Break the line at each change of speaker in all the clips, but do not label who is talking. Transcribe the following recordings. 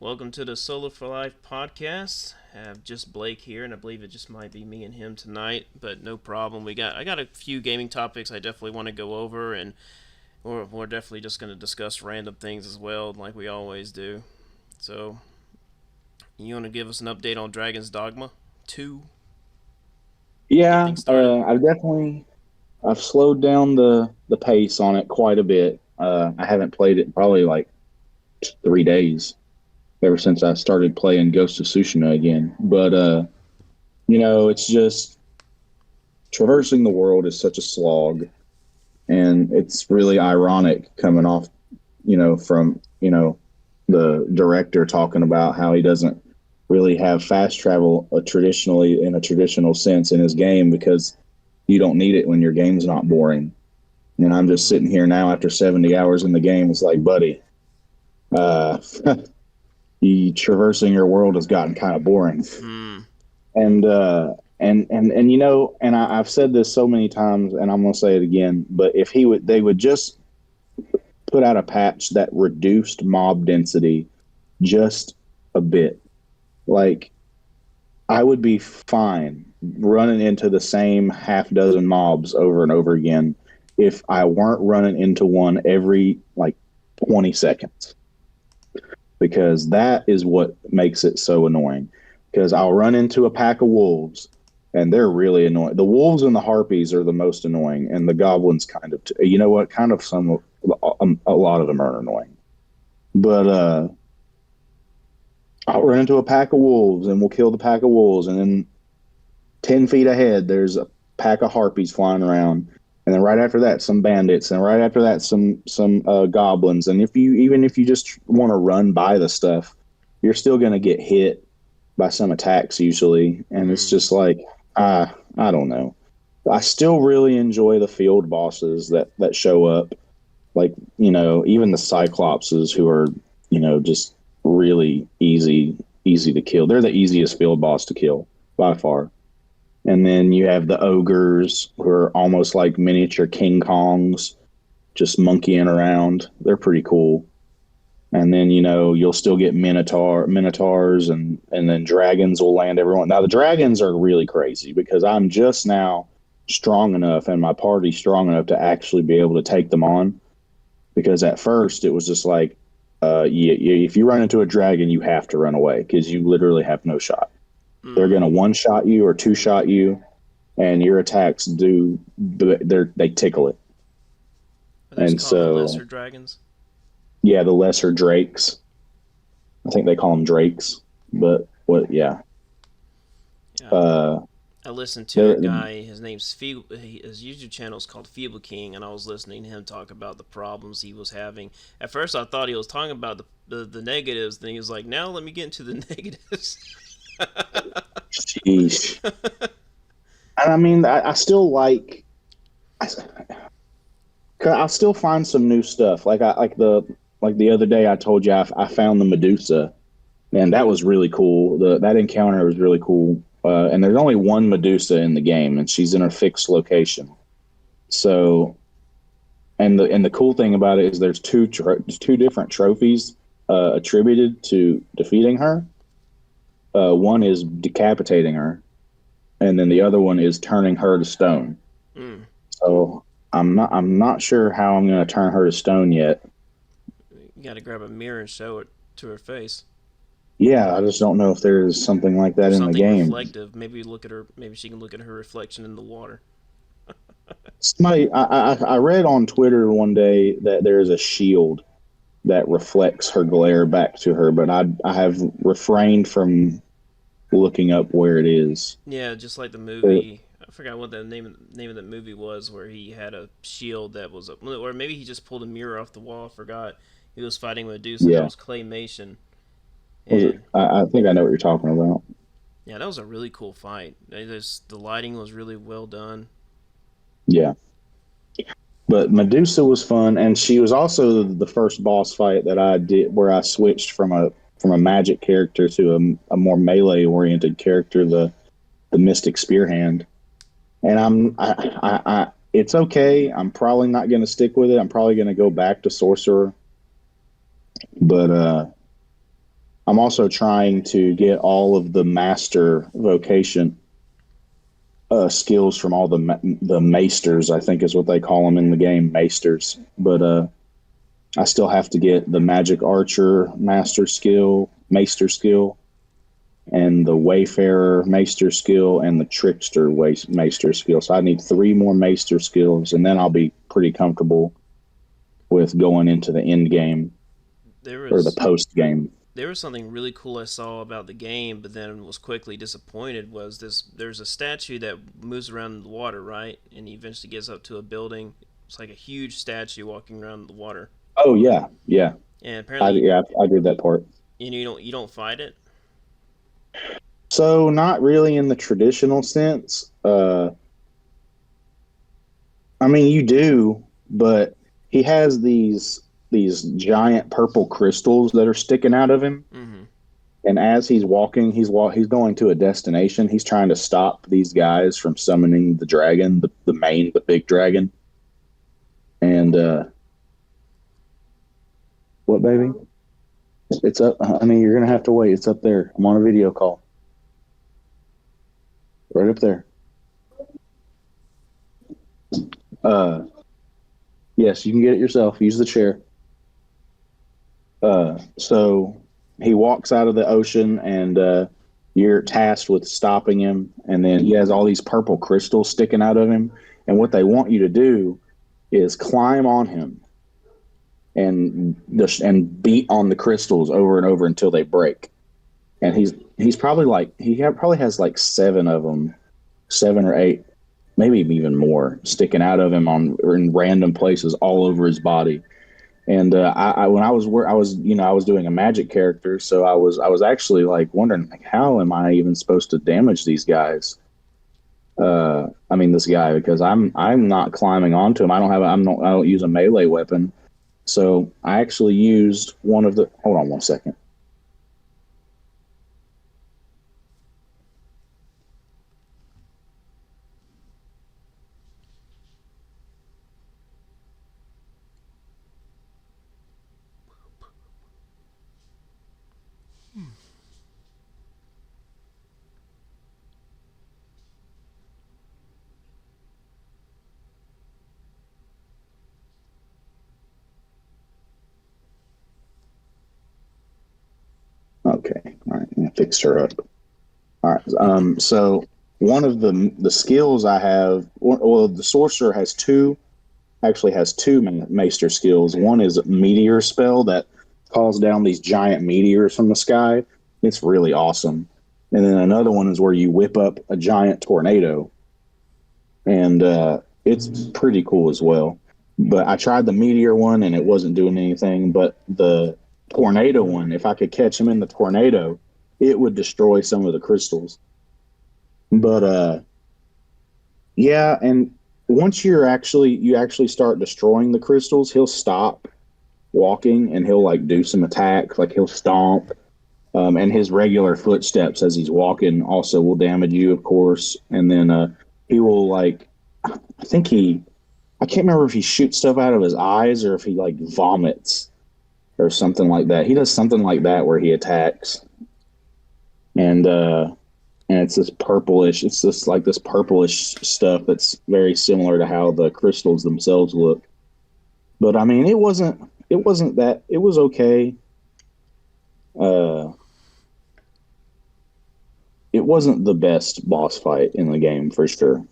Welcome to the Solo for Life podcast. I have just Blake here, and I believe it just might be me and him tonight, but no problem. I got a few gaming topics I definitely want to go over, and we're definitely just going to discuss random things as well, like we always do. So, you want to give us an update on Dragon's Dogma 2? Get
Yeah,
things started.
I've slowed down the pace on it quite a bit. I haven't played it in probably like 3 days ever since I started playing Ghost of Tsushima again. But it's just traversing the world is such a slog, and it's really ironic coming off, from the director talking about how he doesn't really have fast travel traditionally in a traditional sense in his game because you don't need it when your game's not boring. And I'm just
Mm-hmm.
sitting here now after 70 hours in the game. It's like, buddy, uh, traversing your world has gotten kind of boring.
Hmm.
And I've said this so many times, and I'm gonna say it again. But if they would just put out a patch that reduced mob density just a bit. Like, I would be fine running into the same half dozen mobs over and over again if I weren't running into one every like 20 seconds, because that is what makes it so annoying. Because I'll run into a pack of wolves and they're really annoying. The wolves and the harpies are the most annoying, and the goblins kind of, you know what, kind of a lot of them are annoying. But I'll run into a pack of wolves and we'll kill the pack of wolves, and then 10 feet ahead, there's a pack of harpies flying around. And then right after that, some bandits, and right after that, some goblins. And if you just want to run by the stuff, you're still going to get hit by some attacks usually. And it's
Hmm.
just like, I don't know. I still really enjoy the field bosses that show up, like, even the Cyclopses, who are, just really easy to kill. They're the easiest field boss to kill by far. And then you have the ogres, who are almost like miniature King Kongs, just monkeying around. They're pretty cool. And then, you'll still get minotaurs, and then dragons will land everyone. Now the dragons are really crazy because I'm just now strong enough and my party's strong enough to actually be able to take them on. Because at first it was just like, if you run into a dragon, you have to run away because you literally have no shot. They're
Hmm.
going to one shot you or two shot you, and your attacks they tickle it.
Are those
And
called the
so,
Lesser Dragons?
yeah, the lesser drakes, I think they call them drakes, but what? Yeah,
Yeah.
uh,
I listened to a
they're
guy. His name's Feeble. His YouTube channel is called Feeble King, and I was listening to him talk about the problems he was having. At first, I thought he was talking about the negatives. Then he was like, "Now let me get into the negatives."
sheesh. And I mean, I still like. I, I'll still find some new stuff. Like the other day, I told you I found the Medusa, and that was really cool. That encounter was really cool. And there's only one Medusa in the game, and she's in a fixed location. So, and the cool thing about it is there's two different trophies attributed to defeating her. One is decapitating her, and then the other one is turning her to stone.
Mm.
So I'm not sure how I'm going to turn her to stone yet.
You got to grab a mirror and show it to her face,
Yeah, I just don't know if there's something like
or
that in the
something
game.
reflective. Maybe look at her. Maybe she can look at her reflection in the water.
I read on Twitter one day that there is a shield that reflects her glare back to her, but I have refrained from looking up where it is.
Yeah, just like the
Uh,
movie. I forgot what the name of the movie was, where he had a shield that was, or maybe he just pulled a mirror off the wall. I forgot. He was fighting Medusa. That
yeah,
was claymation,
was it?
and
I think I know what you're talking about.
yeah, that was a really cool fight. The lighting was really well done.
Yeah, but Medusa was fun, and she was also the first boss fight that I did where I switched from a magic character to a more melee oriented character, the Mystic Spearhand. And it's okay. I'm probably not going to stick with it. I'm probably going to go back to Sorcerer, but I'm also trying to get all of the master vocation skills from all the maesters. I think is what they call them in the game, maesters. But I still have to get the magic archer master skill, and the wayfarer maester skill, and the trickster maester skill. So I need three more maester skills, and then I'll be pretty comfortable with going into the end game
There
or the
was
post game.
there was something really cool I saw about the game, but then was quickly disappointed. Was this? There's a statue that moves around the water, right? And he eventually gets up to a building. It's like a huge statue walking around the water,
Oh yeah, yeah,
and apparently,
I did that part.
you don't fight it.
So not really in the traditional sense. I mean, you do, but he has these giant purple crystals that are sticking out of him.
Mm-hmm.
And as he's walking, he's going to a destination. He's trying to stop these guys from summoning the dragon, the big dragon. And what, baby? It's up. I mean, you're gonna have to wait. It's up there. I'm on a video call. Right up there. Uh, yes, you can get it yourself. Use the chair. So he walks out of the ocean, and you're tasked with stopping him. And then he has all these purple crystals sticking out of him. And what they want you to do is climb on him and beat on the crystals over and over until they break. And he's probably probably has like seven of them, seven or eight, maybe even more, sticking out of him in random places all over his body. And when I was doing a magic character, so I was actually like wondering, like, how am I even supposed to damage these guys? I mean this guy, because I'm not climbing onto him. I don't use a melee weapon. So I actually used one of the. Hold on one second. Okay, all right, I fixed her up. All right, so one of the skills I have, well, the sorcerer has two maester skills. One is a meteor spell that calls down these giant meteors from the sky. It's really awesome. And then another one is where you whip up a giant tornado, and it's pretty cool as well. But I tried the meteor one and it wasn't doing anything. But the tornado one, if I could catch him in the tornado, it would destroy some of the crystals. But yeah, and once you actually start destroying the crystals, he'll stop walking and he'll like do some attack, like he'll stomp. And his regular footsteps as he's walking also will damage you, of course. And then he will like, I can't remember if he shoots stuff out of his eyes or if he like vomits or something like that. He does something like that where he attacks, and it's this purplish. It's just like this purplish stuff that's very similar to how the crystals themselves look. But I mean, it wasn't that. It was okay. Uh, it wasn't the best boss fight in the game for sure.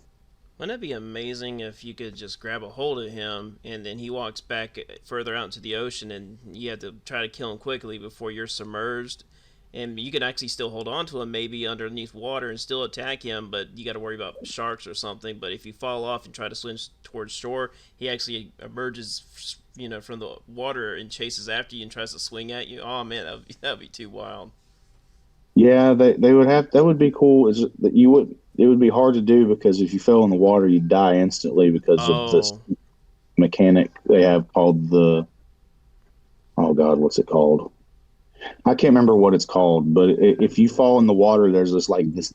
Wouldn't it be amazing if you could just grab a hold of him and then he walks back further out into the ocean and you have to try to kill him quickly before you're submerged? And you can actually still hold on to him maybe underneath water and still attack him, but you got to worry about sharks or something. But if you fall off and try to swim towards shore, he actually emerges, from the water and chases after you and tries to swing at you. Oh man, that would be too wild.
Yeah, they would have that would be cool. Is that you would it would be hard to do because if you fell in the water, you'd die instantly because of this
Oh,
mechanic they have called the oh god, what's it called? I can't remember what it's called, but if you fall in the water, there's this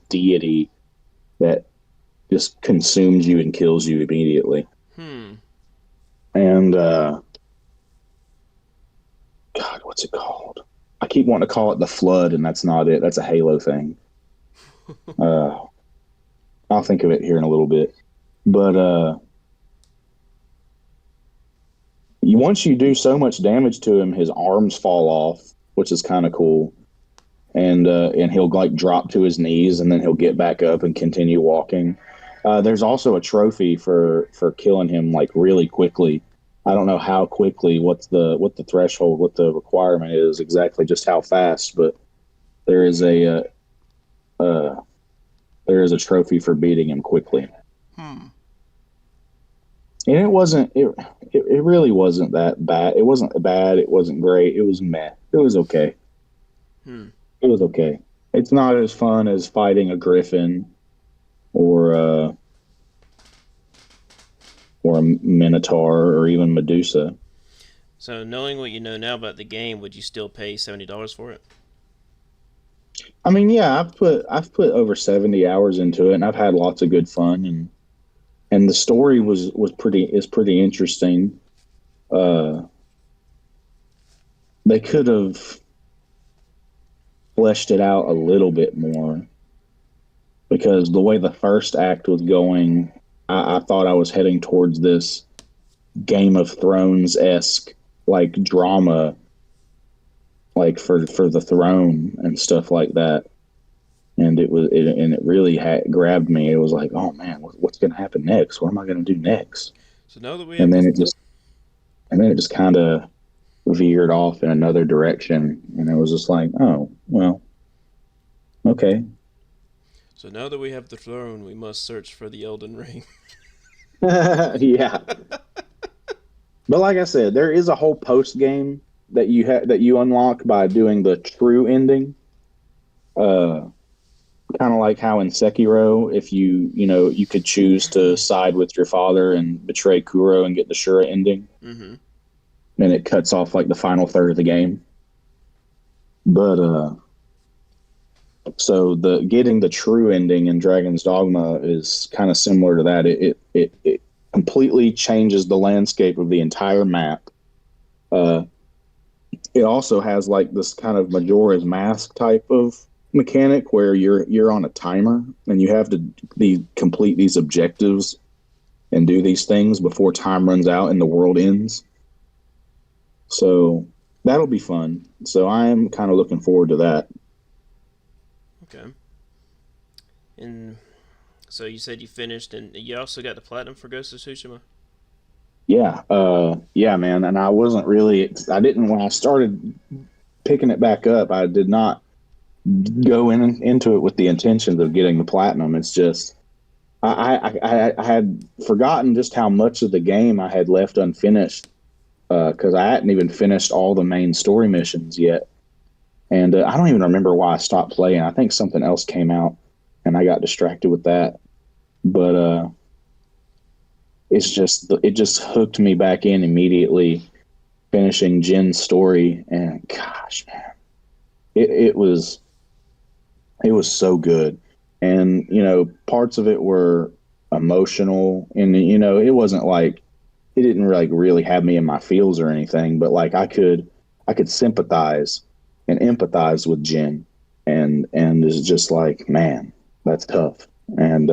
deity that just consumes you and kills you immediately.
hmm.
And God, what's it called? I I keep wanting to call it the Flood, and that's not it. That's a Halo thing. Uh, I'll think of it here in a little bit. But once you do so much damage to him, his arms fall off, which is kind of cool. And he'll like drop to his knees, and then he'll get back up and continue walking. There's also a trophy for killing him like really quickly. I don't know how quickly, what the threshold, what the requirement is exactly, just how fast, but there is uh, there is a trophy for beating him quickly.
Hmm.
And it really wasn't that bad. It wasn't bad. It wasn't great. It was meh. It was okay.
Hmm.
It was okay. It's not as fun as fighting a griffin or a minotaur or even Medusa.
So, knowing what you know now about the game, would you still pay $70 for it?
I mean, yeah, I've put over 70 hours into it, and I've had lots of good fun, and the story was pretty interesting. Uh, they could have fleshed it out a little bit more, because the way the first act was going, I thought I was heading towards this Game of Thrones esque like drama, like for the throne and stuff like that. And it really grabbed me. It was like, oh man, what's going to happen next? What am I going to do next?
So now that we
And
have
then
the
it just kind of veered off in another direction, and it was just like, oh well, okay.
so now that we have the throne, we must search for the Elden Ring.
Yeah. But like I said, there is a whole post game that you unlock by doing the true ending. Uh, Kind of like how in Sekiro, if you could choose to side with your father and betray Kuro and get the Shura ending,
Mm-hmm.
and it cuts off like the final third of the game. But so the getting the true ending in Dragon's Dogma is kind of similar to that. It completely changes the landscape of the entire map. Uh, it also has like this kind of Majora's Mask type of mechanic where you're on a timer and you have to complete these objectives and do these things before time runs out and the world ends. So that'll be fun. So I am kind of looking forward to that.
Okay. And so you said you finished, and you also got the platinum for Ghost of Tsushima.
Yeah, man. And I didn't, when I started picking it back up, I did not go into it with the intentions of getting the platinum. It's just, I had forgotten just how much of the game I had left unfinished, because I hadn't even finished all the main story missions yet. And I don't even remember why I stopped playing. I think something else came out and I got distracted with that. But it just hooked me back in immediately, finishing Jin's story. And gosh, man, it was so good. And parts of it were emotional, and it wasn't like, it didn't like really have me in my feels or anything, but like I could sympathize and empathize with Jin, and it's just like, man, that's tough. And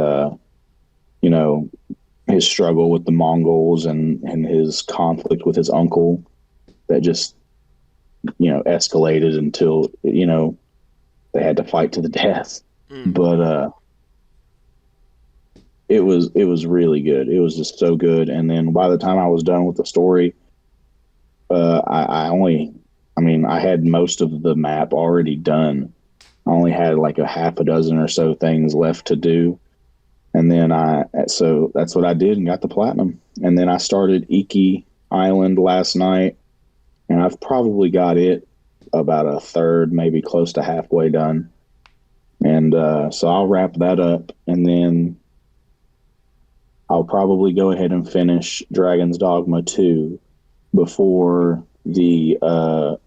you know his struggle with the Mongols, and his conflict with his uncle, that just escalated until they had to fight to the death.
Mm.
But it was really good. It was just so good. And then by the time I was done with the story, I had most of the map already done. I only had like a half a dozen or so things left to do. And then so that's what I did and got the platinum. And then I started Iki Island last night, and I've probably got it about a third, maybe close to halfway done. And so I'll wrap that up, and then I'll probably go ahead and finish Dragon's Dogma 2 before the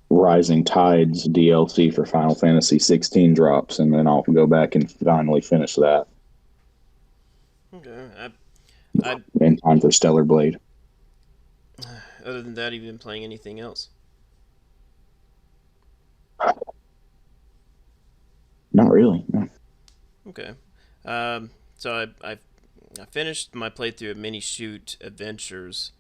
Rising Tides DLC for Final Fantasy 16 drops, and then I'll go back and finally finish that
Okay. I
in time for Stellar Blade.
Other than that, have you been playing anything else?
Not really. No.
Okay. So I finished my playthrough of Mini Shoot Adventures.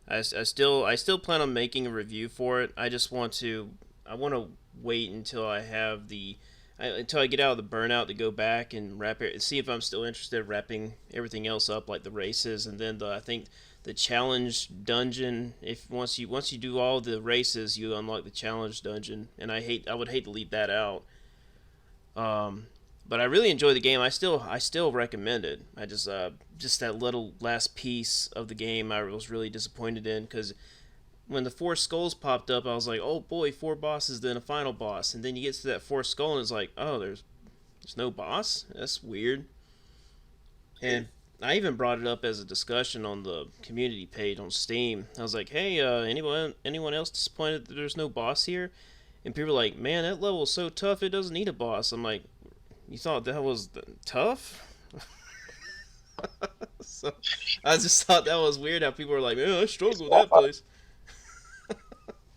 I still plan on making a review for it. I want to wait until until I get out of the burnout to go back and wrap it, see if I'm still interested in wrapping everything else up like the races, and then I think the challenge dungeon. If once you do all the races, you unlock the challenge dungeon, and I would hate to leave that out. Um, but I really enjoy the game. I still recommend it. I just that little last piece of the game I was really disappointed in, because when the four skulls popped up, I was like, oh boy, four bosses, then a final boss, and then you get to that fourth skull and it's like, oh, there's no boss. That's weird. And I even brought it up as a discussion on the community page on Steam. I was like, hey, anyone else disappointed that there's no boss here? And people were like, man, that level is so tough, it doesn't need a boss. I'm like, you thought that was tough? So I just thought that was weird how people were like, man, I struggle with that place.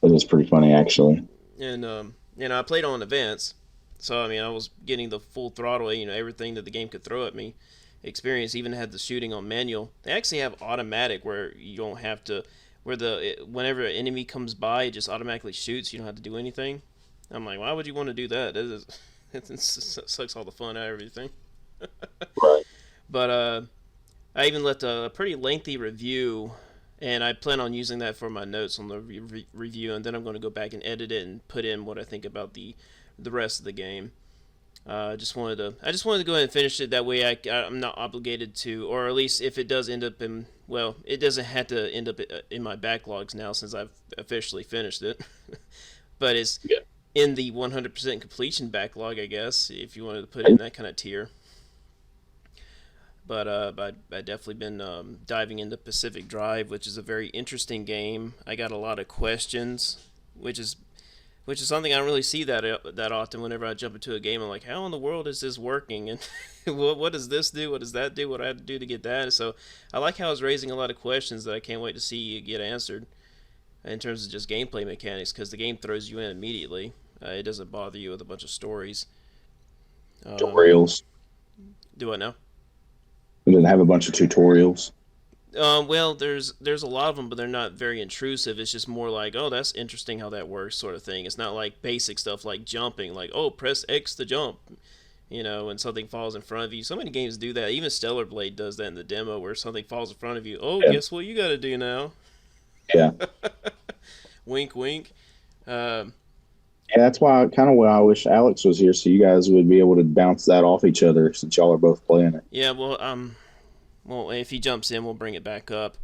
It is pretty funny, actually.
And I played on advance, so I mean, I was getting the full throttle, everything that the game could throw at me. Experience even had the shooting on manual. They actually have automatic where you don't have to, whenever an enemy comes by, it just automatically shoots. You don't have to do anything. I'm like, why would you want to do that? It sucks all the fun out of everything.
Right.
But I even left a pretty lengthy review, and I plan on using that for my notes on the review, and then I'm going to go back and edit it and put in what I think about the rest of the game. I just wanted to go ahead and finish it. That way, I'm not obligated to, or at least if it does end up in, well, it doesn't have to end up in my backlogs now since I've officially finished it. But it's
Yeah.
in the 100% completion backlog, I guess, if you wanted to put it in that kind of tier. But I definitely been diving into Pacific Drive, which is a very interesting game. I got a lot of questions, which is something I don't really see that often. Whenever I jump into a game, I'm like, how in the world is this working? And what does this do? What does that do? What do I have to do to get that? So I like how it's raising a lot of questions that I can't wait to see get answered in terms of just gameplay mechanics, because the game throws you in immediately. It doesn't bother you with a bunch of stories.
Tutorials.
Do I know?
It doesn't have a bunch of tutorials.
Well, there's a lot of them, but they're not very intrusive. It's just more like, oh, that's interesting how that works, sort of thing. It's not like basic stuff like jumping, like, oh, press X to jump, when something falls in front of you. So many games do that. Even Stellar Blade does that in the demo, where something falls in front of you. Oh,
Yeah.
guess what you got to do now?
Yeah.
Wink, wink. Um,
Yeah, that's why I wish Alex was here so you guys would be able to bounce that off each other since y'all are both playing it.
yeah, well, if he jumps in, we'll bring it back up.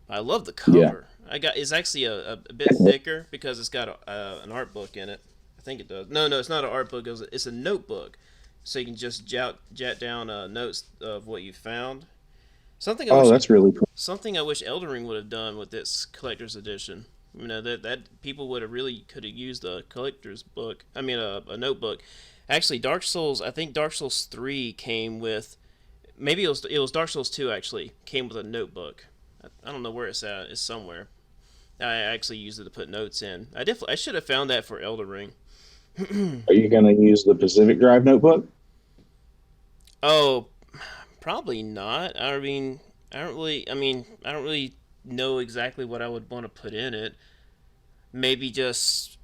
I love the
Yeah.
cover. It's actually a bit thicker because it's got an art book in it. I think it does. No, it's not an art book. It's a notebook, so you can just jot down notes of what you found. Something I
Oh,
wish
that's really cool.
something I wish Elden Ring would have done with this collector's edition. That people would have really could have used a collector's book. I mean, a notebook. Actually, Dark Souls. I think Dark Souls 3 came with. Maybe it was Dark Souls 2 actually came with a notebook. I don't know where it's at. It's somewhere. I actually used it to put notes in. I should have found that for Elden Ring.
Are you going to use the Pacific Drive notebook?
Oh, probably not. I mean, I don't really. I mean, I don't really know exactly what I would want to put in it. Maybe just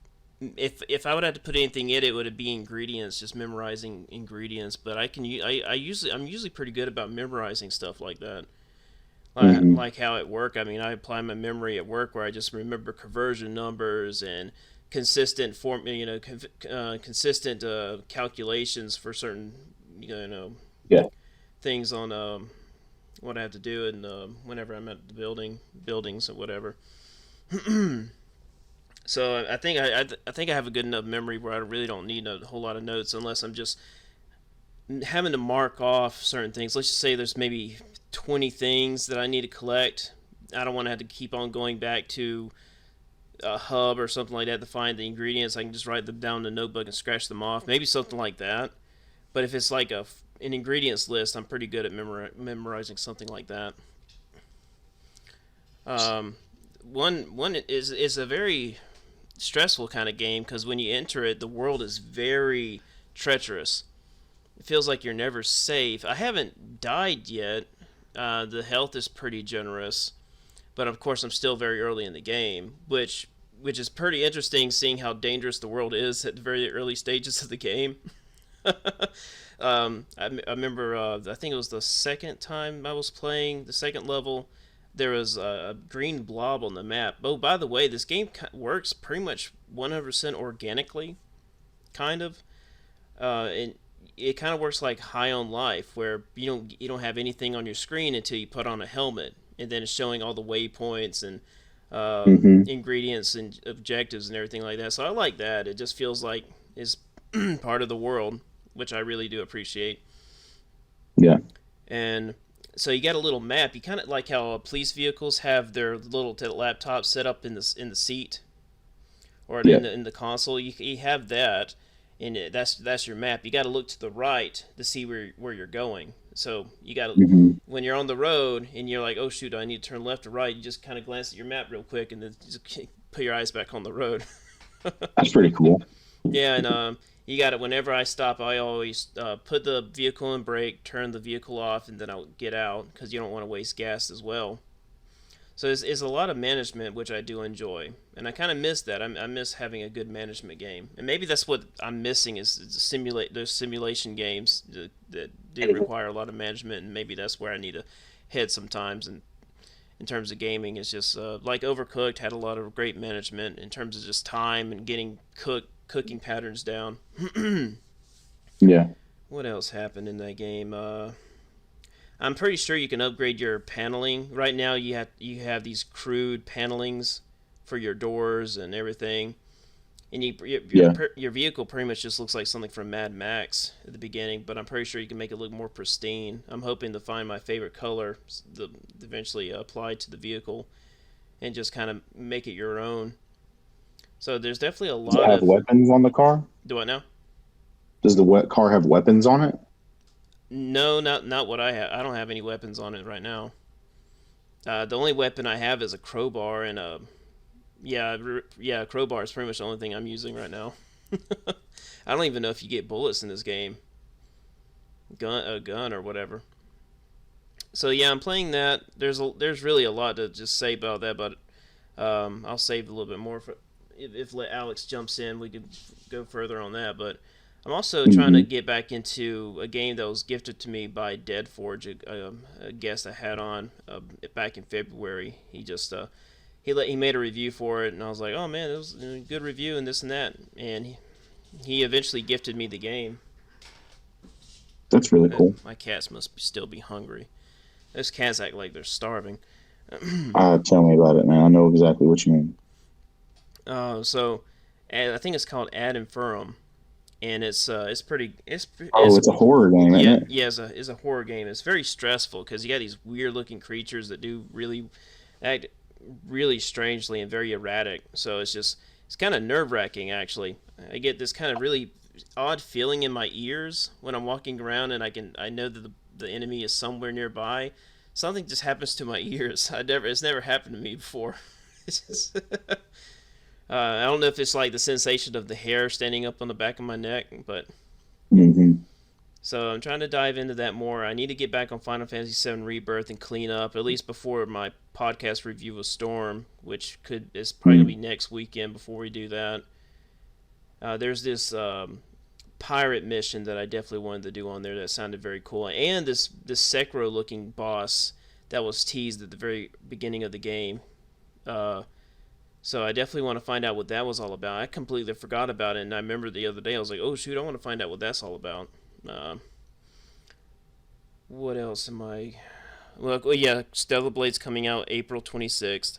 if I would have to put anything in it, would be ingredients, just memorizing ingredients. But I'm usually pretty good about memorizing stuff like that.
Hmm.
Like how it work. I mean, I apply my memory at work where I just remember conversion numbers and consistent consistent calculations for certain you know
Yeah.
things on what I have to do and whenever I'm at the buildings or whatever. So I think I have a good enough memory where I really don't need a whole lot of notes unless I'm just having to mark off certain things. Let's just say there's maybe 20 things that I need to collect. I don't want to have to keep on going back to a hub or something like that to find the ingredients. I can just write them down in the notebook and scratch them off. Maybe something like that. But if it's like an ingredients list, I'm pretty good at memorizing something like that. Um, one is a very stressful kind of game because when you enter it, the world is very treacherous. It feels like you're never safe. I haven't died yet. The health is pretty generous, but of course I'm still very early in the game, which is pretty interesting, seeing how dangerous the world is at the very early stages of the game. I remember, I think it was the second time I was playing the second level. There was a green blob on the map. Oh, by the way, this game works pretty much 100% organically, kind of. And it kind of works like High on Life, where you don't have anything on your screen until you put on a helmet, and then it's showing all the waypoints and
Hmm.
ingredients and objectives and everything like that. So I like that. It just feels like it's part of the world, which I really do appreciate.
Yeah.
And so you got a little map. You kind of like how police vehicles have their little laptops set up in the seat or
Yeah.
in the console. You have that, and that's your map. You got to look to the right to see where you're going. So you got to
Hmm.
when you're on the road and you're like, oh shoot, I need to turn left or right. You just kind of glance at your map real quick and then just put your eyes back on the road.
That's pretty cool.
Yeah, and you got it. Whenever I stop, I always put the vehicle in brake, turn the vehicle off, and then I'll get out because you don't want to waste gas as well. So it's a lot of management, which I do enjoy, and I kind of miss that. I miss having a good management game, and maybe that's what I'm missing is simulate those simulation games that do require a lot of management, and maybe that's where I need to head sometimes. And in terms of gaming, it's just like Overcooked had a lot of great management in terms of just time and getting cooking patterns down.
Yeah.
What else happened in that game? I'm pretty sure you can upgrade your paneling. Right now, you have these crude panelings for your doors and everything, and
Yeah.
your vehicle pretty much just looks like something from Mad Max at the beginning. But I'm pretty sure you can make it look more pristine. I'm hoping to find my favorite color, eventually apply to the vehicle, and just kind of make it your own. So there's definitely a
Does it
lot
have
of.
weapons on the car?
Do I know?
Does the car have weapons on it?
No, not what I have. I don't have any weapons on it right now. The only weapon I have is a crowbar and a yeah, a crowbar is pretty much the only thing I'm using right now. I don't even know if you get bullets in this game, a gun or whatever. So yeah, I'm playing that. There's really a lot to just say about that, but I'll save a little bit more for if Alex jumps in. We could go further on that, but I'm also trying to
Hmm.
get back into a game that was gifted to me by Deadforge, a guest I had on back in February. He made a review for it, and I was like, oh man, it was a good review and this and that, and he eventually gifted me the game.
That's really cool.
My cats must still be hungry. Those cats act like they're starving.
Tell me about it, man. I know exactly what you mean.
So, I think it's called Ad Infernum, and it's pretty
Oh,
it's
it's a horror game, isn't
yeah,
it?
yeah, it's a horror game. It's very stressful because you got these weird looking creatures that do really act really strangely and very erratic. So it's kind of nerve wracking actually. I get this kind of really odd feeling in my ears when I'm walking around, and I know that the enemy is somewhere nearby. Something just happens to my ears. It's never happened to me before. It's just, I don't know if it's like the sensation of the hair standing up on the back of my neck, but
Hmm.
so I'm trying to dive into that more. I need to get back on Final Fantasy VII Rebirth and clean up at least before my podcast review of Storm, which is probably gonna be next weekend before we do that. There's this pirate mission that I definitely wanted to do on there that sounded very cool, and this Sekiro looking boss that was teased at the very beginning of the game. Uh, so I definitely want to find out what that was all about. I completely forgot about it, and I remember the other day I was like, oh shoot, I want to find out what that's all about. Uh, what else am I? Well, yeah, Stellar Blade's coming out April 26th.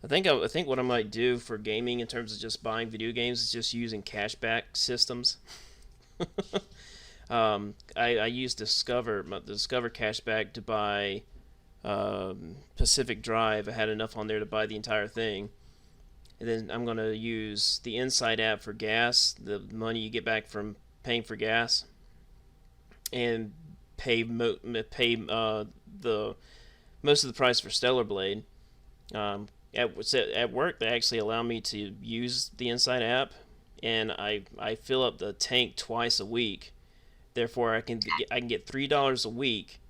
I think what I might do for gaming in terms of just buying video games is just using cashback systems. I used the Discover cashback to buy Pacific Drive. I had enough on there to buy the entire thing. And then I'm going to use the Inside app for gas, the money you get back from paying for gas, and pay the most of the price for Stellar Blade. at work they actually allow me to use the Inside app, and I fill up the tank twice a week. Therefore, I can get $3 a week,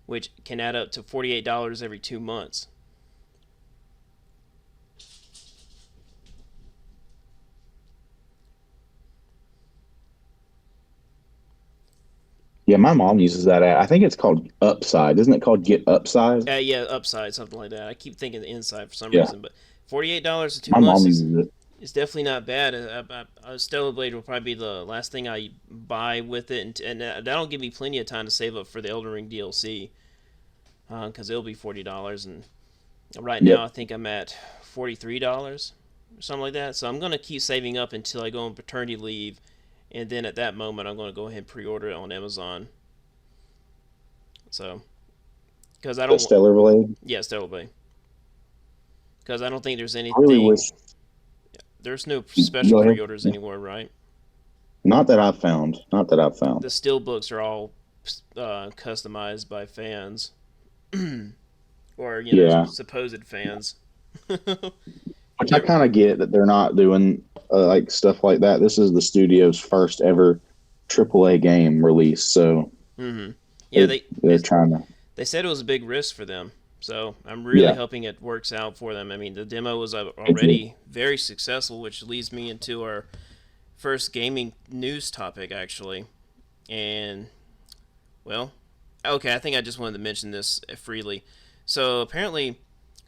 which can add up to $48 every 2 months.
Yeah, my mom uses that app. I think it's called Upside. Isn't it called Get Upside?
Yeah, Upside, something like that. I keep thinking the Inside for some
Yeah,
reason, but $48 to two
my
months
mom uses it.
is definitely not bad. Stellar Blade will probably be the last thing I buy with it, and that'll give me plenty of time to save up for the Elden Ring DLC, because it'll be $40, and right now I
Yep.
think I'm at $43 or something like that. So I'm gonna keep saving up until I go on paternity leave, and then at that moment I'm gonna go ahead and pre-order it on Amazon. So because I
The
don't,
Stellar Blade.
yeah, Stellar Blade, because I don't think there's
I really
anything.
wish.
There's no special
Go ahead.
pre-orders anymore, right?
Not that I've found. Not that I've
The
found.
steel books are all customized by fans, or
Yeah,
supposed fans.
which I
They're,
kind of get that they're not doing like stuff like that. This is the studio's first ever AAA game release, so
hmm Yeah,
they're they're trying to.
they said it was a big risk for them, so I'm really
Yeah,
hoping it works out for them. I mean, the demo was
it did.
already very successful, which leads me into our first gaming news topic, actually. And well, okay, I think I just wanted to mention this freely. So apparently,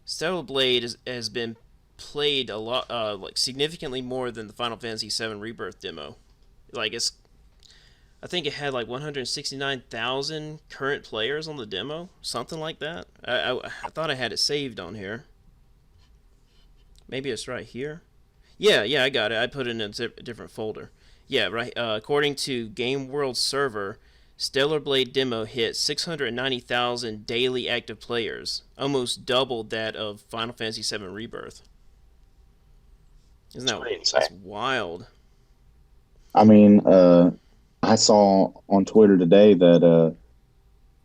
Stellar Blade has been played a lot, like significantly more than the Final Fantasy VII Rebirth demo. Like I think it had like 169,000 current players on the demo, something like that. I thought I had it saved on here. Maybe it's right here. Yeah, I got it. I put it in a different folder. Yeah, right. According to Game World Server, Stellar Blade demo hit 690,000 daily active players, almost double that of Final Fantasy VII Rebirth. Isn't
It's
that
pretty insane.
that's wild?
I mean, I saw on Twitter today that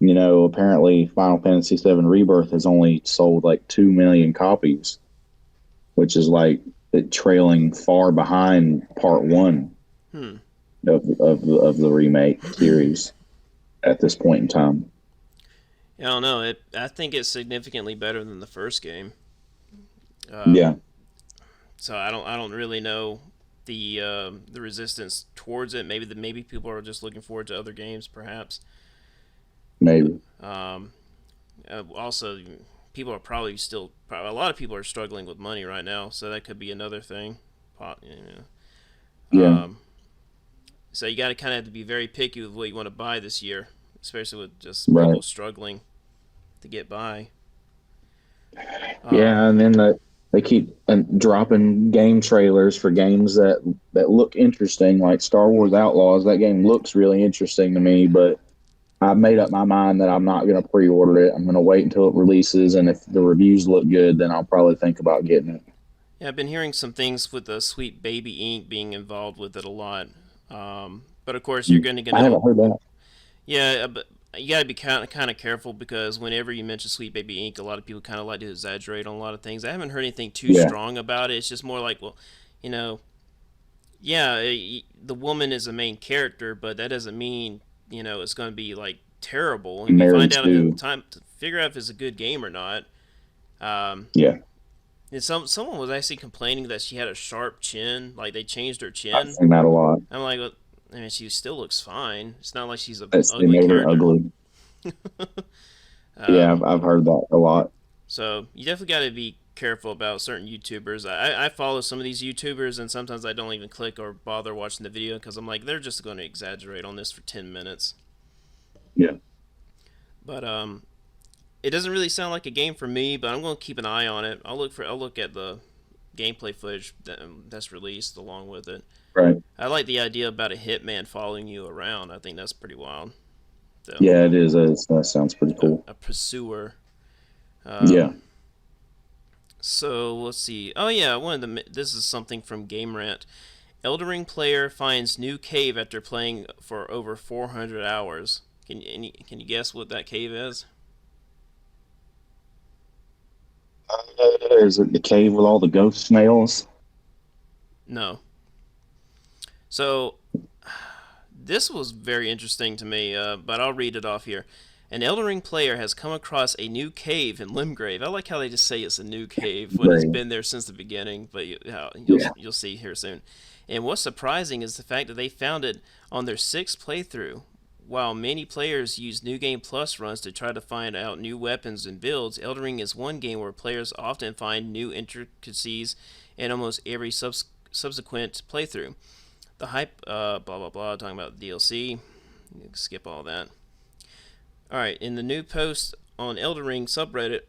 apparently Final Fantasy VII Rebirth has only sold like 2 million copies, which is like it trailing far behind Part One
Hmm.
of the remake series at this point in time.
I don't know. I think it's significantly better than the first game. Um,
Yeah,
so I don't really know the resistance towards it. Maybe people are just looking forward to other games, perhaps.
maybe.
Um, Also, people are probably still a lot of people are struggling with money right now, so that could be another thing.
Yeah,
Um, so you got to kind of have to be very picky with what you want to buy this year, especially with just
right.
people struggling to get by. Um,
Yeah, and then they keep dropping game trailers for games that look interesting, like Star Wars Outlaws. That game looks really interesting to me, but I've made up my mind that I'm not going to pre-order it. I'm going to wait until it releases, and if the reviews look good, then I'll probably think about getting it.
yeah, I've been hearing some things with the Sweet Baby Ink being involved with it a lot. But of course, you're going to
I
gonna
haven't heard that.
yeah, but you got to be kind of careful because whenever you mention Sweet Baby Ink, a lot of people kind of like to exaggerate on a lot of things. I haven't heard anything too
Yeah,
strong about it. It's just more like, well, you know, yeah, the woman is the main character, but that doesn't mean it's going to be like terrible. If you
Mary
find out if
Sue.
it's time to figure out if it's a good game or not. Um,
Yeah,
and someone was actually complaining that she had a sharp chin, like they changed her
I've
chin.
seen that a lot.
I'm like, well, I mean, she still looks fine. It's not like she's an
They
ugly
made her
character.
ugly. Yeah,
Um,
I've heard that a lot.
so you definitely got to be careful about certain YouTubers. I follow some of these YouTubers, and sometimes I don't even click or bother watching the video because I'm like, they're just going to exaggerate on this for 10 minutes.
Yeah,
But it doesn't really sound like a game for me. But I'm going to keep an eye on it. I'll look at the gameplay footage that's released along with it.
right.
I like the idea about a hitman following you around. I think that's pretty wild. So,
Yeah, it is. That sounds pretty cool.
a pursuer.
Yeah.
Um, so let's see. Oh yeah, this is something from Game Rant. Elden Ring player finds new cave after playing for over 400 hours. Can you guess what that cave is?
Is it the cave with all the ghost snails?
No. So this was very interesting to me, but I'll read it off here. An Elden Ring player has come across a new cave in Limgrave. I like how they just say it's a new cave when it's
Right.
been there since the beginning, but
Yeah.
you'll see here soon. And what's surprising is the fact that they found it on their sixth playthrough. While many players use New Game Plus runs to try to find out new weapons and builds, Elden Ring is one game where players often find new intricacies in almost every subsequent playthrough. The hype, blah blah blah, talking about DLC. Skip all that. All right, in the new post on Elden Ring subreddit,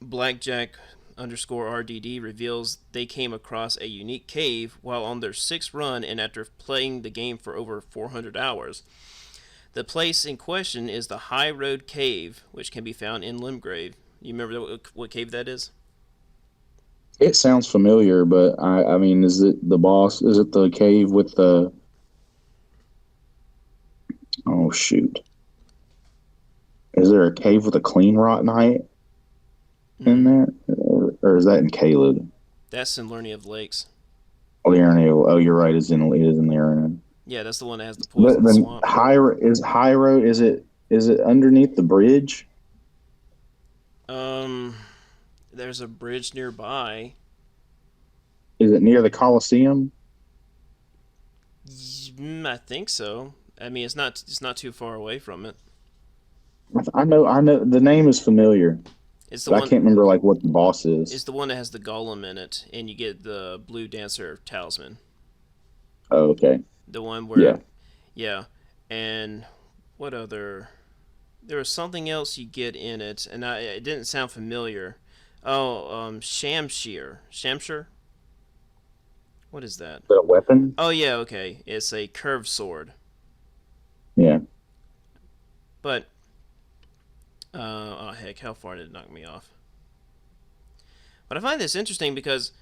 Blackjack underscore RDD reveals they came across a unique cave while on their sixth run and after playing the game for over 400 hours. The place in question is the High Road Cave, which can be found in Limgrave. You remember what cave that is?
It sounds familiar, but I mean, is it the boss? Is it the cave with the? Oh shoot! Is there a cave with a clean rot knight in
Mm,
there, or is that in Caled?
that's in Learning of Lakes.
Oh, the Arena. Oh, you're right. It is in the Arena.
Yeah, that's the one that has the
But
poison
then
swamp.
High Road. Is it underneath the bridge?
Um, there's a bridge nearby.
Is it near the Coliseum?
I think so. I mean, it's not too far away from it.
I know the name is familiar,
It's the
but I
one
can't remember like what the boss
it's
is.
the one that has the golem in it, and you get the blue dancer talisman.
Oh, okay.
The one
Yeah.
where, yeah, and what other? There was something else you get in it, and it didn't sound familiar. Oh, Shamshir. What is that?
The weapon?
Oh yeah, okay. It's a curved sword,
Yeah.
but oh heck, how far did it knock me off? But I find this interesting because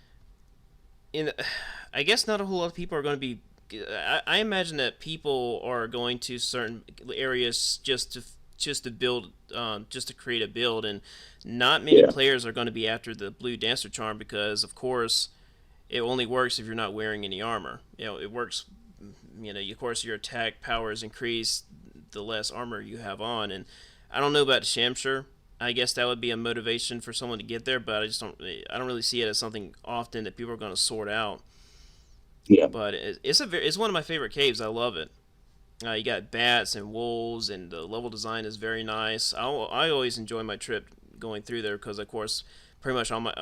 in I guess not a whole lot of people are going to be. I imagine that people are going to certain areas just to build, just to create a build, and not many
Yeah.
players are going to be after the blue dancer charm because, of course, it only works if you're not wearing any armor. It works. Of course, your attack power is increased the less armor you have on, and I don't know about Shamshire. I guess that would be a motivation for someone to get there, but I don't really see it as something often that people are going to sort out.
Yeah.
But it's one of my favorite caves. I love it. You got bats and wolves, and the level design is very nice. I always enjoy my trip going through there because, of course, pretty much all my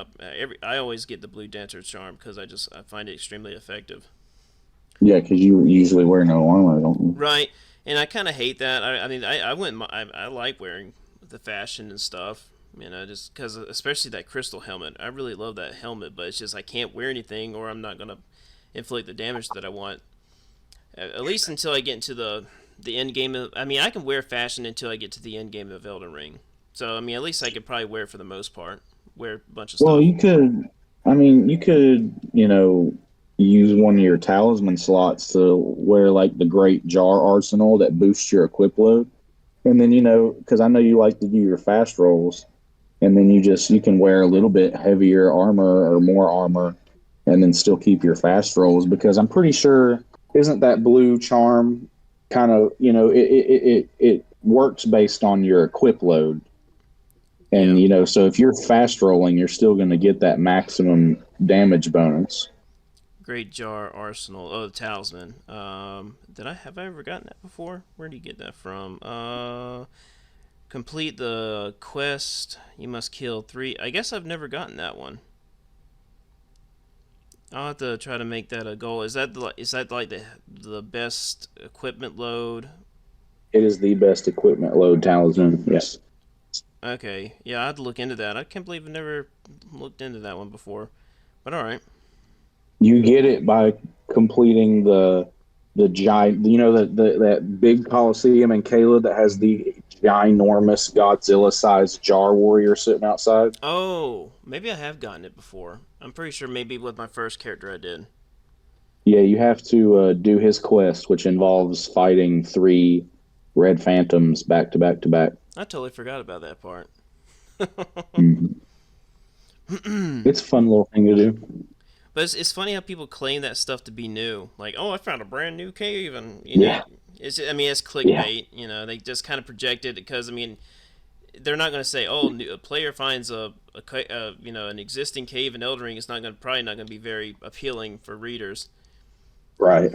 I always get the blue dancer charm because I find it extremely effective.
Yeah, because you usually wear no armor, don't you?
Right, and I kind of hate that. I mean, I wouldn't. I like wearing the fashion and stuff. Just because, especially that crystal helmet. I really love that helmet, but it's just I can't wear anything, or I'm not gonna inflict the damage that I want. At least until I get into the end game. I mean, I can wear fashion until I get to the end game of Elden Ring. So I mean, at least I could probably wear it for the most part. Wear a bunch of
Well,
stuff.
you could, use one of your talisman slots to wear like the Great Jar Arsenal that boosts your equip load. And then, because I know you like to do your fast rolls, and then you can wear a little bit heavier armor or more armor and then still keep your fast rolls because I'm pretty sure isn't that blue charm kind of it works based on your equip load and
Yeah,
so if you're fast rolling you're still going to get that maximum damage bonus.
Great Jar Arsenal. Oh, the talisman. Have I ever gotten that before? Where do you get that from? Complete the quest. You must kill three. I guess I've never gotten that one. I'll have to try to make that a goal. Is that like the best equipment load?
It is the best equipment load talisman, yes.
Okay, yeah, I had to look into that. I can't believe I've never looked into that one before. But all right.
You get it by completing the giant, that big Coliseum in Caleb that has the ginormous Godzilla-sized jar warrior sitting outside.
Oh, maybe I have gotten it before. I'm pretty sure maybe with my first character I did.
Yeah, you have to do his quest, which involves fighting three red phantoms back to back to back.
I totally forgot about that part.
Mhm. It's a fun little thing to do.
But it's funny how people claim that stuff to be new. Like, oh, I found a brand new cave, and
Yeah,
I mean, it's
yeah,
clickbait. They just kind of project it because I mean, they're not going to say, oh, a player finds an existing cave in Elden Ring. It's not going probably not going to be very appealing for readers.
right.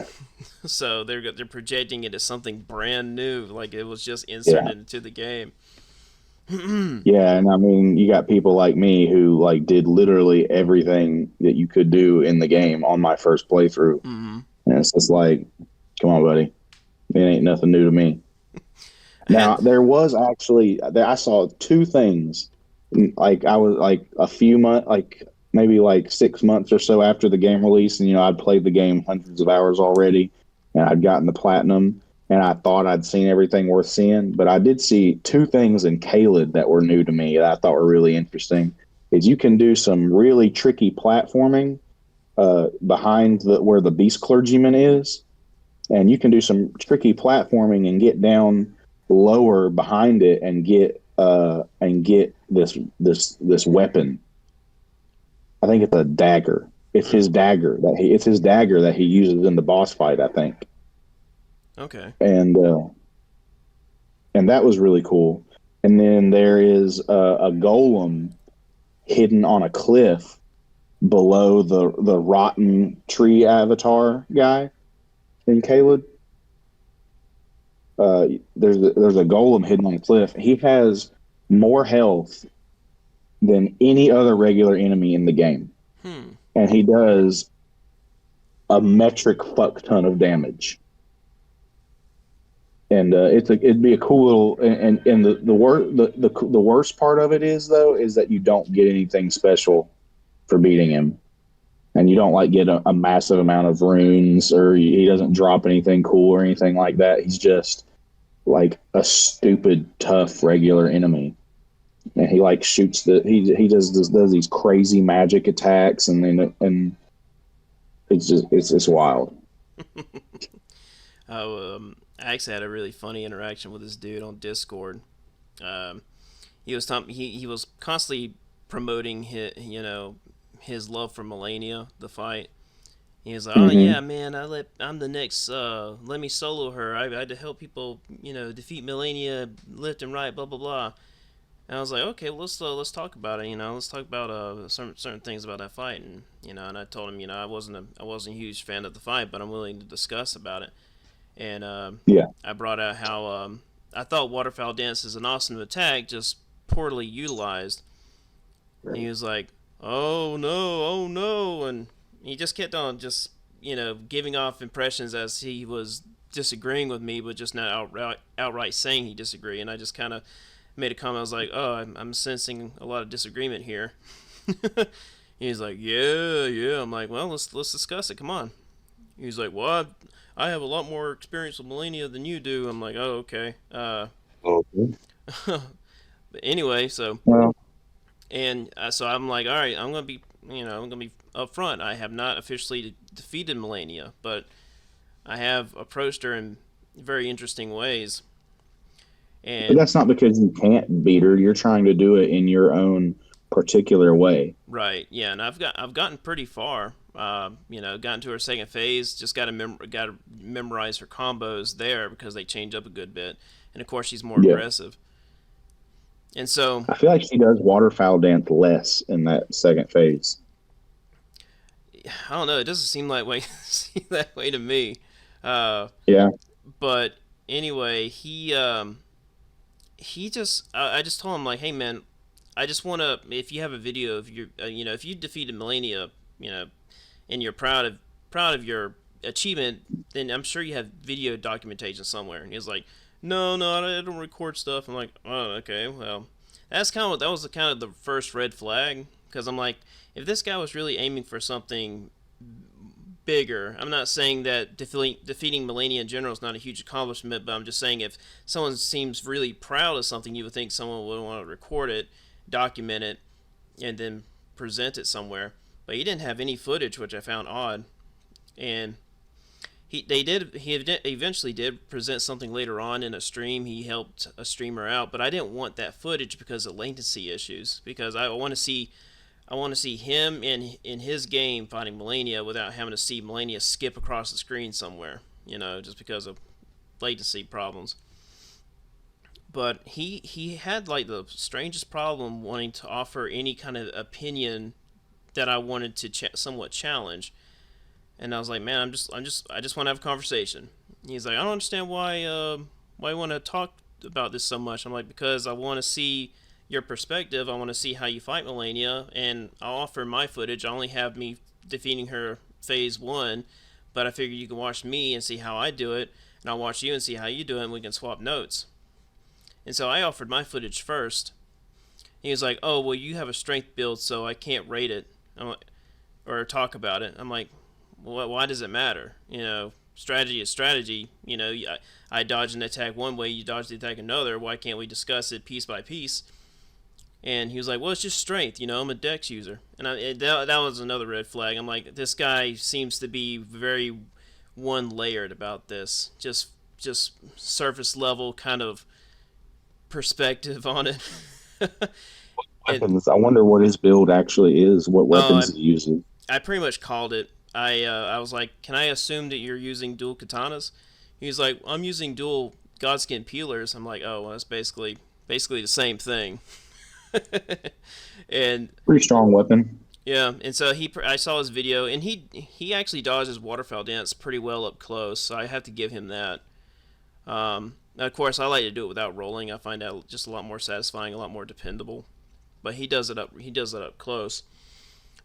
So they're projecting it as something brand new, like it was just
Yeah.
inserted into the game.
Yeah, and I mean, you got people like me who like did literally everything that you could do in the game on my first playthrough,
Mm-hmm.
and it's just like, come on, buddy, it ain't nothing new to me.
I had.
Now, there was actually I saw two things. Like I was like a few months, like maybe like 6 months or so after the game release, and I'd played the game hundreds of hours already, and I'd gotten the platinum, and I thought I'd seen everything worth seeing, but I did see two things in Caelid that were new to me that I thought were really interesting. Is you can do some really tricky platforming behind where the beast clergyman is, and you can do some tricky platforming and get down lower behind it and get this weapon. I think it's a dagger. It's his dagger that he uses in the boss fight, I think.
Okay.
And that was really cool. And then there is a golem hidden on a cliff below the rotten tree avatar guy in Caleb. There's a golem hidden on a cliff. He has more health than any other regular enemy in the game,
Hmm.
and he does a metric fuck ton of damage. And it'd be a cool little and the worst part of it is though is that you don't get anything special for beating him, and you don't like get a massive amount of runes, or he doesn't drop anything cool or anything like that. He's just like a stupid tough regular enemy, and he like shoots he does these crazy magic attacks, and it's just it's wild.
I actually had a really funny interaction with this dude on Discord. Um, he was constantly promoting his love for Malenia, the fight. He was like, "Oh
Mm-hmm.
yeah, man, I'm the next. Let me solo her. I had to help people, defeat Malenia left and right, blah blah blah." And I was like, "Okay, well, let's talk about it. Let's talk about certain things about that fight." And I told him, I wasn't a huge fan of the fight, but I'm willing to discuss about it. And
Yeah.
I brought out how I thought Waterfowl Dance is an awesome attack, just poorly utilized. And he was like, "Oh no, oh no," and he just kept on just giving off impressions as he was disagreeing with me, but just not outright saying he disagreed. And I just kind of made a comment. I was like, "Oh, I'm sensing a lot of disagreement here." He's like, "Yeah, yeah." I'm like, "Well, let's discuss it. Come on." He's like, "Well, I have a lot more experience with Malenia than you do." I'm like, "Oh, okay."
Okay.
But anyway,
Well,
so I'm like, all right, I'm gonna be upfront. I have not officially defeated Malenia, but I have approached her in very interesting ways.
but
And
that's not because you can't beat her. You're trying to do it in your own particular way.
right, yeah, and I've gotten pretty far. Gotten to her second phase. Just got to memorize her combos there because they change up a good bit. And of course, she's more
Yeah.
aggressive. And so
I feel like she does waterfowl dance less in that second phase.
I don't know. It doesn't seem like way seem that way to me. Uh,
Yeah.
but anyway, he just I just told him like, hey man, I just want to if you have a video of your if you defeated Malenia, and you're proud of your achievement, then I'm sure you have video documentation somewhere. And he's like, no, no, I don't record stuff. I'm like, oh, okay, well, that was the kind of the first red flag because I'm like, if this guy was really aiming for something bigger. I'm not saying that defeating Malenia in general is not a huge accomplishment, but I'm just saying if someone seems really proud of something, you would think someone would want to record it, document it, and then present it somewhere. But he didn't have any footage, which I found odd. And he eventually did present something later on in a stream. He helped a streamer out, but I didn't want that footage because of latency issues. Because I want to see I want to see him in his game fighting Malenia without having to see Malenia skip across the screen somewhere. Just because of latency problems. But he had like the strangest problem wanting to offer any kind of opinion that I wanted to somewhat challenge. And I was like, man, I just want to have a conversation. He's like, I don't understand why you want to talk about this so much. I'm like, because I want to see your perspective. I want to see how you fight Malenia, and I'll offer my footage. I only have me defeating her phase one, but I figure you can watch me and see how I do it, and I'll watch you and see how you do it, and we can swap notes. And so I offered my footage first. He was like, oh, well, you have a strength build, so I can't rate it or talk about it. I'm like, well, why does it matter? Strategy is strategy. I dodge an attack one way, you dodge the attack another. Why can't we discuss it piece by piece? And he was like, well, it's just strength. I'm a dex user. And that was another red flag. I'm like, this guy seems to be very one-layered about this. Just surface level kind of perspective on it. And,
Weapons. I wonder what his build actually is. What weapons he uses.
I pretty much called it. I was like, can I assume that you're using dual katanas? He was like, I'm using dual Godskin peelers. I'm like, oh, well, that's basically the same thing. And
pretty strong weapon.
Yeah, and so I saw his video, and he actually dodges waterfowl dance pretty well up close. So I have to give him that. Of course, I like to do it without rolling. I find that just a lot more satisfying, a lot more dependable. But he does it up close.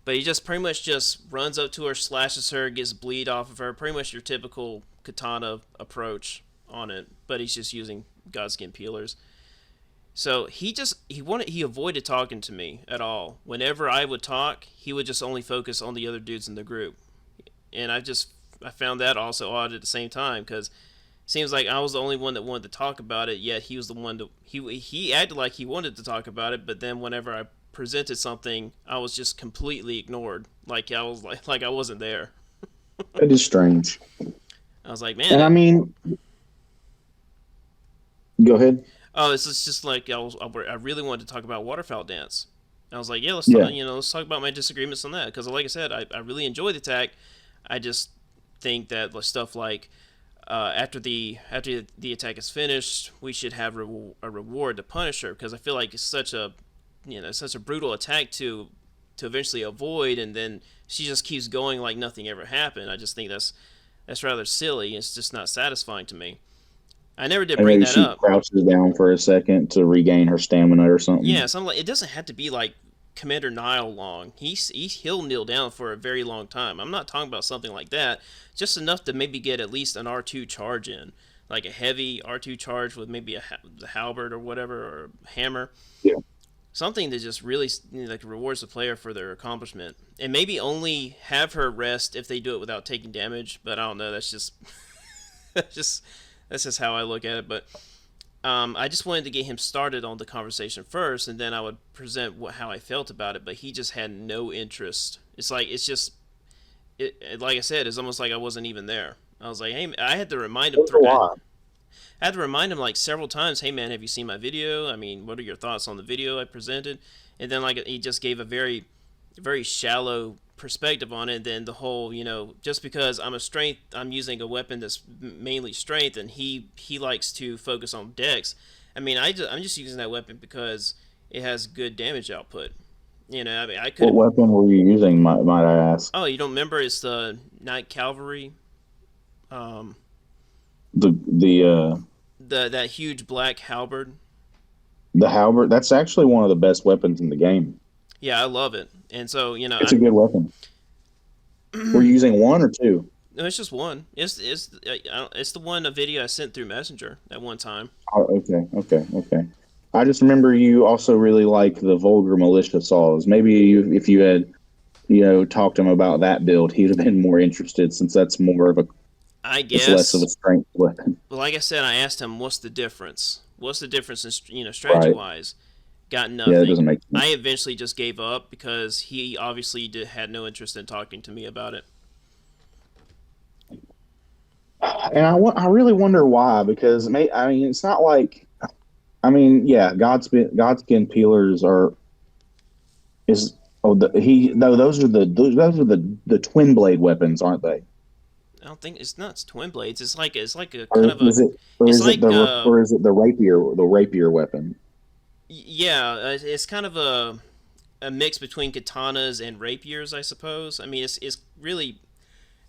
But he just pretty much just runs up to her, slashes her, gets bleed off of her. Pretty much your typical katana approach on it. But he's just using Godskin peelers. So he avoided talking to me at all. Whenever I would talk, he would just only focus on the other dudes in the group. And I found that also odd at the same time, because it seems like I was the only one that wanted to talk about it, yet he was the one he acted like he wanted to talk about it, but then whenever I presented something, I was just completely ignored. Like I was like I wasn't there.
It is strange.
I was like, man.
And I mean, go ahead.
Oh, it's just like I really wanted to talk about waterfowl dance. I was like, yeah, let's talk about my disagreements on that, because like I said, I really enjoy the attack. I just think that stuff like after the attack is finished, we should have a reward to punish her, because I feel like it's such a brutal attack to eventually avoid, and then she just keeps going like nothing ever happened. I just think that's rather silly. It's just not satisfying to me. I never did bring that up.
She crouches down for a second to regain her stamina or something.
Yeah, something like, it doesn't have to be like Commander Nile long. He'll kneel down for a very long time. I'm not talking about something like that. Just enough to maybe get at least an R2 charge in, like a heavy R2 charge with maybe the halberd or whatever, or a hammer.
Yeah. Something
that just really like rewards the player for their accomplishment, and maybe only have her rest if they do it without taking damage. But I don't know. That's just that's just how I look at it. But I just wanted to get him started on the conversation first, and then I would present how I felt about it. But he just had no interest. It's like like I said, it's almost like I wasn't even there. I was like, hey, I had to remind him. I had to remind him like several times, hey man, have you seen my video? I mean, what are your thoughts on the video I presented? And then like he just gave a very, very shallow perspective on it. And then the whole, just because I'm using a weapon that's mainly strength, and he likes to focus on dex. I mean, I'm just using that weapon because it has good damage output. I mean, I could.
What weapon were you using? Might I ask?
Oh, you don't remember? It's the Knight Cavalry. That huge black halberd.
The halberd, that's actually one of the best weapons in the game.
Yeah, I love it. And so,
it's a good weapon. We're using one or two?
No, it's just one. It's the one video I sent through Messenger at one time.
Oh, okay. I just remember you also really like the vulgar militia saws. Maybe if you had, talked to him about that build, he'd have been more interested, since that's more of a,
I guess,
less of a strength weapon.
Well, like I said, I asked him, what's the difference? What's the difference in strategy-wise? Right. Got nothing.
Yeah, that doesn't make sense.
I eventually just gave up because he obviously had no interest in talking to me about it.
And I really wonder why, because it's not like, yeah, Godskin peelers is Oh, he no, those are the twin blade weapons, aren't they?
I don't think it's not. It's twin blades. It's like a kind
Or
of a.
is it or
It's
is it
like
the rapier weapon?
yeah. It's kind of a mix between katanas and rapiers, I suppose. I mean, it's really,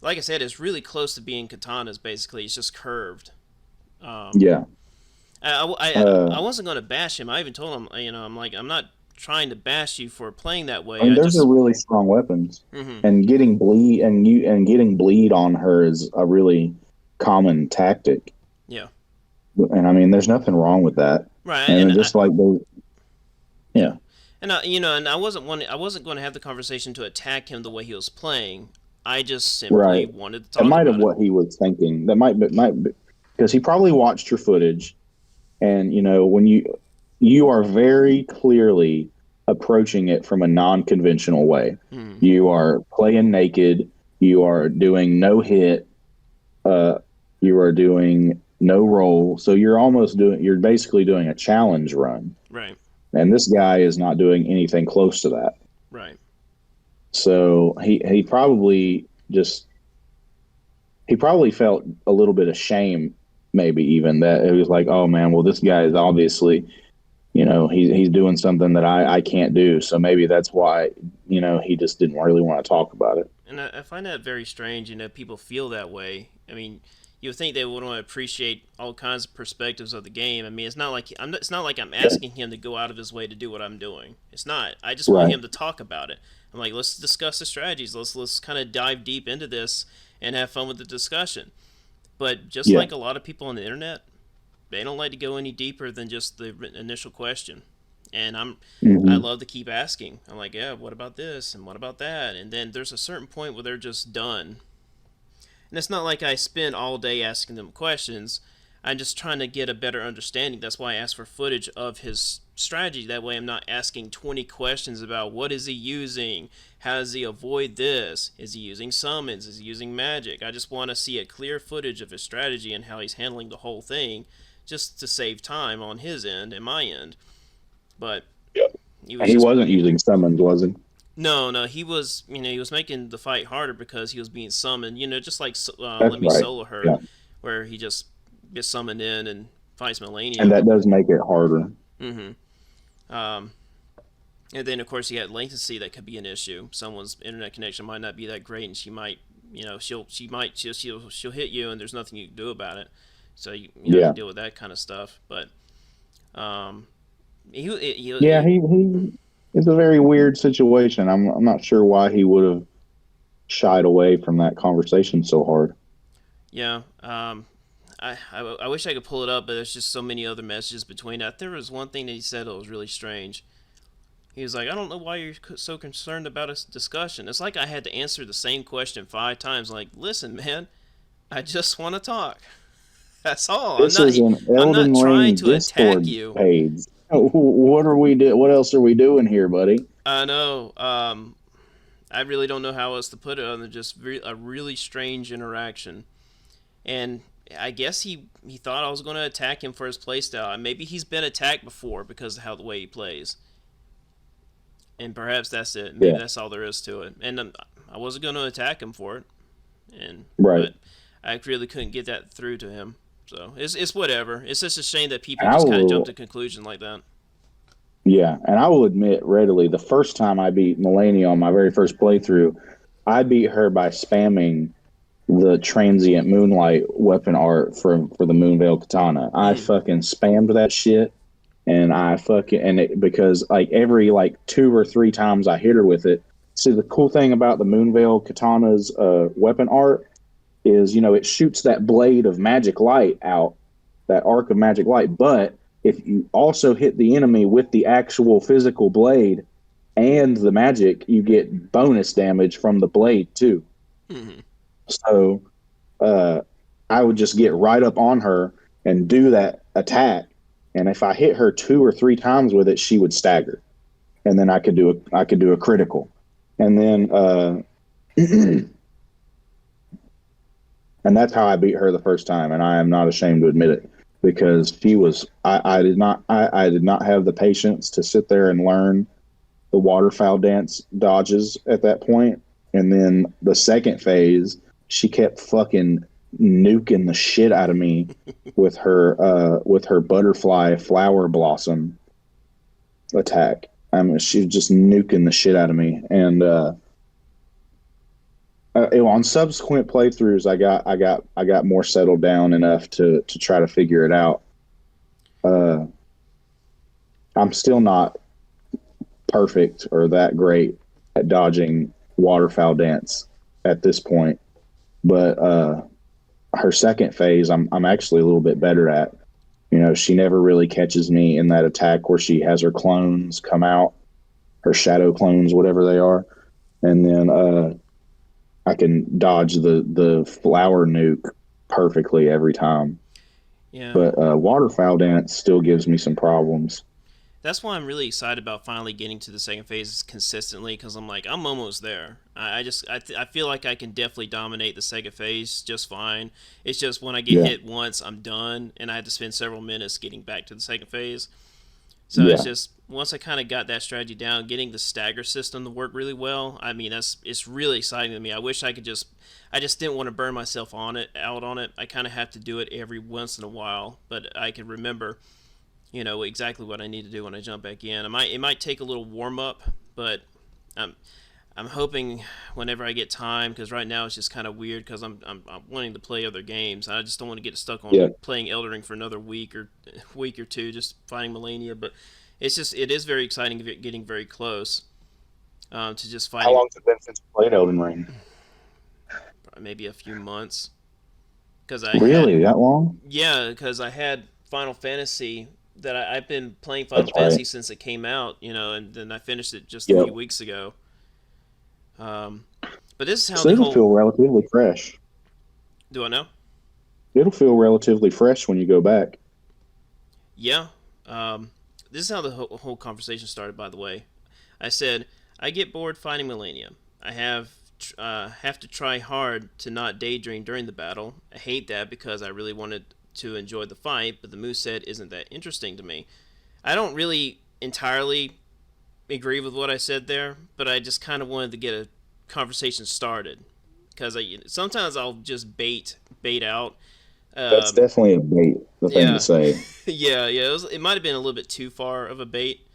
like I said, it's really close to being katanas. Basically, it's just curved. Um,
Yeah.
I wasn't going to bash him. I even told him, I'm like, I'm not trying to bash you for playing that
I
way.
mean,
I
those are
just,
really strong weapons,
hmm
and getting bleed on her is a really common tactic.
yeah,
And I mean, there's nothing wrong with that.
right,
And
and
just like those,
yeah,
yeah,
and I wasn't going to have the conversation to attack him the way he was playing. I just simply
right.
wanted to
That
talk
might have
about it.
what he was thinking. That might be, because he probably watched your footage, and when you are very clearly approaching it from a non-conventional way.
Hmm.
You are playing naked. You are doing no hit. Uh, you are doing no roll. So you're basically doing a challenge run.
Right,
And this guy is not doing anything close to that.
right,
So he probably felt a little bit of shame, maybe even that it was like, oh man, well this guy is obviously, he's doing something that I can't do. So maybe that's why, he just didn't really want to talk about it.
and I find that very strange. People feel that way. I mean, you would think they would want to appreciate all kinds of perspectives of the game. I mean, it's not like I'm asking him to go out of his way to do what I'm doing. It's not. I just want
Right.
him to talk about it. I'm like, let's discuss the strategies. Let's kind of dive deep into this and have fun with the discussion. But just
Yeah.
like a lot of people on the internet, they don't like to go any deeper than just the initial question. And I
Hmm.
love to keep asking. I'm like, yeah, what about this and what about that? And then there's a certain point where they're just done. And it's not like I spend all day asking them questions. I'm just trying to get a better understanding. That's why I ask for footage of his strategy. That way I'm not asking 20 questions about what is he using? How does he avoid this? Is he using summons? Is he using magic? I just want to see a clear footage of his strategy and how he's handling the whole thing just to save time on his end and my end. But he
And
was
he
just
wasn't using summons, was he?
no, he was making the fight harder because he was being summoned. Just like
That's
Let Me
right.
Solo Her,
Yeah.
where he just gets summoned in and fights
And
Malenia.
that does make it harder.
hmm Um, and then of course you got latency that could be an issue. Someone's internet connection might not be that great, and she might, she'll hit you, and there's nothing you can do about it. So you have to
Yeah.
deal with that kind of stuff. But um,
Yeah, he it's a very weird situation. I'm not sure why he would have shied away from that conversation so hard.
yeah. I wish I could pull it up, but there's just so many other messages between that. There was one thing that he said that was really strange. He was like, I don't know why you're so concerned about a discussion. It's like I had to answer the same question 5 times. Like, listen, man, I just want to talk. That's all.
This is an
I'm not
Elden
trying
Ring
to attack
Discord
you.
page. What else are we doing here, buddy?
I know. I really don't know how else to put it other than just a really strange interaction. And I guess he thought I was going to attack him for his playstyle. And maybe he's been attacked before because of how the way he plays. And perhaps that's it. Maybe
Yeah.
that's all there is to it. And I wasn't going to attack him for it.
Right.
But I really couldn't get that through to him. So it's whatever. It's just a shame that people
And I
just kind of jump
will
to conclusion like that.
Yeah, and I will admit readily, the first time I beat Malenia on my very first playthrough, I beat her by spamming the transient moonlight weapon art for the Moonveil katana. I
Mm.
fucking spammed that shit, and because like every like 2 or 3 times I hit her with it. See, the cool thing about the Moonveil katana's weapon art is it shoots that blade of magic light out, that arc of magic light, but if you also hit the enemy with the actual physical blade and the magic, you get bonus damage from the blade too.
Mm-hmm.
So uh, I would just get right up on her and do that attack, and if I hit her 2 or 3 times with it, she would stagger, and then I could do a critical, and then and that's how I beat her the first time, and I am not ashamed to admit it, because I did not have the patience to sit there and learn the waterfowl dance dodges at that point, and then the second phase, she kept fucking nuking the shit out of me with her butterfly flower blossom attack. I mean, she was just nuking the shit out of me, and on subsequent playthroughs, I got more settled down enough to try to figure it out. Uh, I'm still not perfect or that great at dodging waterfowl dance at this point, but her second phase, I'm actually a little bit better at. You know, she never really catches me in that attack where she has her clones come out, her shadow clones, whatever they are, and then I can dodge the flower nuke perfectly every time.
Yeah.
But waterfowl dance still gives me some problems.
That's why I'm really excited about finally getting to the second phase consistently, because I'm like, I'm almost there. I feel like I can definitely dominate the second phase just fine. It's just when I get
Yeah,
hit once, I'm done, and I had to spend several minutes getting back to the second phase. So it's
yeah,
just once I kind of got that strategy down, getting the stagger system to work really well. I mean, it's really exciting to me. I wish I just didn't want to burn myself on it out on it. I kind of have to do it every once in a while, but I can remember, exactly what I need to do when I jump back in. It might take a little warm up, but I'm I'm hoping whenever I get time, because right now it's just kind of weird because I'm wanting to play other games. I just don't want to get stuck on
yeah.
playing Elden Ring for another week or two, just fighting Malenia. But it is very exciting getting very close to just
How
fighting
long's it been since you played Elden Ring?
maybe a few months. Because
Really, that long?
I had Final Fantasy I've been playing Final
That's
Fantasy
right.
since it came out, and then I finished it just a
Yep.
few weeks ago. Um, but this is how
So
the
it'll
whole
feel relatively fresh.
do I know?
It'll feel relatively fresh when you go back.
Yeah. Um, this is how the whole conversation started. By the way, I said I get bored fighting Malenia. I have to try hard to not daydream during the battle. I hate that because I really wanted to enjoy the fight, but the moveset isn't that interesting to me. I don't really entirely agree with what I said there, but I just kind of wanted to get a conversation started because sometimes I'll just bait out.
That's
Um,
definitely a bait, the thing to
yeah,
say.
yeah. It might have been a little bit too far of a bait,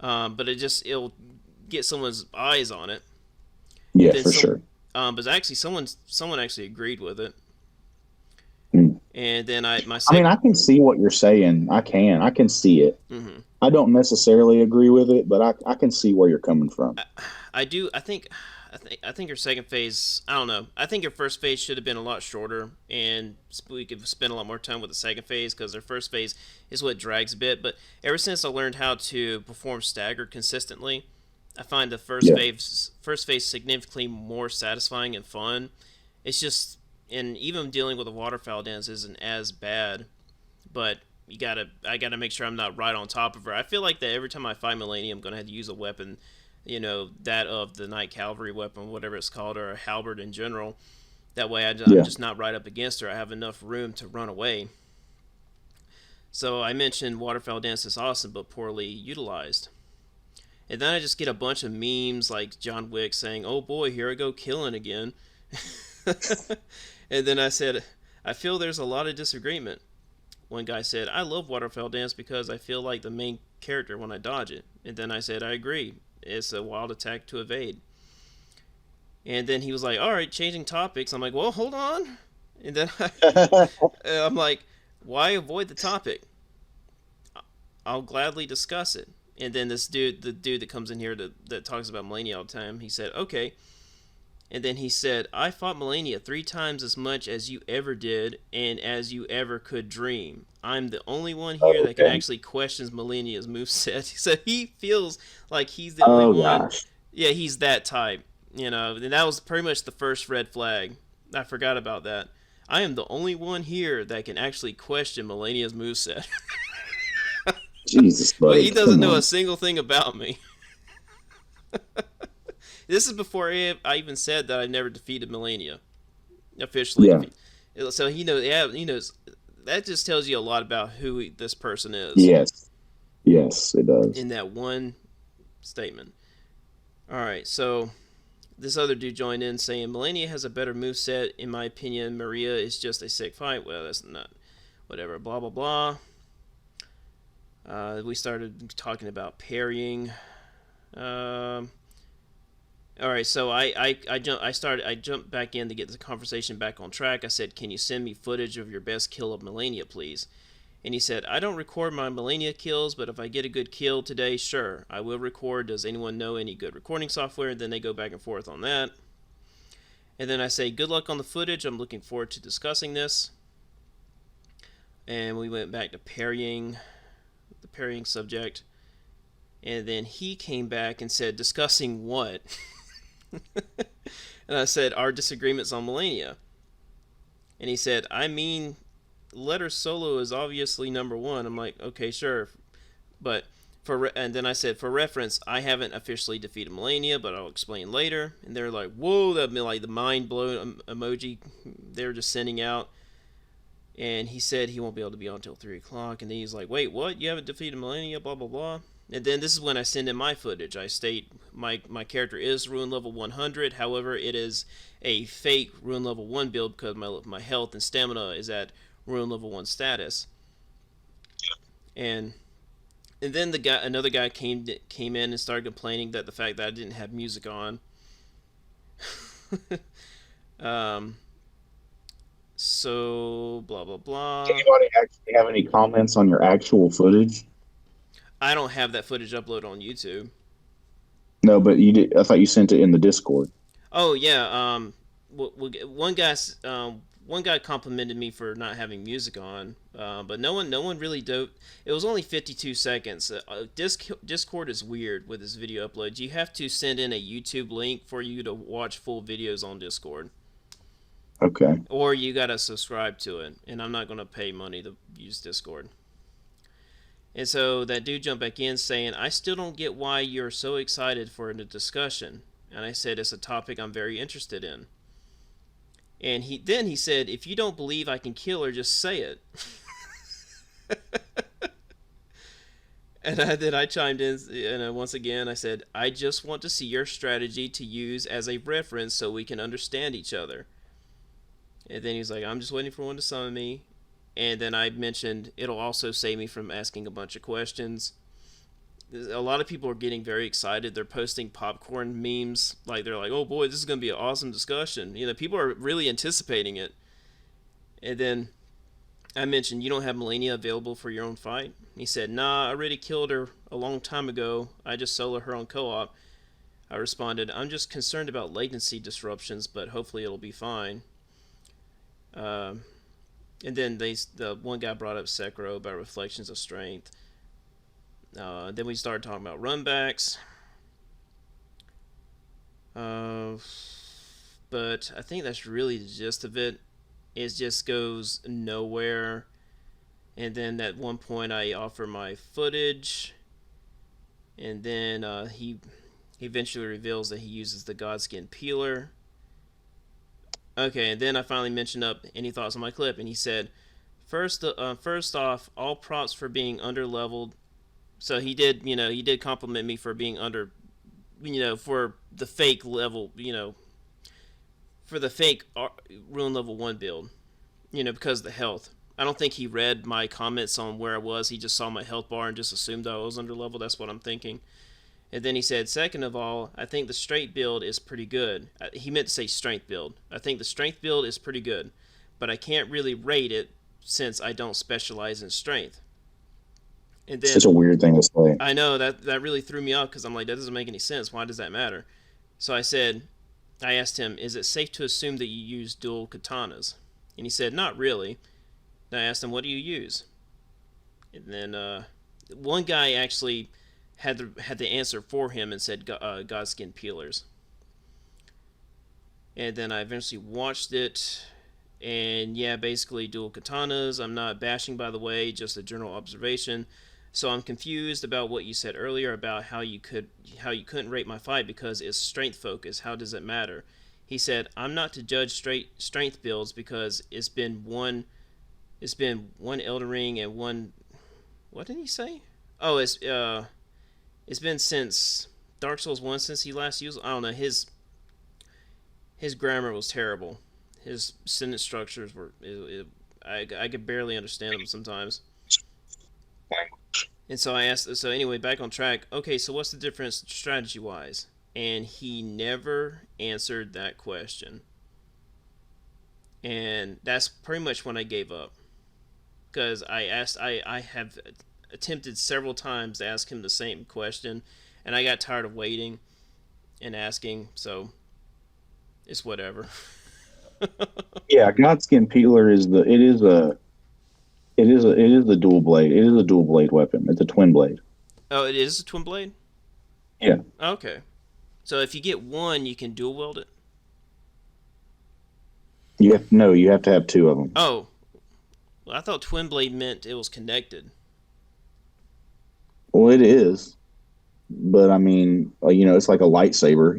but it'll get someone's eyes on it, and
Yeah,
then
for sure.
but actually someone actually agreed with it,
Mm.
and then my
I mean,
sec.
I can see what you're saying. I can see it.
Mhm.
I don't necessarily agree with it, but I can see where you're coming from.
I, I do. I think your second phase. I don't know. I think your first phase should have been a lot shorter, and we could spend a lot more time with the second phase because their first phase is what drags a bit. But ever since I learned how to perform stagger consistently, I find the
Yeah,
first phase significantly more satisfying and fun. It's just, and even dealing with a waterfowl dance isn't as bad, but I gotta make sure I'm not right on top of her. I feel like that every time I fight Malenia, I'm gonna have to use a weapon, that of the Knight Cavalry weapon, whatever it's called, or a halberd in general. That way, I'm
yeah.
just not right up against her. I have enough room to run away. So I mentioned waterfowl dance is awesome, but poorly utilized. And then I just get a bunch of memes like John Wick saying, "Oh boy, here I go killing again." And then I said, "I feel there's a lot of disagreement." One guy said, "I love waterfowl dance because I feel like the main character when I dodge it." And then I said, "I agree. It's a wild attack to evade." And then he was like, "All right, changing topics." I'm like, "Well, hold on." And then I'm like, "Why avoid the topic? I'll gladly discuss it." And then the dude that comes in here that talks about Malenia all the time, he said, "Okay." And then he said, "I fought Malenia 3 times as much as you ever did and as you ever could dream. I'm the only one here that can
Okay.
actually question Malenia's moveset." So he feels like he's the only
Oh
one.
gosh.
Yeah, he's that type. And that was pretty much the first red flag. I forgot about that. I am the only one here that can actually question Malenia's moveset.
Jesus,
But
buddy.
he doesn't
Come
know a
on.
single thing about me. This is before I even said that I never defeated Malenia. Officially
Yeah.
defeat. So he knows. Yeah, he knows. That just tells you a lot about who this person is.
Yes. Yes, it does.
In that one statement. All right, so this other dude joined in saying Malenia has a better moveset. In my opinion, Maria is just a sick fight. Well, that's not whatever. Blah blah blah. We started talking about parrying. Um, all right, so I jumped back in to get the conversation back on track. I said, "Can you send me footage of your best kill of Malenia, please?" And he said, "I don't record my Malenia kills, but if I get a good kill today, sure, I will record. Does anyone know any good recording software?" And then they go back and forth on that. And then I say, "Good luck on the footage. I'm looking forward to discussing this." And we went back to the parrying subject. And then he came back and said, "Discussing what?" And I said, "Our disagreements on Malenia." And he said, "I mean, letter solo is obviously number one." I'm like, "Okay, sure." But and then I said, "For reference, I haven't officially defeated Malenia, but I'll explain later." And they're like, "Whoa," that like the mind blown emoji they're just sending out. And he said he won't be able to be on until 3 o'clock. And then he's like, "Wait, what? You haven't defeated Malenia? Blah blah blah." And then this is when I send in my footage. I state my character is ruin level 100. However, it is a fake ruin level 1 build because my health and stamina is at ruin level 1 status. And then another guy came in and started complaining that the fact that I didn't have music on. um, so blah blah
Does
blah.
anybody actually have any comments on your actual footage?
I don't have that footage uploaded on YouTube.
No, but you did. I thought you sent it in the Discord.
Oh yeah. One guy complimented me for not having music on, but no one really do. It was only 52 seconds. Discord is weird with this video upload. You have to send in a YouTube link for you to watch full videos on Discord,
Okay.
or you gotta subscribe to it. And I'm not gonna pay money to use Discord. And so that dude jumped back in saying, "I still don't get why you're so excited for the discussion." And I said, "It's a topic I'm very interested in." And he said, "If you don't believe I can kill her, just say it." Then I chimed in, and once again I said, "I just want to see your strategy to use as a reference so we can understand each other." And then he's like, "I'm just waiting for one to summon me." And then I mentioned it'll also save me from asking a bunch of questions. A lot of people are getting very excited. They're posting popcorn memes. Like they're like, "Oh boy, this is going to be an awesome discussion." People are really anticipating it. And then I mentioned, "You don't have Malenia available for your own fight?" He said, "Nah, I already killed her a long time ago. I just solo her on co-op." I responded, "I'm just concerned about latency disruptions, but hopefully it'll be fine." Uh, and then the one guy brought up Sekiro about reflections of strength. Then we started talking about runbacks. But I think that's really the gist of it. It just goes nowhere. And then at one point I offer my footage. And then he eventually reveals that he uses the Godskin peeler. Okay, and then I finally mentioned up any thoughts on my clip. And he said, first off, all props for being underleveled. So he did compliment me for being under, for the fake level, for the fake ruin level 1 build, because of the health. I don't think he read my comments on where I was. He just saw my health bar and just assumed I was under level. That's what I'm thinking. And then he said, second of all, I think the straight build is pretty good. He meant to say strength build. I think the strength build is pretty good, but I can't really rate it since I don't specialize in strength. And then
Such a weird thing to say.
I know that really threw me off because I'm like, that doesn't make any sense. Why does that matter? So I asked him, is it safe to assume that you use dual katanas? And he said, not really. And I asked him, what do you use? And then one guy actually had the answer for him and said Godskin peelers. And then I eventually watched it, and yeah, basically dual katanas. I'm not bashing, by the way, just a general observation. So I'm confused about what you said earlier about how you couldn't rate my fight because it's strength focused. How does it matter? He said, I'm not to judge strength builds because it's been one Elden Ring and one, what did he say? Oh, It's been since Dark Souls 1 since he last used. I don't know. His grammar was terrible. His sentence structures were. I could barely understand them sometimes. And so I asked. So anyway, back on track. Okay, so what's the difference strategy wise? And he never answered that question. And that's pretty much when I gave up. Because I have attempted several times to ask him the same question, and I got tired of waiting and asking, so it's whatever.
Yeah, Godskin Peeler is the it is the dual blade. It is a dual blade weapon. It's a twin blade.
Oh, it is a twin blade?
Yeah.
Okay. So if you get one, you can dual wield it?
You have to have two of them.
Oh. Well, I thought twin blade meant it was connected.
Well, it is, but I mean, it's like a lightsaber.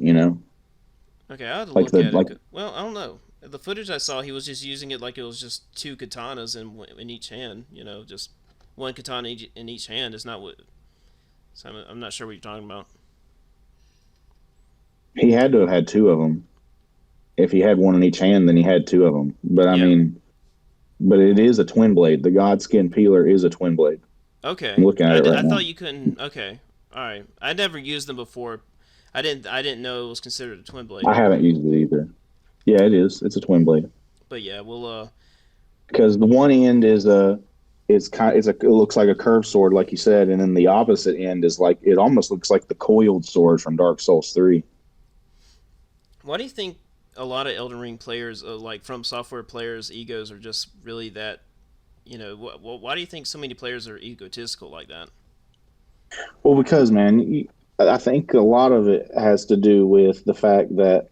Okay, I had to
Like
look
the
at
like
it. Well, I don't know. The footage I saw, he was just using it like it was just two katanas in each hand. Just one katana in each hand. It's not what. So I'm not sure what you're talking about.
he had to have had two of them. If he had one in each hand, then he had two of them. But I
Yeah.
mean, but it is a twin blade. The Godskin Peeler is a twin blade. I'm
Okay.
looking at it right
I
now.
thought you couldn't. Okay. All right. I never used them before. I didn't know it was considered a twin blade.
I haven't used it either. Yeah, it is. It's a twin blade
But yeah, we'll.
because the one end is it looks like a curved sword, like you said, and then the opposite end is like it almost looks like the coiled sword from Dark Souls 3.
Why do you think a lot of Elden Ring players, like From Software players, egos are just really that? Why do you think so many players are egotistical like that?
Well, because man, I think a lot of it has to do with the fact that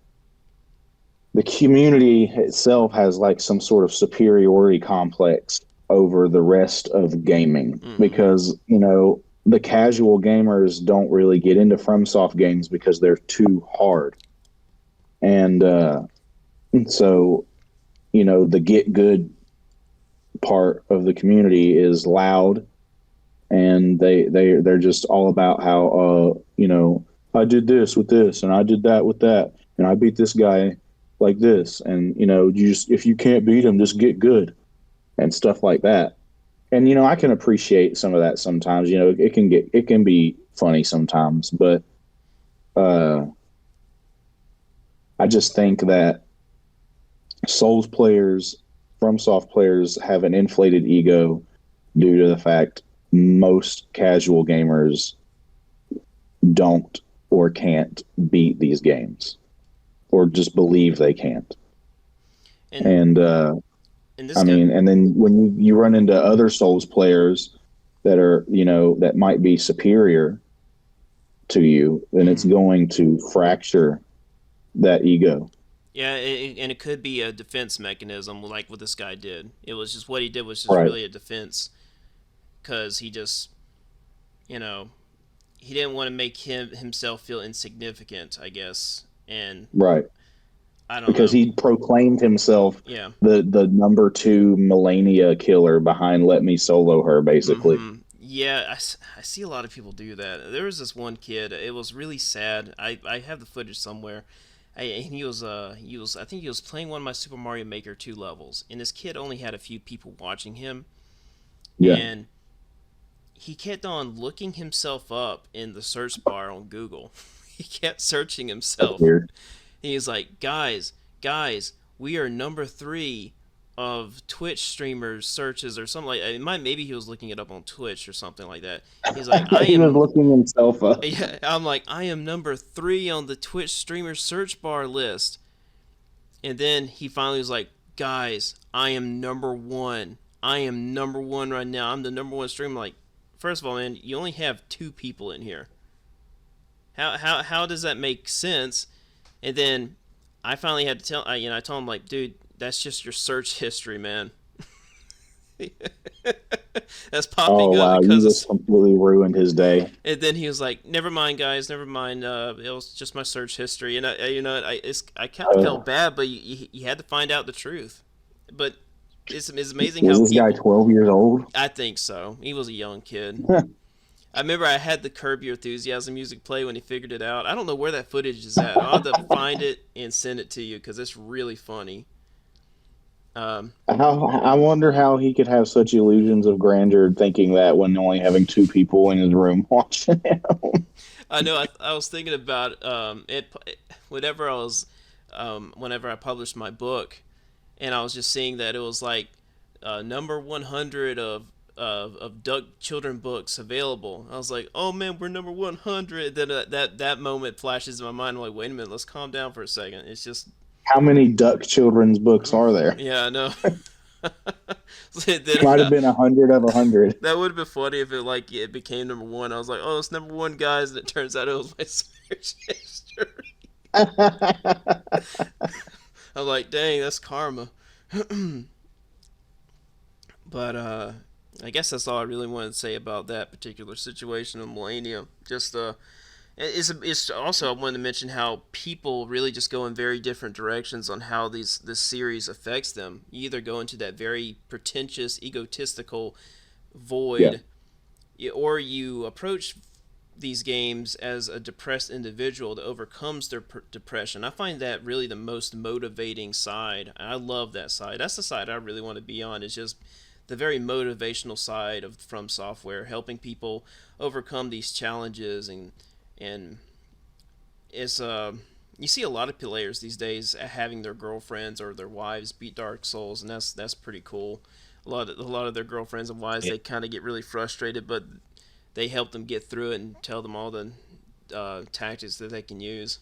the community itself has like some sort of superiority complex over the rest of gaming
Mm-hmm.
because the casual gamers don't really get into FromSoft games because they're too hard, and so the get good part of the community is loud, and they're just all about how I did this with this and I did that with that and I beat this guy like this, and you just, if you can't beat him, just get good and stuff like that. And I can appreciate some of that sometimes. It can be funny sometimes, but uh I just think that Souls players, FromSoft players have an inflated ego due to the fact most casual gamers don't or can't beat these games or just believe they can't.
And
And
and this
I
guy.
mean, and then when you run into other Souls players that are, that might be superior to you, then it's
Mhm.
going to fracture that ego.
Yeah, and it could be a defense mechanism, like what this guy did. It was just what he did was just
Right.
really a defense, because he just, you know, he didn't want to make himself feel insignificant, I guess. And
Right.
I don't
Because
know.
he proclaimed himself
Yeah.
the number two Malenia killer behind Let Me Solo Her, basically.
Yeah, I see a lot of people do that. There was this one kid. It was really sad. I have the footage somewhere. And he was I think he was playing one of my Super Mario Maker 2 levels, and this kid only had a few people watching him,
Yeah.
and he kept on looking himself up in the search bar on Google. He kept searching
That's
himself.
weird.
And he's like, guys, we are number 3 of Twitch streamers searches or something like that. Maybe he was looking it up on Twitch or something like that. He's like, I
He was
am.
looking himself up.
Yeah, I'm like, I am number 3 on the Twitch streamer search bar list. And then he finally was like, guys, I am number 1. I am number 1 right now. I'm the number 1 streamer. Like, first of all, man, you only have 2 people in here. How does that make sense? And then I finally had to I told him, like, dude, that's just your search history, man. That's
Oh
popping up
wow, you
because
just completely ruined his day.
and then he was like, "Never mind, guys. Never mind. It was just my search history." And I kind of
Uh,
felt bad, but you had to find out the truth. But it's amazing
was
how
this guy
people.
12 years old?
I think so. He was a young kid. I remember I had the Curb Your Enthusiasm music play when he figured it out. I don't know where that footage is at. I'll have to find it and send it to you because it's really funny. Um,
How I wonder how he could have such illusions of grandeur, thinking that when only having two people in his room watching him.
I know. I was thinking about whenever I was, whenever I published my book, and I was just seeing that it was like number 100 of Duck children books available. I was like, oh man, we're number 100. Then that moment flashes in my mind. I'm like, wait a minute, let's calm down for a second. It's just
How many Duck children's books are there?
yeah, I know. So then,
Might have been 100 of 100.
that would have been funny if it became number one. I was like, oh, it's number one, guys, and it turns out it was my search history. I'm like, dang, that's karma. But I guess that's all I really wanted to say about that particular situation in Malenia. Just it's also I wanted to mention how people really just go in very different directions on how this series affects them. You either go into that very pretentious, egotistical
Yeah.
void, or you approach these games as a depressed individual that overcomes their depression. I find that really the most motivating side. I love that side. That's the side I really want to be on. Is just the very motivational side of From Software, helping people overcome these challenges and it's you see a lot of players these days having their girlfriends or their wives beat Dark Souls, and that's pretty cool. A lot of their girlfriends and wives, they kind of get really frustrated, but they help them get through it and tell them all the tactics that they can use.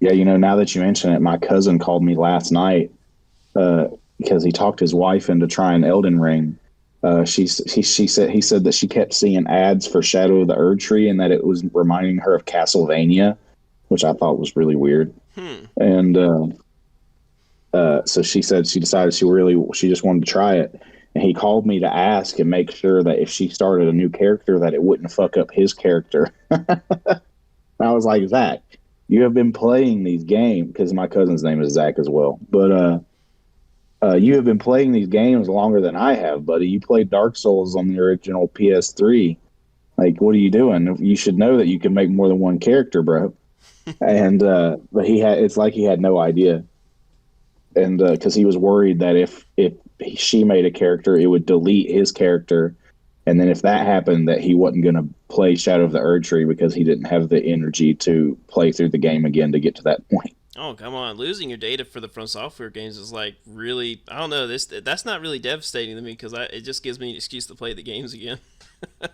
Yeah, now that you mention it, my cousin called me last night because he talked his wife into trying Elden Ring. He said that she kept seeing ads for Shadow of the Erd Tree and that it was reminding her of Castlevania, which I thought was really weird. And so she said she decided she just wanted to try it. And he called me to ask and make sure that if she started a new character, that it wouldn't fuck up his character. I was like, Zach, you have been playing these games, because my cousin's name is Zach as well. But you have been playing these games longer than I have, buddy. You played Dark Souls on the original PS3. Like, what are you doing? You should know that you can make more than one character, bro. And but it's like he had no idea, and because he was worried that if she made a character, it would delete his character, and then if that happened, that he wasn't going to play Shadow of the Erd Tree because he didn't have the energy to play through the game again to get to that point.
Oh, come on. Losing your data for the From Software games is like really, I don't know, that's not really devastating to me because it just gives me an excuse to play the games again.
It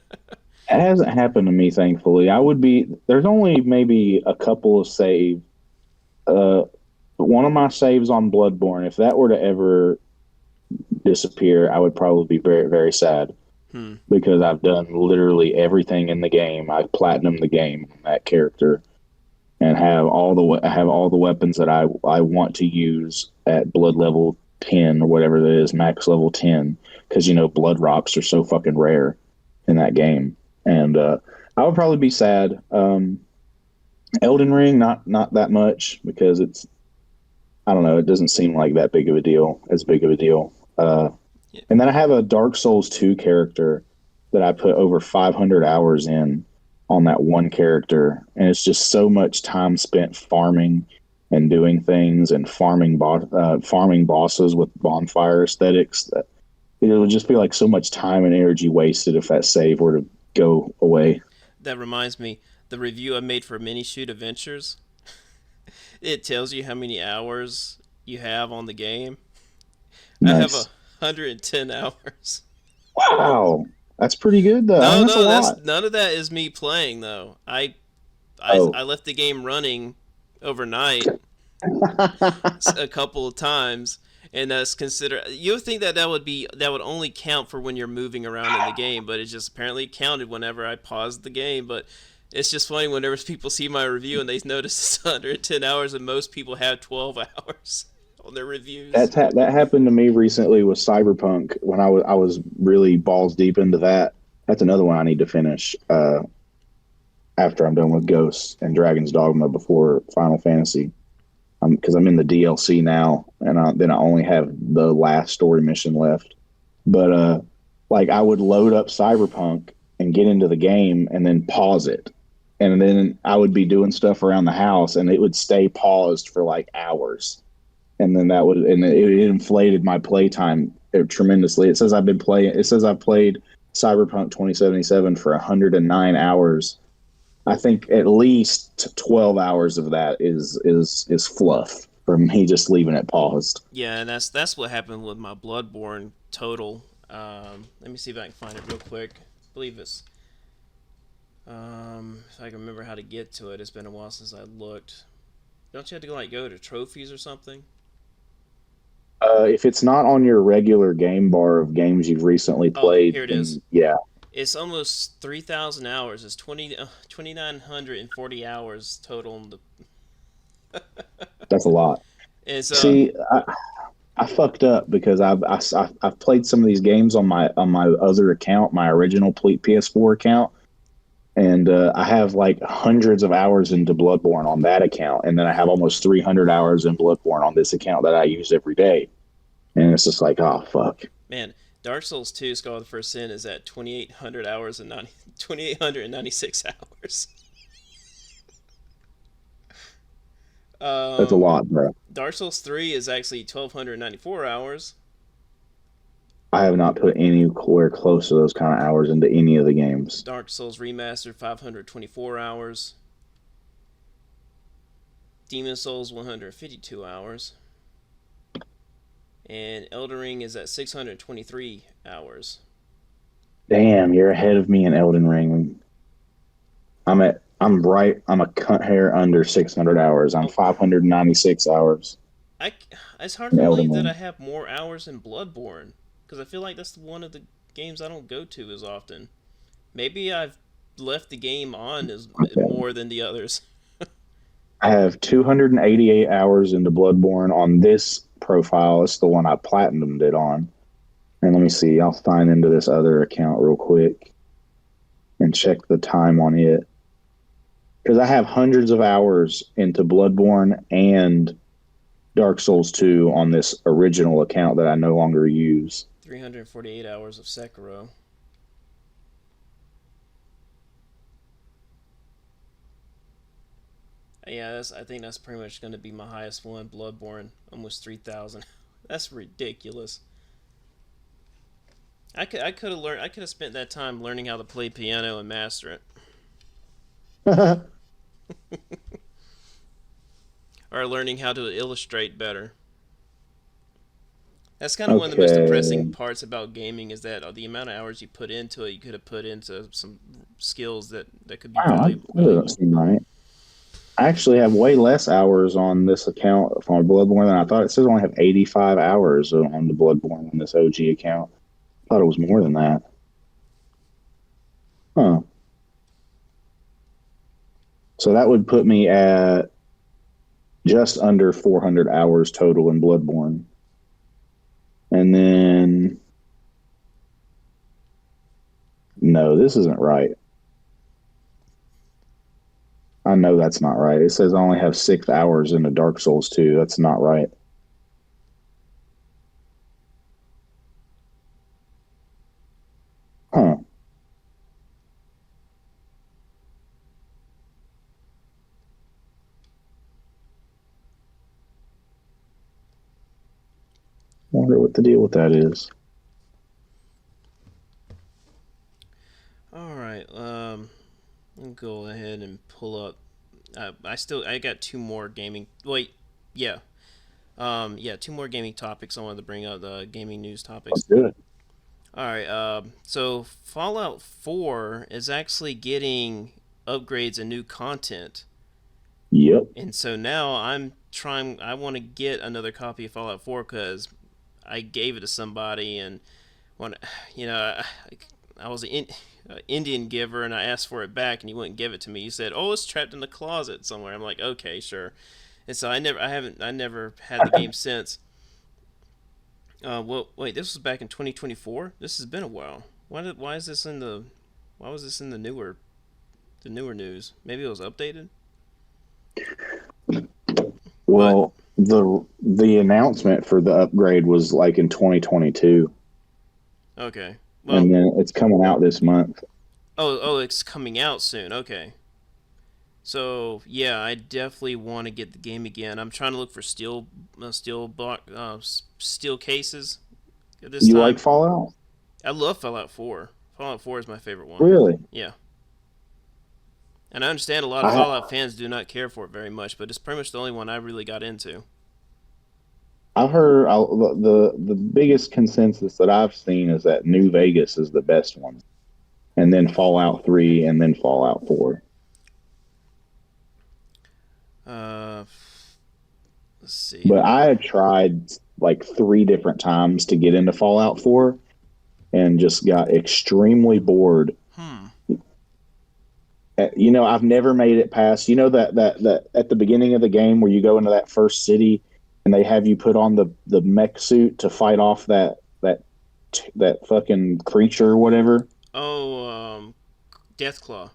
hasn't happened to me, thankfully. There's only maybe a couple of saves. One of my saves on Bloodborne, if that were to ever disappear, I would probably be very, very sad because I've done literally everything in the game. I've platinumed the game on that character and have all the weapons that I want to use at blood level 10 or whatever it is, max level 10, because blood rocks are so fucking rare in that game. And I would probably be sad. Elden Ring, not that much, because I don't know, it doesn't seem like that big of a deal. And then I have a Dark Souls 2 character that I put over 500 hours in on that one character, and it's just so much time spent farming and doing things and farming bosses with bonfire aesthetics that it would just be like so much time and energy wasted if that save were to go away.
That reminds me, the review I made for Mini Shoot Adventures, it tells you how many hours you have on the game.
Nice.
I have 110 hours.
Wow, that's pretty good though.
None of that is me playing though. I left the game running overnight a couple of times, and that's considered. You would think that would only count for when you're moving around in the game, but it just apparently counted whenever I paused the game. But it's just funny whenever people see my review and they notice it's 110 hours, and most people have 12 hours on their reviews.
That happened to me recently with Cyberpunk when I was really balls deep into that. That's another one I need to finish after I'm done with Ghosts and Dragon's Dogma before Final Fantasy. Because I'm in the DLC now, and then I only have the last story mission left. But like I would load up Cyberpunk and get into the game and then pause it. And then I would be doing stuff around the house and it would stay paused for like hours. And then it inflated my playtime tremendously. It says I've played Cyberpunk 2077 for 109 hours. I think at least 12 hours of that is fluff from me just leaving it paused.
Yeah, and that's what happened with my Bloodborne total. Let me see if I can find it real quick. I believe it's if I can remember how to get to it. It's been a while since I looked. Don't you have to go to trophies or something?
If it's not on your regular game bar of games you've recently
Oh,
played,
here it is.
then yeah,
It's almost 3,000 hours. It's 2,940 hours total.
that's a lot.
It's
See, I fucked up because I've played some of these games on my other account, my original PS4 account, and I have like hundreds of hours into Bloodborne on that account, and then I have almost 300 hours in Bloodborne on this account that I use every day, and it's just like, oh fuck.
Man, Dark Souls 2 Skull of the First Sin is at 2,800 hours and 2,896 hours.
That's a lot, bro.
Dark Souls 3 is actually 1,294 hours.
I have not put anywhere close to those kind of hours into any of the games.
Dark Souls Remastered 524 hours. Demon Souls 152 hours. And Elden Ring is at 623 hours.
Damn, you're ahead of me in Elden Ring. I'm a cunt hair under 600 hours. I'm
Oh,
596 hours
I, it's hard
in
to
Elden
believe that I
Ring.
have more hours in Bloodborne. Because I feel like that's one of the games I don't go to as often. Maybe I've left the game on as
Okay.
more than the others.
I have 288 hours into Bloodborne on this profile. It's the one I platinumed it on. And let me see. I'll sign into this other account real quick and check the time on it. Because I have hundreds of hours into Bloodborne and Dark Souls 2 on this original account that I no longer use.
348 hours of Sekiro. Yeah, I think that's pretty much going to be my highest one. Bloodborne, almost 3,000. That's ridiculous. I could have spent that time learning how to play piano and master it, or learning how to illustrate better. That's kind of one of the most depressing
Okay.
parts about gaming is that the amount of hours you put into it, you could have put into some skills that could be
Wow, that doesn't
valuable.
seem right. I actually have way less hours on this account for Bloodborne than I thought. It says I only have 85 hours on the Bloodborne on this OG account. I thought it was more than that. Huh. So that would put me at just under 400 hours total in Bloodborne. And then, no, this isn't right. I know that's not right. It says I only have 6 hours into Dark Souls 2. That's not right. Huh. Wonder what the deal with that is.
All right. I'll go ahead and pull up. I got two more gaming. Wait, yeah. Yeah, two more gaming topics. I wanted to bring up the gaming news
Let's
topics.
do it.
All right. So Fallout 4 is actually getting upgrades and new content,
Yep.
and so now I'm trying. I want to get another copy of Fallout 4 because I gave it to somebody and when you know I was an Indian giver and I asked for it back and he wouldn't give it to me. He said, "Oh, it's trapped in the closet somewhere." I'm like, "Okay, sure." And so I never had the game since. Well, wait, this was back in 2024. This has been a while. Why is this in the why was this in the newer news? Maybe it was updated. But
Well, the announcement for the upgrade was like in 2022,
okay, well,
and then it's coming out this month.
Oh, it's coming out soon. Okay. So yeah, I definitely want to get the game again. I'm trying to look for steel cases at this
You like
time.
Fallout?
I love Fallout 4. Fallout 4 is my favorite one.
Really?
Yeah, and I understand a lot of
I
Fallout fans do not care for it very much, but it's pretty much the only one I really got into.
I've heard the biggest consensus that I've seen is that New Vegas is the best one, and then Fallout 3, and then Fallout 4.
Uh, let's see.
But I had tried like three different times to get into Fallout 4 and just got extremely bored.
Hmm.
I've never made it past, that at the beginning of the game where you go into that first city and they have you put on the mech suit to fight off that fucking creature or whatever.
Oh, Deathclaw.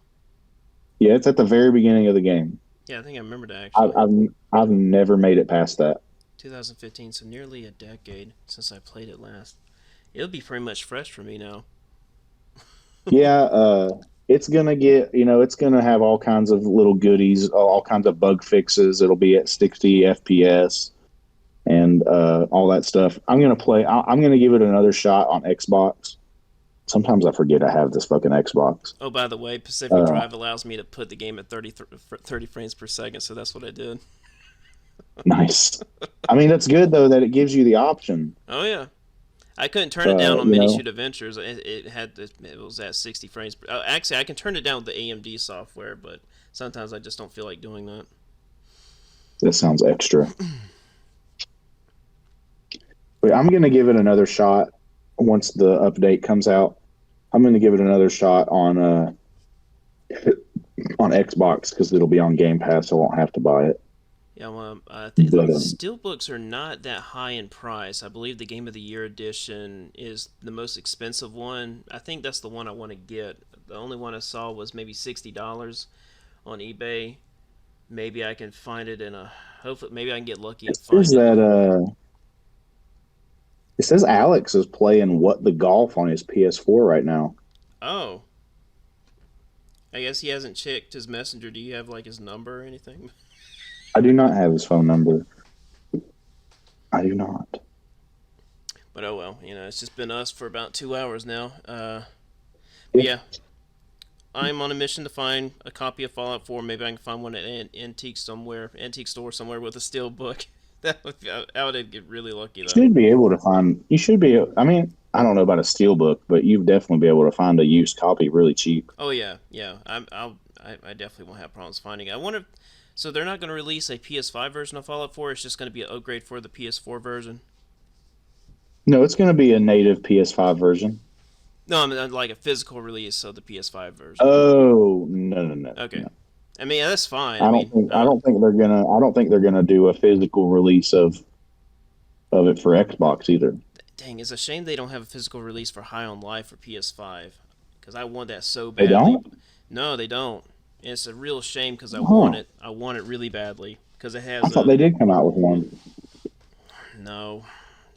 Yeah, it's at the very beginning of the game.
Yeah, I think I remember that
I,
actually.
I've never made it past that.
2015, so nearly a decade since I played it last. It'll be pretty much fresh for me now.
Yeah, it's gonna it's gonna have all kinds of little goodies, all kinds of bug fixes. It'll be at 60 FPS and all that stuff. I'm gonna give it another shot on Xbox. Sometimes I forget I have this fucking Xbox.
Oh, by the way, Pacific Drive allows me to put the game at 30 frames per second, so that's what I did.
Nice. I mean, that's good though that it gives you the option.
Oh yeah, I couldn't turn it down on
You
Mini
know,
Shoot Adventures. It was at 60 frames. Actually, I can turn it down with the AMD software, but sometimes I just don't feel like doing that.
that sounds extra. But I'm gonna give it another shot once the update comes out. I'm gonna give it another shot on Xbox because it'll be on Game Pass. So I won't have to buy it.
Yeah, well, I think
But
steelbooks are not that high in price. I believe the Game of the Year edition is the most expensive one. I think that's the one I want to get. The only one I saw was maybe $60 on eBay. Maybe I can find it in a. Hopefully, maybe I can get lucky and
there's
find it.
it says Alex is playing What the Golf on his PS4 right now.
Oh, I guess he hasn't checked his messenger. Do you have like his number or anything?
I do not have his phone number. I do not.
But oh well, it's just been us for about 2 hours now. But yeah, I'm on a mission to find a copy of Fallout 4. Maybe I can find one at an antique store somewhere with a steel book. I would get really lucky though.
Should be able to find. You should be. I mean, I don't know about a steel book, but you'd definitely be able to find a used copy really cheap.
Oh yeah, yeah. I definitely won't have problems finding it. I wonder. So they're not going to release a PS5 version of Fallout 4. It's just going to be an upgrade for the PS4 version.
No, it's going to be a native PS5 version.
No, I mean like a physical release of the PS5 version.
Oh no.
Okay. No. I mean that's fine.
I don't think they're gonna do a physical release of it for Xbox either.
Dang, it's a shame they don't have a physical release for High on Life for PS5 because I want that so
They
badly.
don't?
No, they don't. It's a real shame because I want it. I want it really badly because it has.
I thought they did come out with one.
No,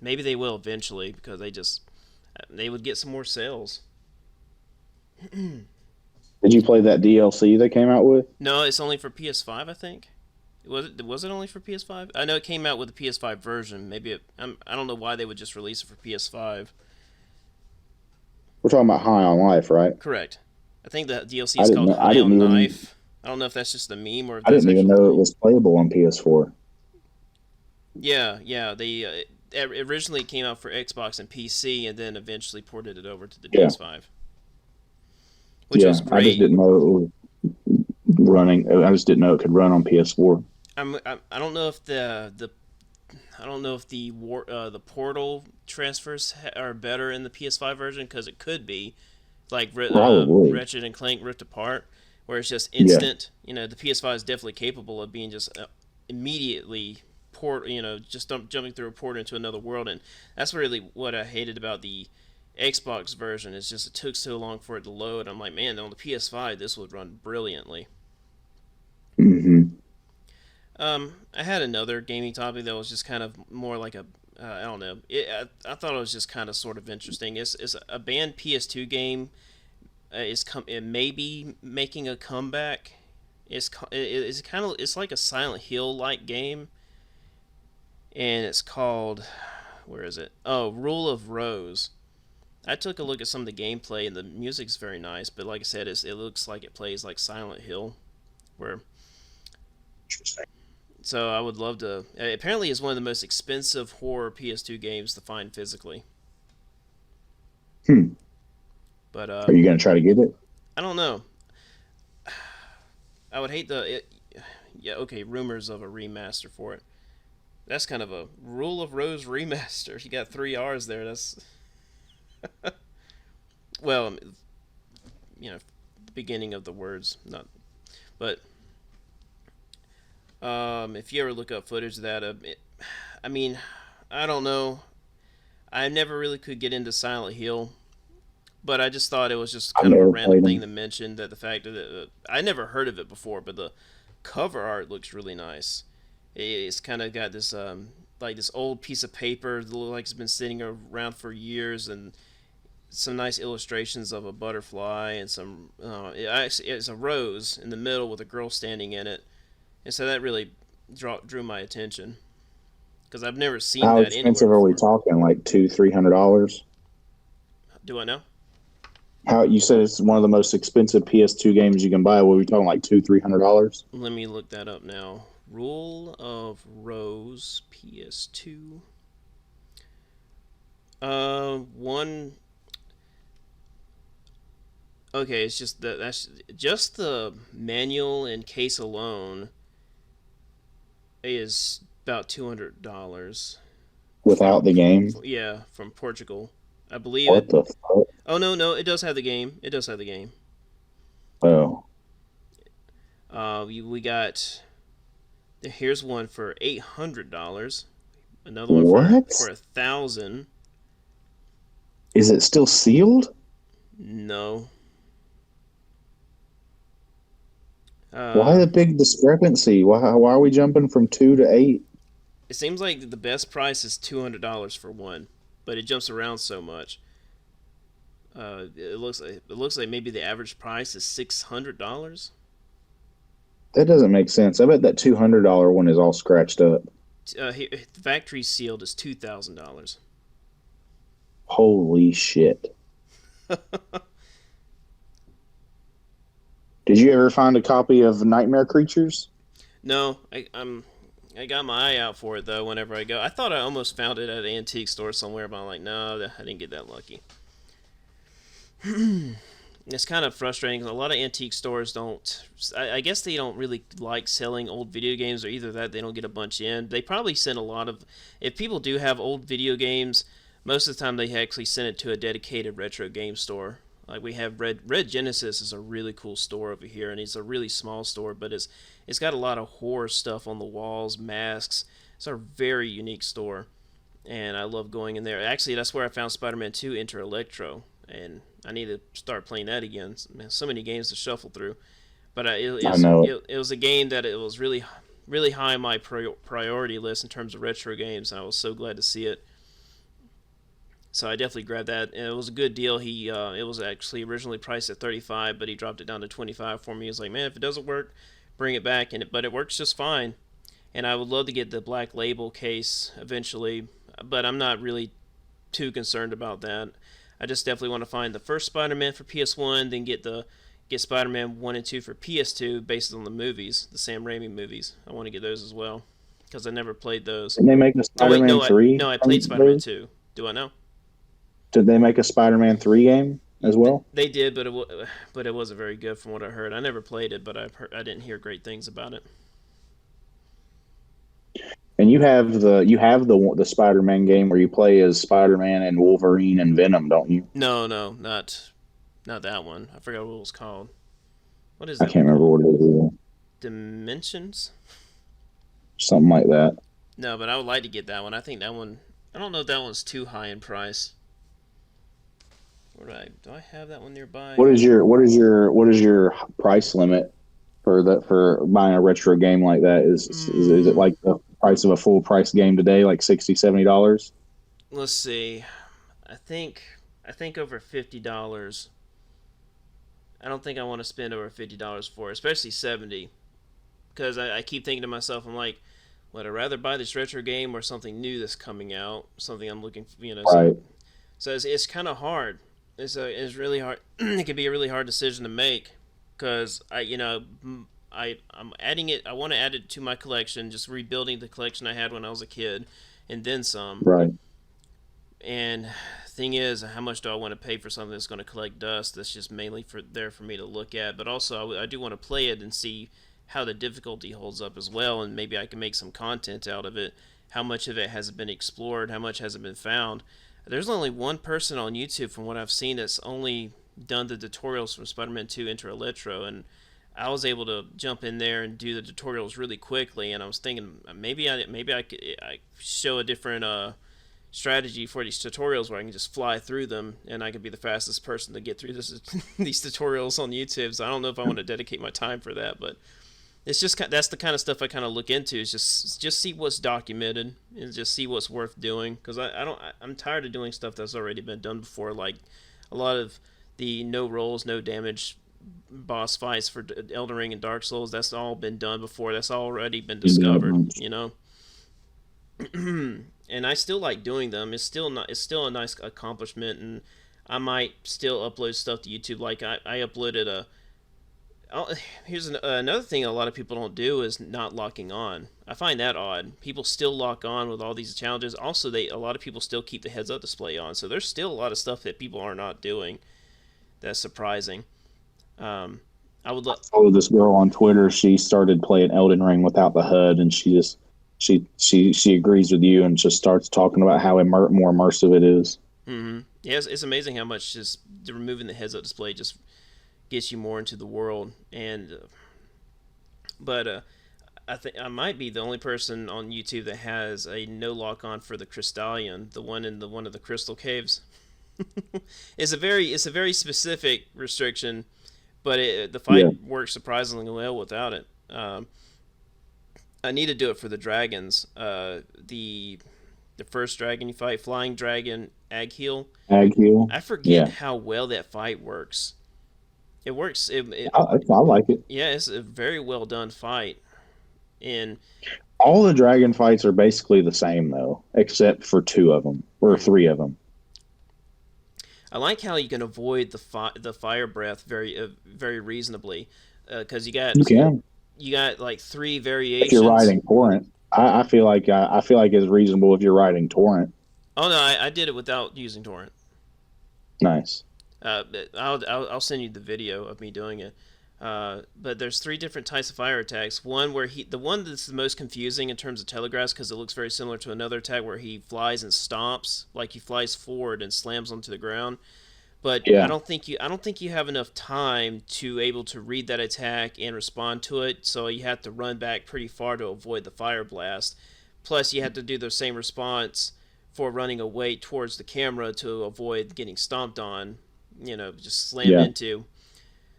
maybe they will eventually because they would get some more sales.
Did you play that DLC they came out with?
No, it's only for PS5, I think. Was it only for PS5? I know it came out with the PS5 version. I don't know why they would just release it for PS5.
We're talking about High on Life, right?
Correct. I think the DLC is called High on Knife. I don't know if that's just a meme or if
I
that's
didn't even know it was playable on PS4.
Yeah. They originally came out for Xbox and PC, and then eventually ported it over to the PS5. Which was great.
I just didn't know it was running. I just didn't know it could run on PS4.
I don't know if the portal transfers are better in the PS5 version because it could be like Ratchet and Clank Rift Apart, where it's just instant. Yeah. The PS5 is definitely capable of being just immediately just jumping through a portal into another world, and that's really what I hated about the Xbox version. Is just it took so long for it to load. I'm like, man, on the PS5 this would run brilliantly.
Mm-hmm.
I had another gaming topic that was just kind of more like I don't know. I thought it was just kind of sort of interesting. It's a banned PS2 game it may be making a comeback. It's kind of it's like a Silent Hill like game, and it's called, where is it? Oh, Rule of Rose. I took a look at some of the gameplay, and the music's very nice, but like I said, it looks like it plays like Silent Hill, where
Interesting.
so I would love to. Apparently, it's one of the most expensive horror PS2 games to find physically.
Hmm.
But
Are you gonna try to get it?
I don't know. I would hate yeah, okay, rumors of a remaster for it. That's kind of a Rule of Rose remaster. You got three R's there. That's well, the beginning of the words, not. But if you ever look up footage of that, I mean, I don't know. I never really could get into Silent Hill, but I just thought it was just
I've
kind of a
never
random
played
thing
them.
to mention that the fact that I never heard of it before, but the cover art looks really nice. It's kind of got this like this old piece of paper that looks like it's been sitting around for years, and some nice illustrations of a butterfly and some. It's a rose in the middle with a girl standing in it, and so that really drew my attention because I've never seen
How
that anywhere
expensive are we
before.
talking? Like $200-300?
Do I know?
How you said it's one of the most expensive PS2 games you can buy? What are we talking, like $200-300?
Let me look that up now. Rule of Rose PS2. One. Okay, it's just that's just the manual and case alone is about $200.
Without the game?
Yeah, from Portugal, I believe
What
it.
the fuck?
Oh no, it does have the game. It does have the game.
Oh,
We got here's one for $800. Another one
what?
for 1,000.
Is it still sealed?
No.
Why the
Um,
big discrepancy? Why are we jumping from 2 to 8?
it seems like the best price is $200 for one, but it jumps around so much. It looks like maybe the average price is $600.
That doesn't make sense. I bet that $200 one is all scratched up.
The factory sealed is $2,000.
Holy shit. Did you ever find a copy of Nightmare Creatures?
No, I got my eye out for it though. Whenever I go, I thought I almost found it at an antique store somewhere, but I'm like, no, I didn't get that lucky. It's kind of frustrating because a lot of antique stores don't. I guess they don't really like selling old video games, or either that they don't get a bunch in. They probably send a lot of. If people do have old video games, most of the time they actually send it to a dedicated retro game store. Like we have Red Genesis is a really cool store over here, and it's a really small store, but it's got a lot of horror stuff on the walls, masks. It's a very unique store, and I love going in there. Actually, that's where I found Spider-Man 2 Enter Electro, and I need to start playing that again. Man, so many games to shuffle through, but
I know it.
it was a game that it was really high on my priority list in terms of retro games, and I was so glad to see it. So I definitely grabbed that, and it was a good deal. It was actually originally priced at 35, but he dropped it down to 25 for me. He was like, man, if it doesn't work, bring it back, but it works just fine. And I would love to get the black label case eventually, but I'm not really too concerned about that. I just definitely want to find the first Spider-Man for PS1, then get Spider-Man 1 and 2 for PS2 based on the movies, the Sam Raimi movies. I want to get those as well because I never played those.
Did they make a
Oh wait,
Spider-Man 3
no, I played
from
Spider-Man
those?
2. Do I know?
Did they make a Spider-Man 3 game as well?
They did, but it wasn't very good from what I heard. I never played it, but I didn't hear great things about it.
And you have the Spider-Man game where you play as Spider-Man and Wolverine and Venom, don't you?
No, no, not that one. I forgot what it was called. What is
I
that one
can't remember
called?
what it is.
Dimensions?
Something like that.
No, but I would like to get that one. I think that one. I don't know if that one's too high in price. Where do I have that one nearby?
What is your price limit for buying a retro game like that? Is it
Mm,
like the price of a full price game today, like $60-70?
let's see. I think I think over $50. I don't think I want to spend over $50 for it, especially 70, because I keep thinking to myself, I'm like, would I rather buy this retro game or something new that's coming out, something I'm looking for,
Right.
so it's kind of hard. It's really hard. It can be a really hard decision to make because I'm adding it. I want to add it to my collection, just rebuilding the collection I had when I was a kid, and then some.
Right.
And thing is, how much do I want to pay for something that's going to collect dust? That's just mainly for me to look at. But also, I do want to play it and see how the difficulty holds up as well, and maybe I can make some content out of it. How much of it has been explored? How much has it been found? There's only one person on YouTube, from what I've seen, that's only done the tutorials from Spider-Man 2 Enter Electro, and I was able to jump in there and do the tutorials really quickly. And I was thinking maybe I could show a different strategy for these tutorials where I can just fly through them, and I could be the fastest person to get through these tutorials on YouTube. So I don't know if I want to dedicate my time for that, but it's just that's the kind of stuff I kind of look into, is just see what's documented and just see what's worth doing, because I'm tired of doing stuff that's already been done before, like a lot of the no rolls no damage boss fights for Elden Ring and Dark Souls. That's all been done before. That's already been discovered, and I still like doing them. It's still a nice accomplishment, and I might still upload stuff to YouTube. Like I uploaded a here's another thing a lot of people don't do is not locking on. I find that odd. People still lock on with all these challenges. Also, a lot of people still keep the heads-up display on. So there's still a lot of stuff that people are not doing. That's surprising. I would
follow this girl on Twitter. She started playing Elden Ring without the HUD, and she agrees with you and just starts talking about how more immersive it is.
Mm-hmm. Yeah, it's amazing how much just removing the heads-up display just gets you more into the world. And but I think I might be the only person on YouTube that has a no lock on for the Crystallion, the one in one of the crystal caves. It's a very specific restriction, but the fight works surprisingly well without it. I need to do it for the dragons. The first dragon you fight, Flying Dragon Agheel. I forget how well that fight works. It works.
I like it.
Yeah, it's a very well done fight. And
all the dragon fights are basically the same, though, except for two of them or three of them.
I like how you can avoid the fire breath very reasonably, because you got like 3 variations.
If you're riding torrent, I feel like it's reasonable if you're riding torrent.
Oh no, I did it without using torrent.
Nice.
I'll send you the video of me doing it. But there's 3 different types of fire attacks. One where the one that's the most confusing in terms of telegraphs, because it looks very similar to another attack where he flies and stomps, like he flies forward and slams onto the ground. But I don't think you have enough time to able to read that attack and respond to it. So you have to run back pretty far to avoid the fire blast. Plus, you have to do the same response for running away towards the camera to avoid getting stomped on. Just slammed into.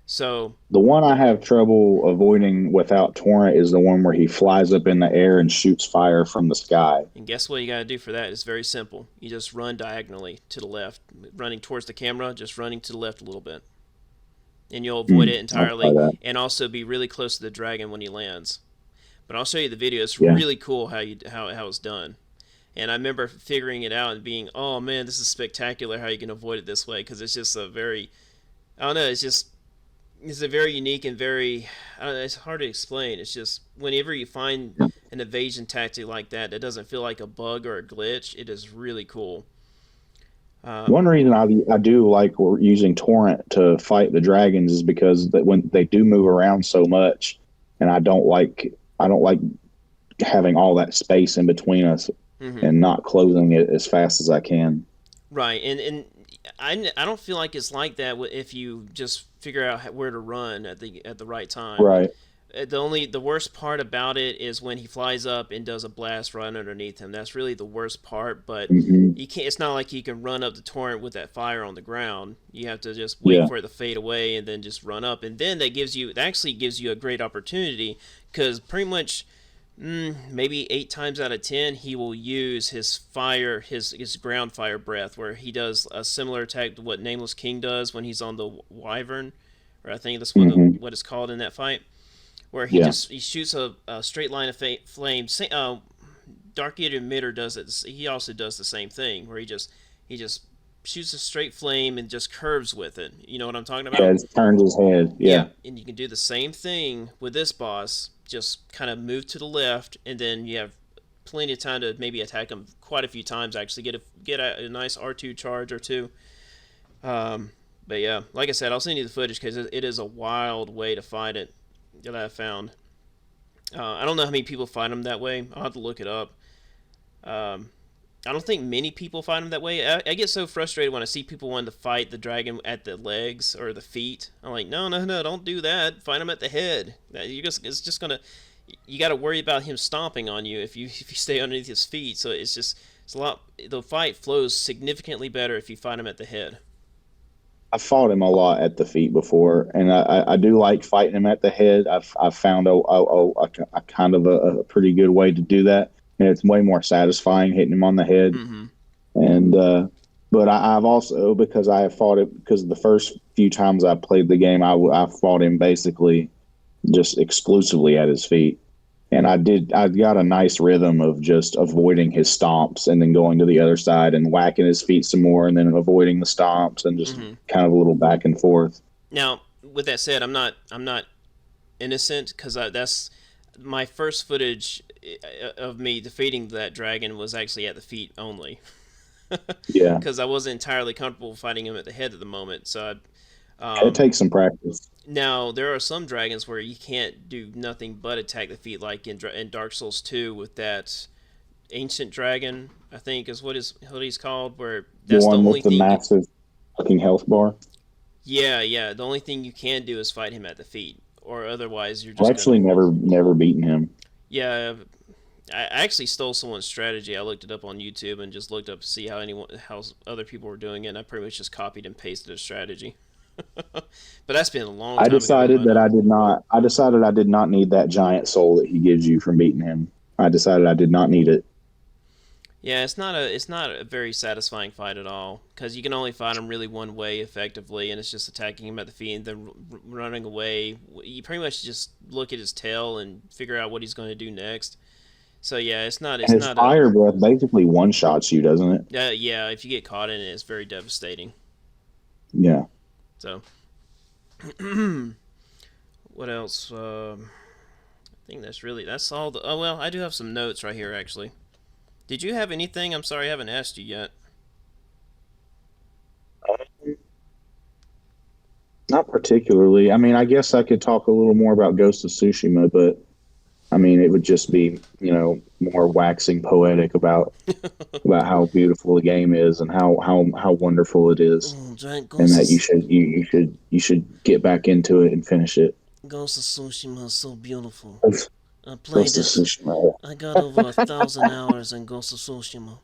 So
the one I have trouble avoiding without torrent is the one where he flies up in the air and shoots fire from the sky.
And guess what you got to do for that? It's very simple. You just run diagonally to the left, running towards the camera, just running to the left a little bit, and you'll avoid it entirely. And also be really close to the dragon when he lands. But I'll show you the video. It's really cool how it's done. And I remember figuring it out and being, oh man, this is spectacular how you can avoid it this way, because it's just it's a very unique and very, it's hard to explain. It's just whenever you find an evasion tactic like that doesn't feel like a bug or a glitch, it is really cool.
One reason I do like using torrent to fight the dragons is because when they do move around so much, and I don't like having all that space in between us. Mm-hmm. And not closing it as fast as I can.
Right, and I don't feel like it's like that if you just figure out where to run at the right time.
Right.
The worst part about it is when he flies up and does a blast right underneath him. That's really the worst part. But you can't. It's not like you can run up the torrent with that fire on the ground. You have to just wait for it to fade away and then just run up. And then that actually gives you a great opportunity, because pretty much. Maybe 8 times out of 10 he will use his ground fire breath, where he does a similar attack to what Nameless King does when he's on the wyvern, or I think that's
Hmm.
what it's called in that fight, where
Yeah.
he shoots a straight line of flame. Dark Eater Emitter does it. He also does the same thing, where he just shoots a straight flame and just curves with it. You know what I'm talking
Yeah,
about?
it turns his head.
Yeah,
Yeah.
and you can do the same thing with this boss. Just kind of move to the left, and then you have plenty of time to maybe attack him quite a few times. Actually, get a nice R2 charge or two. Um, but yeah, like I said, I'll send you the footage because it is a wild way to fight it that I found. I don't know how many people find them that way. I'll have to look it up. Um, I don't think many people find them that way. I get so frustrated when I see people wanting to fight the dragon at the legs or the feet. I'm like, no, no, no, don't do that. Fight him at the head. It's just gonna. You got to worry about him stomping on you if you stay underneath his feet. So it's a lot. The fight flows significantly better if you fight him at the head.
I fought him a lot at the feet before, and I do like fighting him at the head. I've found a kind of a pretty good way to do that, and it's way more satisfying hitting him on the head.
Mm-hmm.
And but I've also, because I have fought it, because the first few times I played the game, I fought him basically just exclusively at his feet. And I got a nice rhythm of just avoiding his stomps and then going to the other side and whacking his feet some more and then avoiding the stomps and just
Mm-hmm.
kind of a little back and forth.
Now, with that said, I'm not innocent because that's my first footage of me defeating that dragon was actually at the feet only.
Yeah.
Because I wasn't entirely comfortable fighting him at the head at the moment.
It takes some practice.
Now there are some dragons where you can't do nothing but attack the feet, like in Dark Souls 2 with that ancient dragon. I think is what he's called. Where
The
that's the
one
only
with the
thing.
massive fucking health bar.
Yeah, yeah. The only thing you can do is fight him at the feet, or otherwise you're
I've
just
actually
gonna.
never beaten him.
Yeah, I actually stole someone's strategy. I looked it up on YouTube and just looked up to see how other people were doing it. And I pretty much just copied and pasted a strategy. But that's been a long
I
time ago in
decided
my
that
life.
I did not. I decided I did not need that giant soul that he gives you from beating him. I decided I did not need it.
Yeah, it's not a very satisfying fight at all because you can only fight him really one way effectively, and it's just attacking him at the feet and then running away. You pretty much just look at his tail and figure out what he's going to do next. So yeah,
And
it's
his
not a
fire breath basically one shots you, doesn't it?
yeah. If you get caught in it, it's very devastating.
Yeah.
So what else? I think that's all. Oh well, I do have some notes right here actually. Did you have anything? I'm sorry, I haven't asked you yet.
Not particularly. I mean, I guess I could talk a little more about Ghost of Tsushima, but I mean, it would just be, more waxing poetic about how beautiful the game is and how wonderful it is,
Oh, Giant
and
Ghost
that
of
you should get back into it and finish it.
Ghost of Tsushima is so beautiful.
Ghost
I played
of
it.
Tsushima.
I got over 1,000 hours in Ghost of Tsushima.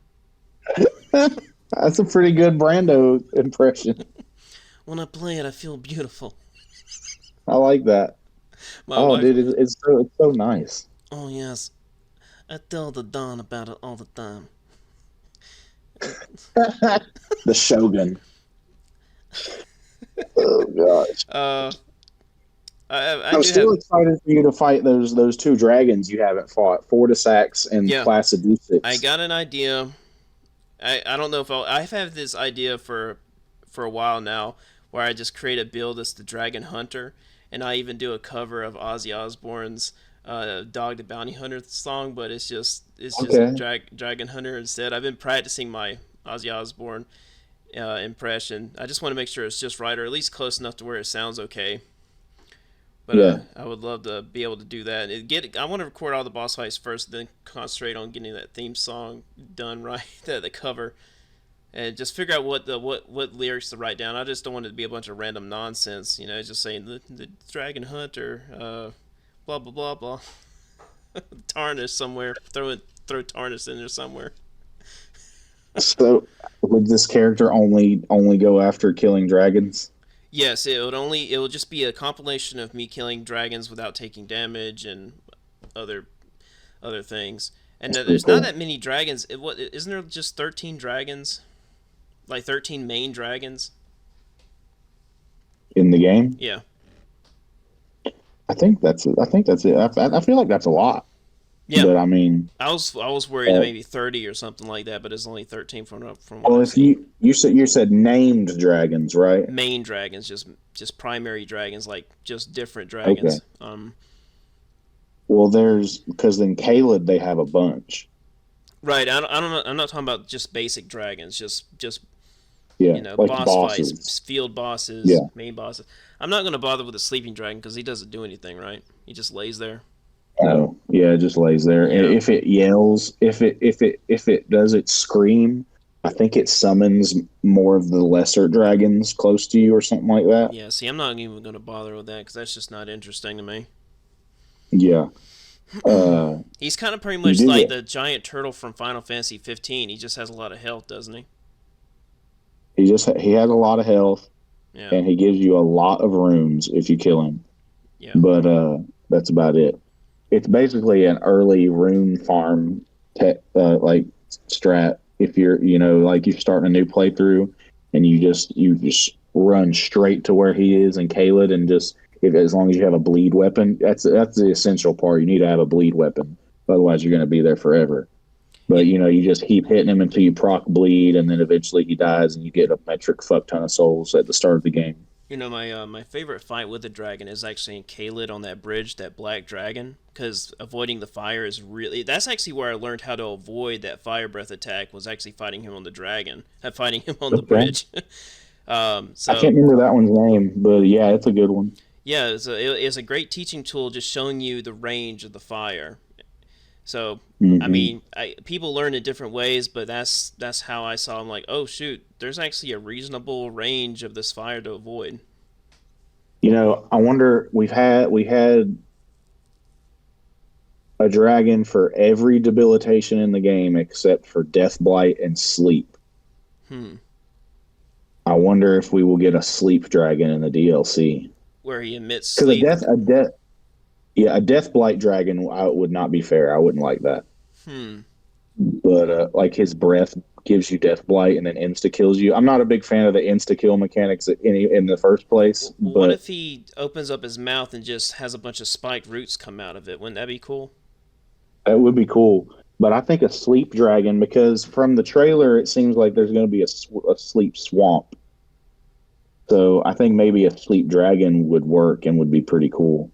That's a pretty good Brando impression.
When I play it, I feel beautiful.
I like that.
My
Oh,
wife,
dude, it's so nice.
oh yes, I tell the Don about it all the time.
The Shogun. Oh gosh.
Uh, I
I'm
do have,
still excited for you to fight those two dragons you haven't fought, Fortisax and
yeah, I
Placidusix.
got an idea. I don't know if I've had this idea for a while now, where I just create a build that's the Dragon Hunter, and I even do a cover of Ozzy Osbourne's "Dog the Bounty Hunter" song, but it's just
Okay.
Dragon Hunter instead. I've been practicing my Ozzy Osbourne impression. I just want to make sure it's just right, or at least close enough to where it sounds okay. But
Yeah.
I would love to be able to do that. I want to record all the boss fights first, then concentrate on getting that theme song done right, the cover, and just figure out what lyrics to write down. I just don't want it to be a bunch of random nonsense, just saying the Dragon Hunter, blah blah blah blah, Tarnish somewhere, throw Tarnish in there somewhere.
So would this character only go after killing dragons?
Yes, it would just be a compilation of me killing dragons without taking damage and other things. And
That's pretty
there's not
cool.
that many dragons. What isn't there just 13 dragons? Like 13 main dragons?
In the game?
Yeah.
I think that's it. I feel like that's a lot,
Yeah,
but I mean,
I was worried that
uh,
maybe 30 or something like that, but it's only 13 from what
well,
I've
if
seen.
you said named dragons, right?
Main dragons, just primary dragons, like just different
Okay.
dragons.
Well, there's because in Caleb they have a bunch.
Right. I don't know. I'm not talking about just basic dragons. Just
Yeah, like
boss
bosses.
fights, field bosses,
Yeah.
main bosses. I'm not gonna bother with the sleeping dragon because he doesn't do anything, right? He just lays there.
Oh, yeah, it just lays there. And
Yeah.
if it yells, if it does its scream, I think it summons more of the lesser dragons close to you or something like that.
Yeah. See, I'm not even gonna bother with that because that's just not interesting to me.
Yeah. Uh,
He's kind of pretty
you
much
do
like
get
the giant turtle from Final Fantasy 15. He just has a lot of health, doesn't he?
he has a lot of health
Yeah.
and he gives you a lot of runes if you kill him.
Yeah.
But that's about it. It's basically an early rune farm like strat. If like you're starting a new playthrough and you just run straight to where he is in Kaled and just if as long as you have a bleed weapon, that's the essential part. You need to have a bleed weapon, otherwise you're going to be there forever. But
It,
you just keep hitting him until you proc bleed, and then eventually he dies, and you get a metric fuck ton of souls at the start of the game.
my favorite fight with the dragon is actually in Kaled on that bridge, that black dragon, because avoiding the fire is really that's actually where I learned how to avoid that fire breath attack. Was actually fighting him on the dragon, fighting him on the
Okay.
bridge.
I
So
can't remember that one's name, but yeah, it's a good one.
yeah, it's a great teaching tool, just showing you the range of the fire. So I
Hmm.
mean, people learn in different ways, but that's how I saw. I'm like, oh shoot, there's actually a reasonable range of this fire to avoid.
I wonder we had a dragon for every debilitation in the game except for death blight and sleep.
Hmm.
I wonder if we will get a sleep dragon in the DLC
Where he emits
because
sleep.
a death blight dragon would not be fair. I wouldn't like that.
Hmm.
But like his breath gives you death blight and then insta kills you. I'm not a big fan of the insta kill mechanics in the first place,
What
but
if he opens up his mouth and just has a bunch of spiked roots come out of it? Wouldn't that be cool?
that would be cool. But I think a sleep dragon because from the trailer it seems like there's going to be a sleep swamp. So I think maybe a sleep dragon would work and would be pretty cool.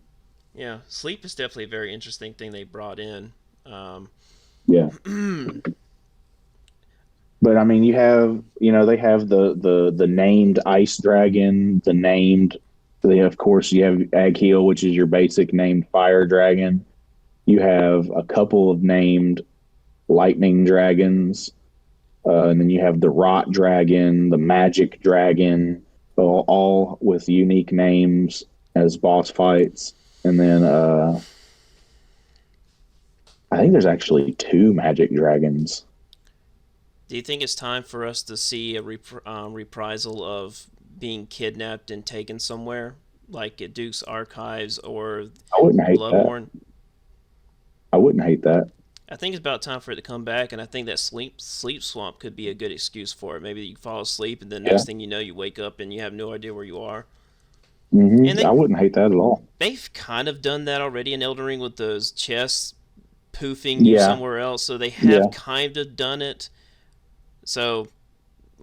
Yeah, sleep is definitely a very interesting thing they brought in. Um,
Yeah. But I mean, they have the named ice dragon, of course, you have Agheel, which is your basic named fire dragon. You have a couple of named lightning dragons, and then you have the rot dragon, the magic dragon, all with unique names as boss fights. And then I think there's actually two magic dragons.
do you think it's time for us to see a reprisal of being kidnapped and taken somewhere, like at Duke's Archives or
I wouldn't hate that.
Bloodborne?
I wouldn't hate that.
I think it's about time for it to come back, and I think that sleep swamp could be a good excuse for it. Maybe you fall asleep, and then
Yeah.
next thing you know, you wake up and you have no idea where you are. And
I wouldn't hate that at all.
they've kind of done that already in Elden Ring with those chests poofing you
Yeah,
somewhere else, so they have
yeah.
kind of done it. So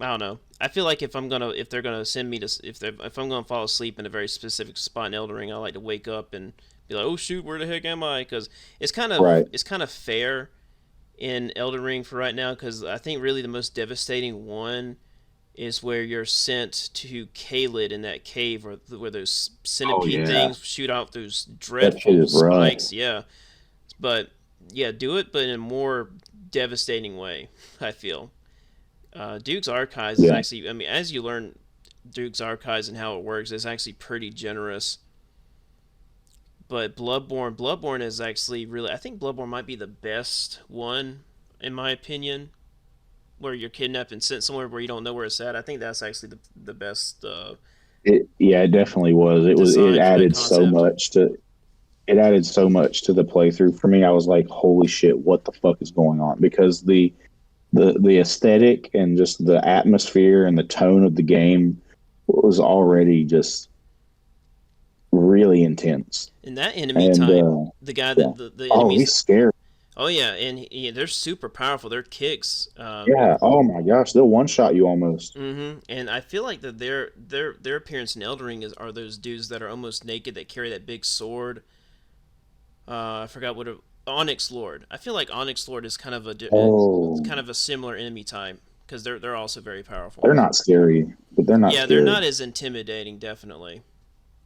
I don't know. I feel like if they're gonna send me to if I'm gonna fall asleep in a very specific spot in Elden Ring, I like to wake up and be like, oh shoot, where the heck am I? Because
Right.
it's kind of fair in Elden Ring for right now. Because I think really the most devastating one is where you're sent to Kaled in that cave where those
Oh
centipede
yeah,
things shoot out those
that shit
dreadful
is rough.
spikes. Yeah, but yeah, do it, but in a more devastating way. I feel. Duke's Archives is
Yeah.
actually, I mean, as you learn Duke's Archives and how it works, it's actually pretty generous. But Bloodborne is actually really, I think Bloodborne might be the best one, in my opinion, where you're kidnapped and sent somewhere where you don't know where it's at. I think that's actually the best
It definitely was. It
design for that
added so
concept.
much to the playthrough for me. I was like, holy shit, what the fuck is going on? Because the aesthetic and just the atmosphere and the tone of the game was already just really intense.
In that enemy
And
type, the guy
yeah,
that the
oh,
enemies.
he's scary.
Oh yeah, and they're super powerful. Their kicks.
Yeah. Oh my gosh, they'll one shot you almost.
And I feel like that their appearance in Elden Ring are those dudes that are almost naked that carry that big sword. I forgot what Onyx Lord. I feel like Onyx Lord is kind of it's
Oh,
kind of a similar enemy type because they're also very powerful.
they're not scary, but they're not
Yeah, they're
scary.
not as intimidating, definitely,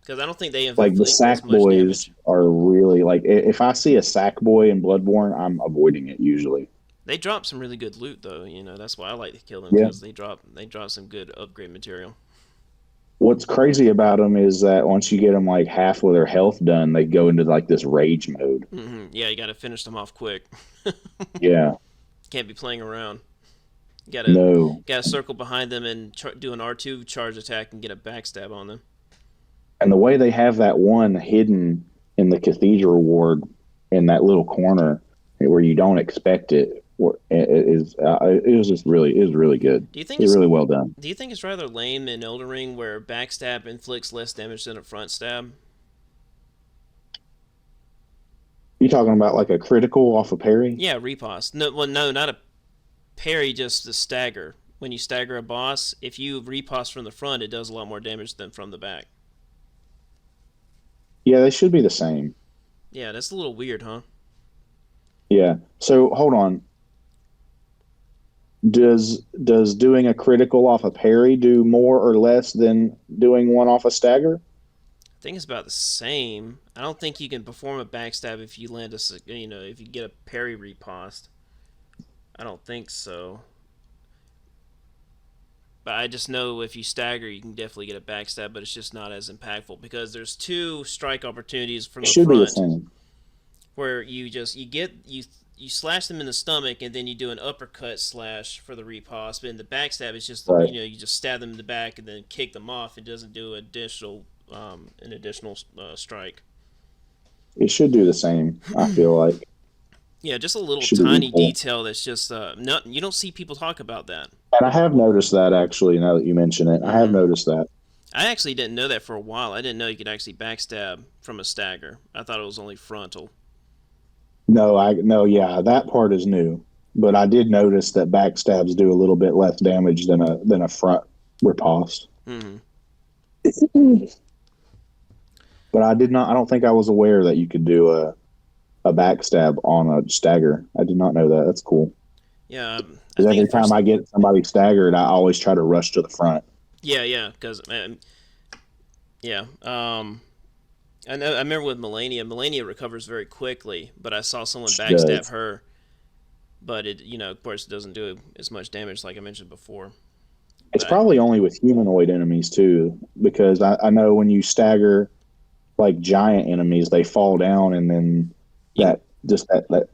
because I don't think they
Like the
inflict as
sack
much
boys
damage.
are really like if I see a sack boy in Bloodborne, I'm avoiding it usually.
They drop some really good loot though. That's why I like to kill them
Yeah.
because they drop some good upgrade material.
What's crazy about them is that once you get them like half of their health done, they go into like this rage mode.
Yeah, you got to finish them off quick.
Yeah.
Can't be playing around. Gotta
No.
gotta circle behind them and do an R2 charge attack and get a backstab on them.
And the way they have that one hidden in the cathedral ward in that little corner where you don't expect it, it was just really, it was really good.
Do you think
It was
it's
really well done.
Do you think it's rather lame in Elden Ring where backstab inflicts less damage than a front stab?
You talking about like a critical off a parry?
Yeah, riposte. No, well, no, not a parry, just the stagger. When you stagger a boss, if you riposte from the front, it does a lot more damage than from the back.
Yeah, they should be the same.
Yeah, that's a little weird, huh?
Yeah. So hold on. Does doing a critical off a parry do more or less than doing one off a stagger?
I think it's about the same. I don't think you can perform a backstab if you land if you get a parry riposte. I don't think so. But I just know if you stagger, you can definitely get a backstab, but it's just not as impactful because there's two strike opportunities from
It
the
should be the
front
same.
where you slash them in the stomach and then you do an uppercut slash for the riposte. But in the backstab, it's just
Right.
you just stab them in the back and then kick them off. It doesn't do an additional strike.
It should do the same, I feel like.
Yeah, just a little
Should be
tiny
equal.
detail that's just no, you don't see people talk about that.
And I have noticed that actually, now that you mention it. I have
hmm
noticed that.
I actually didn't know that for a while. I didn't know you could actually backstab from a stagger. I thought it was only frontal.
No, yeah, that part is new. But I did notice that backstabs do a little bit less damage than a front riposte.
hmm
But I don't think I was aware that you could do a backstab on a stagger. I did not know that. That's cool.
Yeah, I
Because every
think
time
first.
I get somebody staggered, I always try to rush to the front.
Yeah, because yeah. I remember with Malenia. Malenia recovers very quickly, but I saw someone
She
backstab
does.
her. But of course, it doesn't do as much damage like I mentioned before.
It's
But
probably only with humanoid enemies too, because I know when you stagger like giant enemies, they fall down, and then
you can,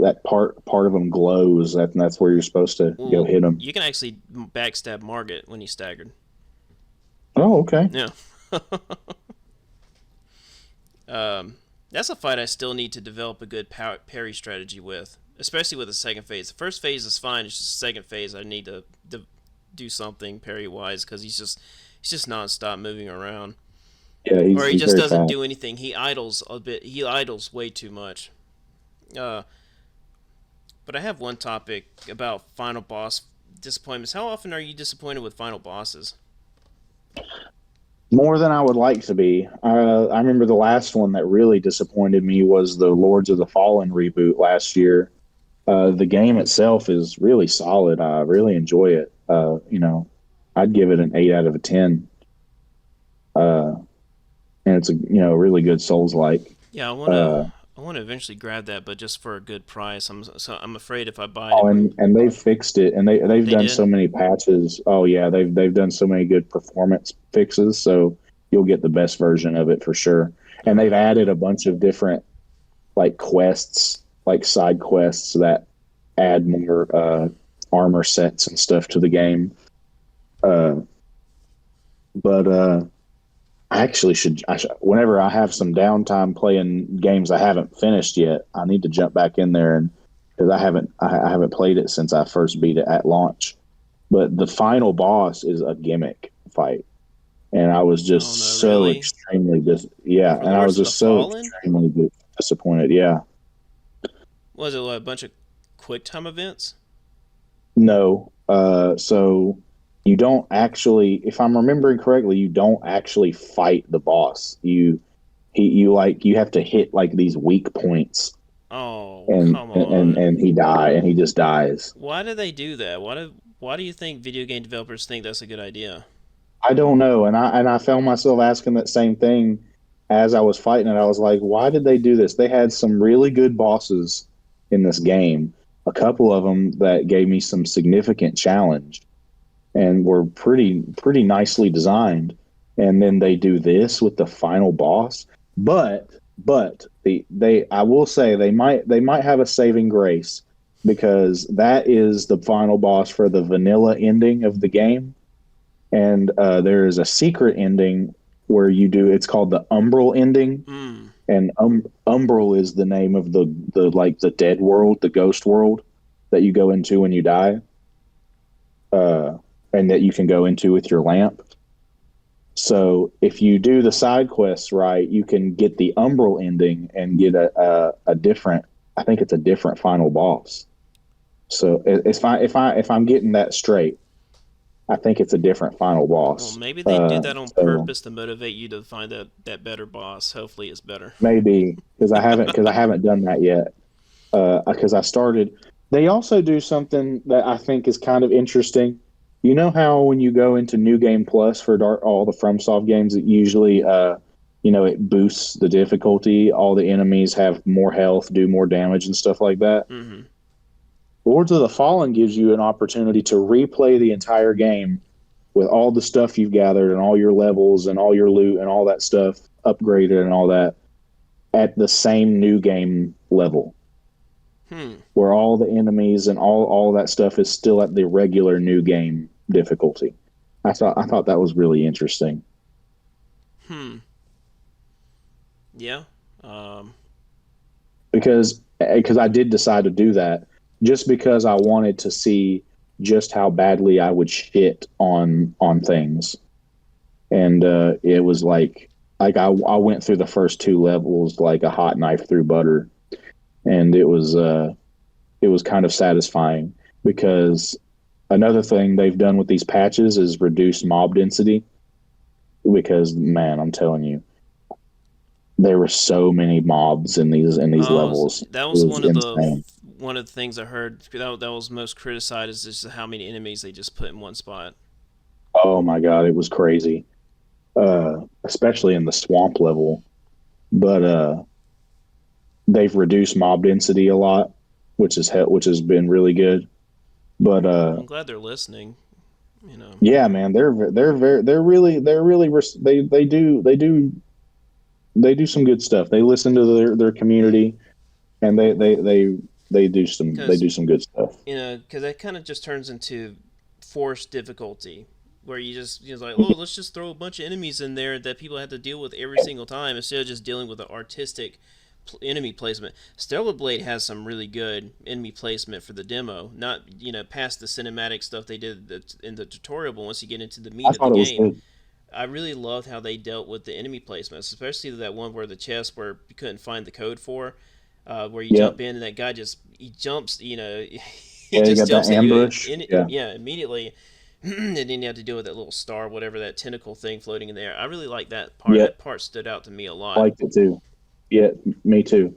that part of them glows. That's where you're supposed to go
well,
hit them.
you can actually backstab Margit when he's staggered.
Oh, okay.
Yeah. That's a fight I still need to develop a good parry strategy with, especially with the second phase. The first phase is fine. It's just the second phase I need to do something parry wise because he's just nonstop moving around,
Yeah,
or he
he's
just
very
doesn't
fast.
do anything. He idles a bit. He idles way too much. Uh, but I have one topic about final boss disappointments. How often are you disappointed with final bosses?
More than I would like to be. I remember the last one that really disappointed me was the Lords of the Fallen reboot last year. The game itself is really solid. I really enjoy it. I'd give it an 8 out of 10. Uh, and it's a really good Souls like.
Yeah,
Uh,
I want to eventually grab that, but just for a good price. I'm afraid if I buy
oh,
it,
and they've fixed it, and they've
they
done
did.
so many patches. Oh yeah, they've done so many good performance fixes. So you'll get the best version of it for sure.
All
And they've
right.
added a bunch of different like quests, like side quests that add more armor sets and stuff to the game. Uh, but I actually whenever I have some downtime playing games I haven't finished yet, I need to jump back in there and because I haven't played it since I first beat it at launch. But the final boss is a gimmick fight. and I was
Oh no,
just so
really?
extremely yeah,
For
and I was
Lords of the
just so
Fallen?
extremely disappointed. Yeah,
Was it like a bunch of quick time events?
no, so you don't actually, if I'm remembering correctly, you don't actually fight the boss. You like you have to hit like these weak points,
Oh, come
and
on.
he just dies.
Why do they do that? Why do you think video game developers think that's a good idea?
I don't know, and I found myself asking that same thing as I was fighting it. I was like, why did they do this? They had some really good bosses in this game, a couple of them that gave me some significant challenge and were pretty nicely designed. And then they do this with the final boss. But they I will say they might have a saving grace because that is the final boss for the vanilla ending of the game, and there is a secret ending where you do, it's called the umbral ending,
Hmm.
and umbral is the name of the like the dead world, the ghost world that you go into when you die, uh, and that you can go into with your lamp. So if you do the side quests right, you can get the umbral ending and get a different, I think it's a different final boss. So if I'm getting that straight, I think it's a different final
Well,
boss.
maybe they do that on
So
purpose to motivate you to find that better boss. Hopefully, it's better.
maybe because I haven't done that yet. Because I started. They also do something that I think is kind of interesting. You know how when you go into New Game Plus for all the FromSoft games, it usually, it boosts the difficulty. All the enemies have more health, do more damage, and stuff like that.
Hmm.
Lords of the Fallen gives you an opportunity to replay the entire game with all the stuff you've gathered and all your levels and all your loot and all that stuff upgraded and all that at the same new game level,
Hmm.
where all the enemies and all that stuff is still at the regular new game difficulty. I thought that was really interesting
Hmm. Yeah. Um.
because I did decide to do that just because I wanted to see just how badly I would shit on things, and it was like I went through the first two levels like a hot knife through butter, and it was kind of satisfying because another thing they've done with these patches is reduce mob density, because man, I'm telling you, there were so many mobs in these
Oh,
levels.
that
It
was
was insane.
one of the things I heard that was most criticized is just how many enemies they just put in one spot.
Oh my god, it was crazy. Especially in the swamp level. But they've reduced mob density a lot, which has been really good. But
Well, I'm glad they're listening. You know.
yeah, man, they do some good stuff. They listen to their community, and they
Because
do some good stuff.
because that kind of just turns into forced difficulty, where like, oh, let's just throw a bunch of enemies in there that people have to deal with every single time instead of just dealing with the artistic enemy placement. Stellar Blade has some really good enemy placement for the demo. Not past the cinematic stuff they did in the tutorial, but once you get into the
I
meat of the
thought it was
game,
good.
I really loved how they dealt with the enemy placements, especially that one where the chest where you couldn't find the code for, where you
Yep.
jump in and that guy he jumps, he
Yeah, you
just
got that
jumps at you
ambush. Yeah.
yeah, immediately, and then you have to deal with that little star, whatever that tentacle thing floating in there. I really like that part.
Yep.
That part stood out to me a
I
lot.
liked it too. Yeah, me too.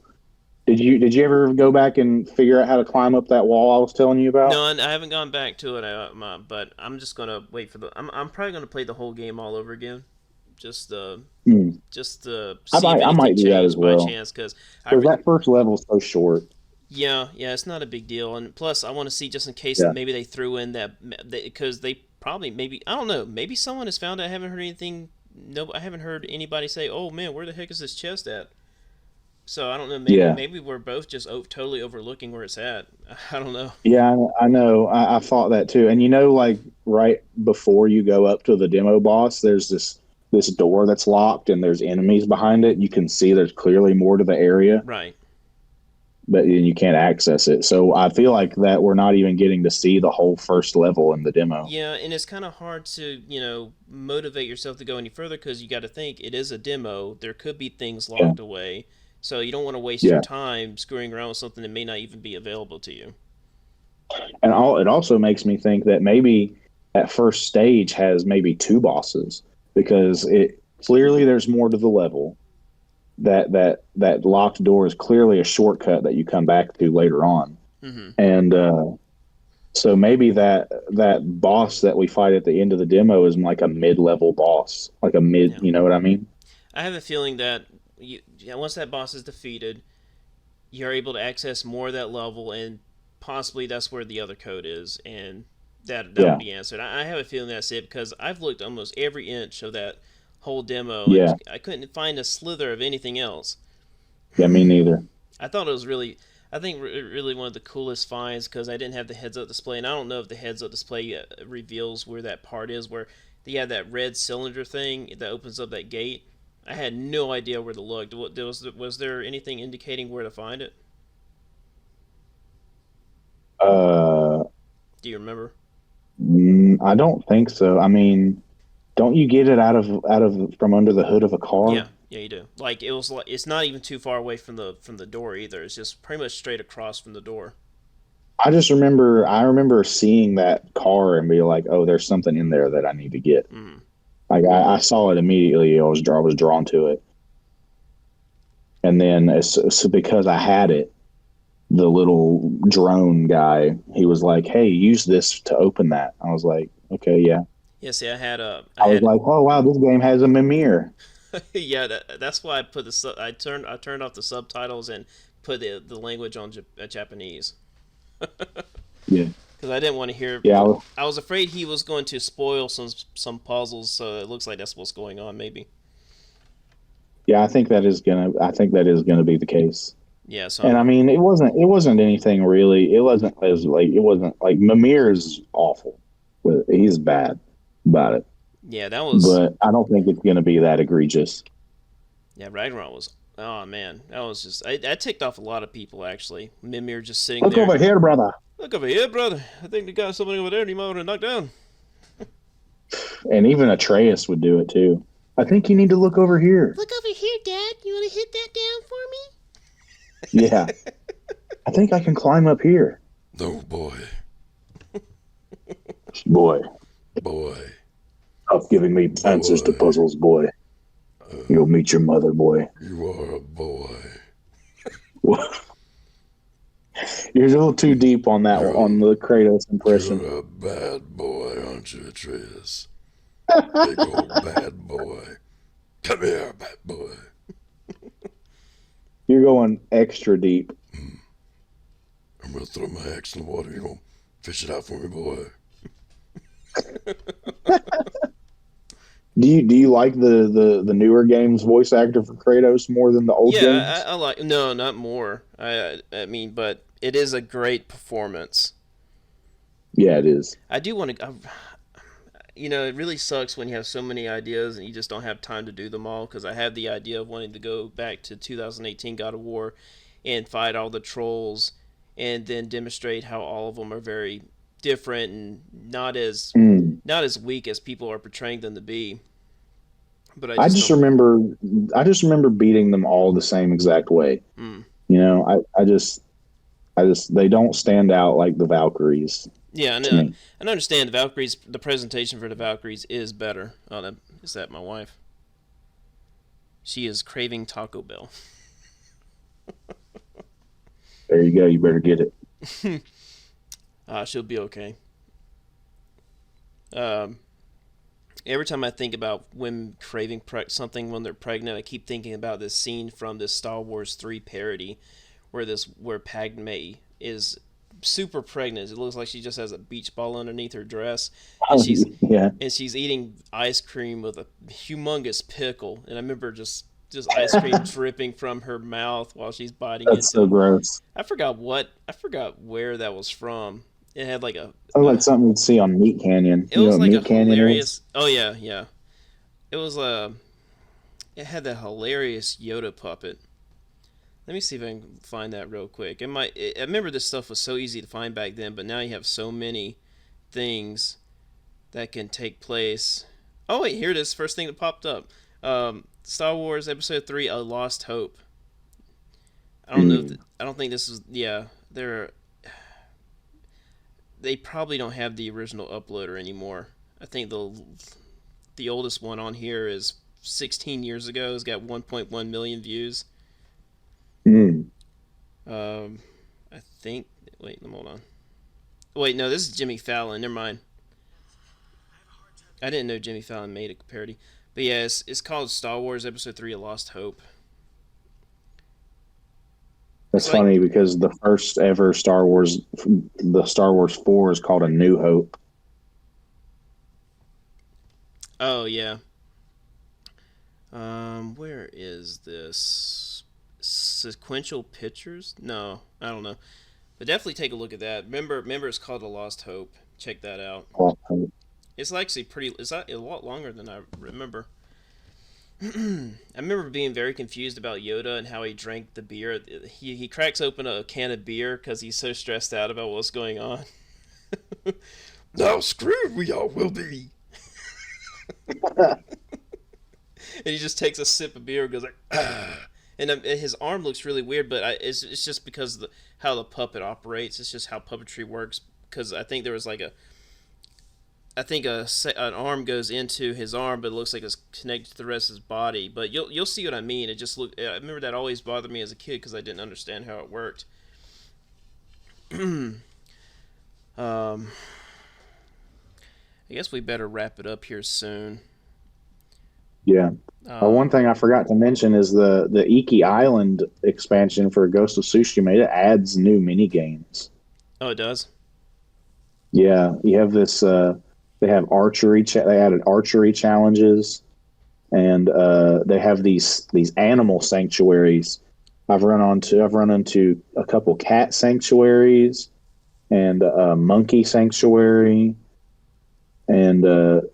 Did you ever go back and figure out how to climb up that wall I was telling you about?
No, I haven't gone back to it, but I'm just gonna wait for the. I'm probably gonna play the whole game all over again, just uh,
Hmm.
just to
I
see if
might I
anything
might do that as
changed by
well
chance. Because
because that first level is so short.
yeah, it's not a big deal. And plus, I want to see just in case
Yeah.
maybe they threw in that because they probably maybe I don't know. Maybe someone has found it. I haven't heard anything. No, I haven't heard anybody say, "Oh man, where the heck is this chest at?" So I don't know.
Yeah.
Maybe we're both just totally overlooking where it's at. I don't know.
Yeah, I know. I thought that too. And like right before you go up to the demo boss, there's this door that's locked and there's enemies behind it. You can see there's clearly more to the area.
Right.
but you can't access it. So I feel like that we're not even getting to see the whole first level in the demo.
Yeah, and it's kind of hard to, motivate yourself to go any further because you got to think it is a demo. There could be things
Yeah,
locked away. So you don't want to waste your
yeah,
time screwing around with something that may not even be available to you.
and it also makes me think that maybe that first stage has maybe two bosses because it clearly there's more to the level. That locked door is clearly a shortcut that you come back to later on,
Hmm.
and so maybe that boss that we fight at the end of the demo is like a mid-level boss, like a mid.
Yeah.
You know what I mean?
I have a feeling that once that boss is defeated, you're able to access more of that level, and possibly that's where the other code is, and that'll
Yeah,
be answered. I have a feeling that's it because I've looked almost every inch of that whole demo, and
yeah,
I couldn't find a slither of anything else.
yeah. Me neither.
I thought it was really, I think really one of the coolest finds because I didn't have the heads-up display, and I don't know if the heads-up display reveals where that part is where you have that red cylinder thing that opens up that gate. I had no idea where to look. Was there anything indicating where to find it?
Uh,
Do you remember?
I don't think so. I mean, don't you get it out of from under the hood of a car?
Yeah, yeah, you do. Like it's not even too far away from the door either. It's just pretty much straight across from the door.
I remember seeing that car and be like, oh, there's something in there that I need to get.
Mm.
Like I saw it immediately. I was drawn to it, and then so because I had it, the little drone guy, he was like, hey, use this to open that. I was like, okay, yeah.
Yeah, see, I
I was
had
like, oh wow, this game has a Mimir.
yeah. That's why I put I turned off the subtitles and put the language on Japanese
Yeah,
because I didn't want to hear.
yeah,
I was afraid he was going to spoil some puzzles, so it looks like that's what's going on. Maybe.
yeah. I think that is gonna be the case.
Yeah. So
And I mean, it wasn't anything really. It wasn't like Mimir is awful. He's bad about it,
yeah, that was
but I don't think it's gonna be that egregious.
yeah. Ragnarok was. Oh man, that was just that ticked off a lot of people actually. Mimir just sitting
Look
there.
over here, brother.
Look over here, brother. I think they got something over there. You might want to knock down.
And even Atreus would do it too. I think you need to look over here.
Look over here, Dad. You want to hit that down for me?
Yeah, I think I can climb up here.
No, boy.
Boy,
Boy.
stop giving me answers to
Boy.
puzzles, boy. You'll meet your mother, boy.
You are a boy.
You're a little too deep on that
You're,
on the Kratos impression.
you're a bad boy, aren't you, Atreus? Big old bad boy. Come here, bad boy.
You're going extra deep.
I'm gonna throw my axe in the water. You gonna fish it out for me, boy?
Do you like the newer games voice actor for Kratos more than the old
Yeah,
games?
I like. No, not more. I mean, but it is a great performance.
Yeah, it is.
I do want to. It really sucks when you have so many ideas and you just don't have time to do them all. Because I have the idea of wanting to go back to 2018 God of War and fight all the trolls, and then demonstrate how all of them are very different and
Mm.
not as weak as people are portraying them to be. But I
I
just
just
don't.
remember I just remember beating them all the same exact way.
Mm.
You know, I just they don't stand out like the Valkyries
Yeah, I
to
know.
me.
I understand the presentation for the Valkyries is better. Oh, is that my wife? She is craving Taco Bell.
There you go. You better get it.
She'll be okay. Um, every time I think about women craving something when they're pregnant, I keep thinking about this scene from this Star Wars 3 parody where Padme is super pregnant. It looks like she just has a beach ball underneath her dress, and
Yeah,
she's eating ice cream with a humongous pickle. And I remember just ice cream dripping from her mouth while she's biting
that's
into
so
it.
gross.
I forgot where that was from. It had like
Sounds
a
like something you'd see on Meat Canyon.
it
You know
was
what
like a
Meat Canyon is?
hilarious. Oh yeah, yeah. It was it had that hilarious Yoda puppet. Let me see if I can find that real quick. I remember this stuff was so easy to find back then, but now you have so many things that can take place. Oh wait, here it is. First thing that popped up. Star Wars Episode 3: A Lost Hope. I don't know.
Hmm.
I don't think this is. Yeah, they probably don't have the original uploader anymore. I think the oldest one on here is 16 years ago. It's got 1.1 million views.
Hmm.
I think. Wait, hold on. Wait, no, this is Jimmy Fallon. Never mind. I didn't know Jimmy Fallon made a parody. But yeah, it's called Star Wars Episode 3: A Lost Hope.
That's
It's like,
funny because the first ever Star Wars, the Star Wars 4 is called A New Hope.
oh yeah. Where is this? Sequential Pictures? No, I don't know. But definitely take a look at that. Remember, it's called A Lost Hope. Check that out.
Lost Hope.
It's actually pretty. It's a lot longer than I remember. I remember being very confused about Yoda and how he drank the beer. He cracks open a can of beer because he's so stressed out about what's going on.
Now screwed we all will be.
And he just takes a sip of beer and goes like, ah. And his arm looks really weird, but it's just because of how the puppet operates. It's just how puppetry works. Because I think there was like an arm goes into his arm, but it looks like it's connected to the rest of his body. But you'll see what I mean. It just I remember that always bothered me as a kid because I didn't understand how it worked. um, I guess we better wrap it up here soon.
Yeah. One
Um,
thing I forgot to mention is the Iki Island expansion for Ghost of Tsushima. It adds new mini games.
oh, it does.
Yeah, you have this. They have archery. They added archery challenges, and they have these animal sanctuaries. I've run into a couple cat sanctuaries and a monkey sanctuary, and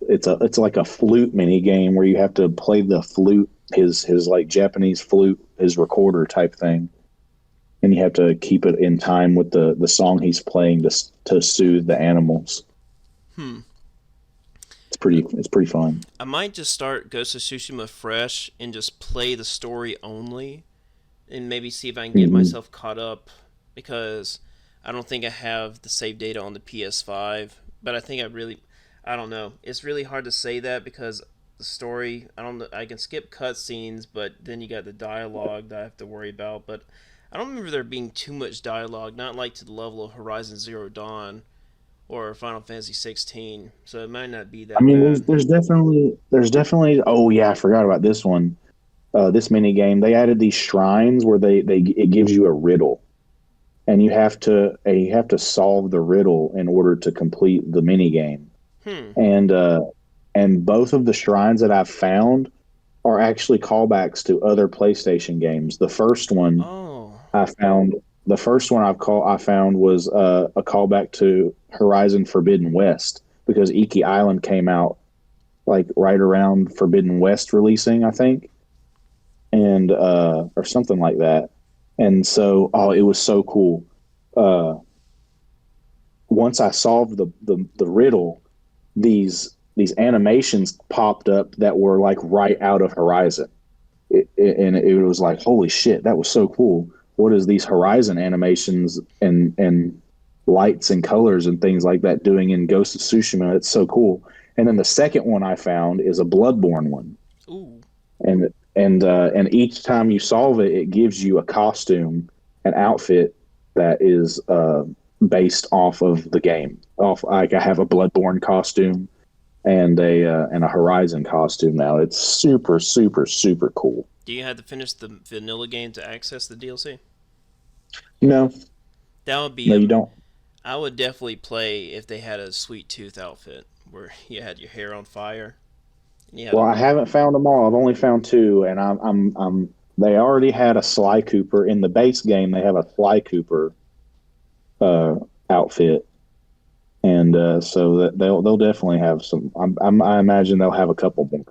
it's like a flute mini game where you have to play the flute, his like Japanese flute, his recorder type thing, and you have to keep it in time with the song he's playing to soothe the animals.
Hmm.
It's pretty fun.
I might just start Ghost of Tsushima fresh and just play the story only, and maybe see if I can get
Hmm.
myself caught up because I don't think I have the save data on the PS5. But I don't know. It's really hard to say that because the story, I don't know. I can skip cutscenes, but then you got the dialogue that I have to worry about. But I don't remember there being too much dialogue, not like to the level of Horizon Zero Dawn or Final Fantasy 16. So it might not be
I
that
mean,
bad.
there's definitely. Oh yeah, I forgot about this one. This mini game, they added these shrines where they it gives you a riddle, and you have to solve the riddle in order to complete the mini game.
Hmm.
And and both of the shrines that I've found are actually callbacks to other PlayStation games.
Oh.
I found the first one I found was a callback to Horizon Forbidden West because Iki Island came out like right around Forbidden West releasing, I think, and or something like that. And so, oh, it was so cool. Uh, Once I solved the riddle, these animations popped up that were like right out of Horizon, and it was like, holy shit, that was so cool. What is these Horizon animations and lights and colors and things like that doing in Ghost of Tsushima? It's so cool. And then the second one I found is a Bloodborne one,
Ooh.
and each time you solve it, it gives you a costume, an outfit that is based off of the game. Off, like I have a Bloodborne costume and a Horizon costume now. It's super super super cool.
Do you have to finish the vanilla game to access the DLC?
No,
That would be
no, you don't.
I would definitely play if they had a Sweet Tooth outfit where you had your hair on fire and you had
Well,
a
I haven't found them all. I've only found two, and I'm. They already had a Sly Cooper in the base game. They have a Sly Cooper uh, outfit, and so that they'll definitely have some. I imagine they'll have a couple more.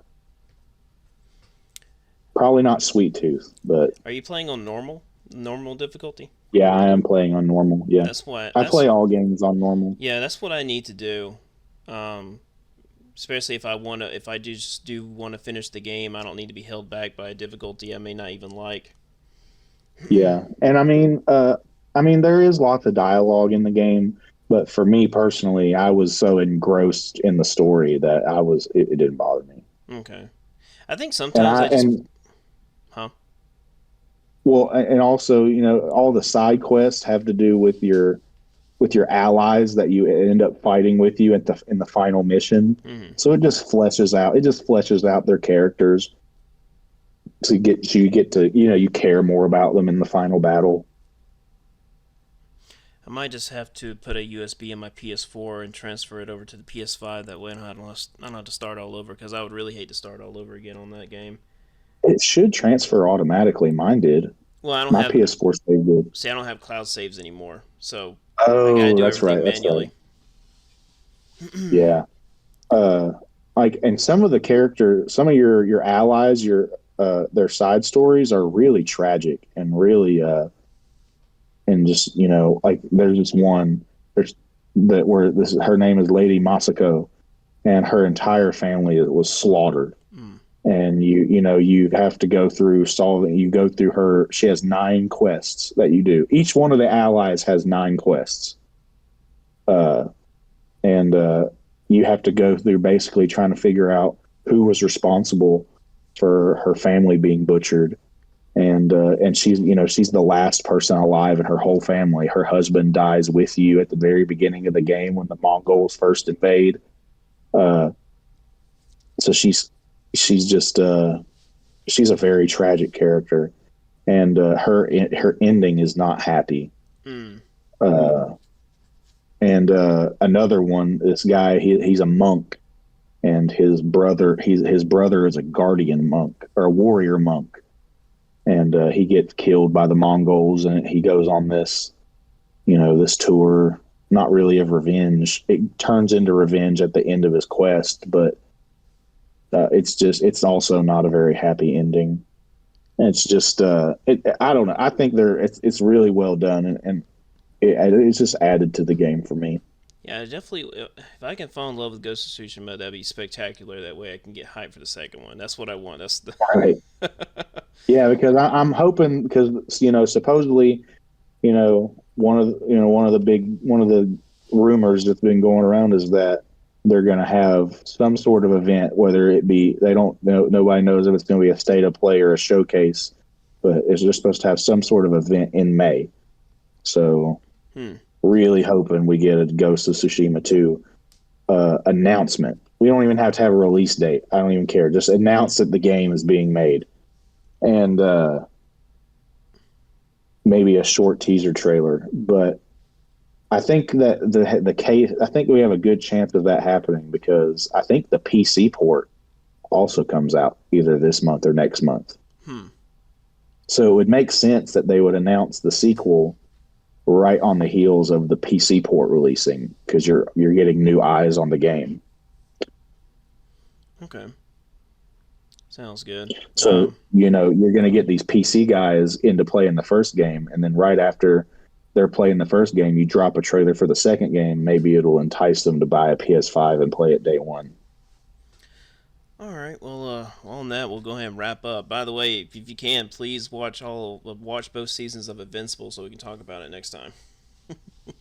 Probably not Sweet Tooth, but
Are you playing on normal? Normal difficulty.
Yeah, I am playing on normal. Yeah,
That's what.
I play all games on normal.
Yeah, that's what I need to do. Um, Especially if if I just do want to finish the game, I don't need to be held back by a difficulty I may not even like.
Yeah, and I mean, there is lots of dialogue in the game, but for me personally, I was so engrossed in the story that it didn't bother me.
Okay. I think
And
sometimes
I
I just,
and
huh?
well, and also, all the side quests have to do with your allies that you end up fighting with you at the in the final mission.
Hmm.
So it just fleshes out their characters so you get to you care more about them in the final battle.
I might just have to put a USB in my PS4 and transfer it over to the PS5. That way, I don't have to start all over because I would really hate to start all over again on that game.
It should transfer automatically. Mine did.
Well, I don't
My
have.
PS4 saved it.
See, I don't have cloud saves anymore, so I gotta
Oh,
do
that's right.
everything
That's right.
manually.
Yeah. Uh, like, and some of your allies, their side stories are really tragic and really, and just like there's just one there's that where her name is Lady Masako, and her entire family was slaughtered.
Mm.
And you have to go through solving. You go through her. She has 9 quests that you do. Each one of the allies has 9 quests. And you have to go through basically trying to figure out who was responsible for her family being butchered. And she's the last person alive in her whole family. Her husband dies with you at the very beginning of the game when the Mongols first invade. So she's just she's a very tragic character, and her ending is not happy.
Mm.
And another one, this guy, he's a monk, and his brother is a guardian monk or a warrior monk, and he gets killed by the Mongols, and he goes on this this tour, not really of revenge. It turns into revenge at the end of his quest, but it's also not a very happy ending. And it's just I don't know. I think it's really well done, and it's just added to the game for me.
Yeah, definitely. If I can fall in love with Ghost of Tsushima, that'd be spectacular. That way, I can get hyped for the second one. That's what I want. That's the.
Right. Yeah, because I'm hoping, because supposedly one of the rumors that's been going around is that they're going to have some sort of event, whether it be, they don't know, nobody knows if it's going to be a state of play or a showcase, but they're supposed to have some sort of event in May. So really hoping we get a Ghost of Tsushima 2 announcement. We don't even have to have a release date. I don't even care. Just announce that the game is being made. And maybe a short teaser trailer. But I think that the case, I think we have a good chance of that happening, because I think the PC port also comes out either this month or next month. So it would make sense that they would announce the sequel right on the heels of the PC port releasing, because you're getting new eyes on the game.
Okay. Sounds good.
So, you're going to get these PC guys into playing the first game, and then right after they're playing the first game, you drop a trailer for the second game. Maybe it'll entice them to buy a PS5 and play it day one.
All right. Well, on that, we'll go ahead and wrap up. By the way, if you can, please watch both seasons of Invincible so we can talk about it next time.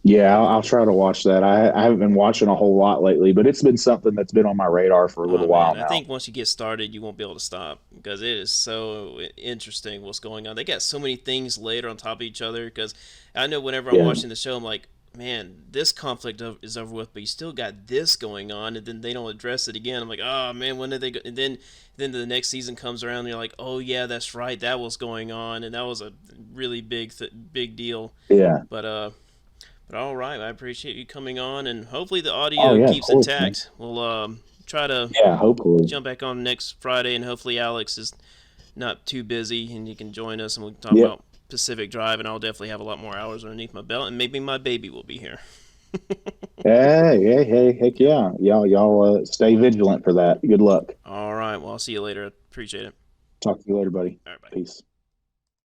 Yeah, I'll try to watch that. I haven't been watching a whole lot lately, but it's been something that's been on my radar for a little while now.
I think once you get started, you won't be able to stop, because it is so interesting what's going on. They got so many things layered on top of each other, because I know whenever I'm watching the show, I'm like, man, this conflict is over with, but you still got this going on, and then they don't address it again. I'm like, oh man, when did they go? And then the next season comes around, and you're like, oh yeah, that's right, that was going on, and that was a really big deal.
Yeah.
But all right, I appreciate you coming on, and hopefully the audio keeps intact. Man. We'll try to
hopefully
jump back on next Friday, and hopefully Alex is not too busy and he can join us, and we can talk about Pacific Drive, and I'll definitely have a lot more hours underneath my belt, and maybe my baby will be here.
Hey, heck yeah. Y'all stay vigilant for that. Good luck.
All right, well, I'll see you later. Appreciate it.
Talk to you later, buddy.
All right, bye.
Peace.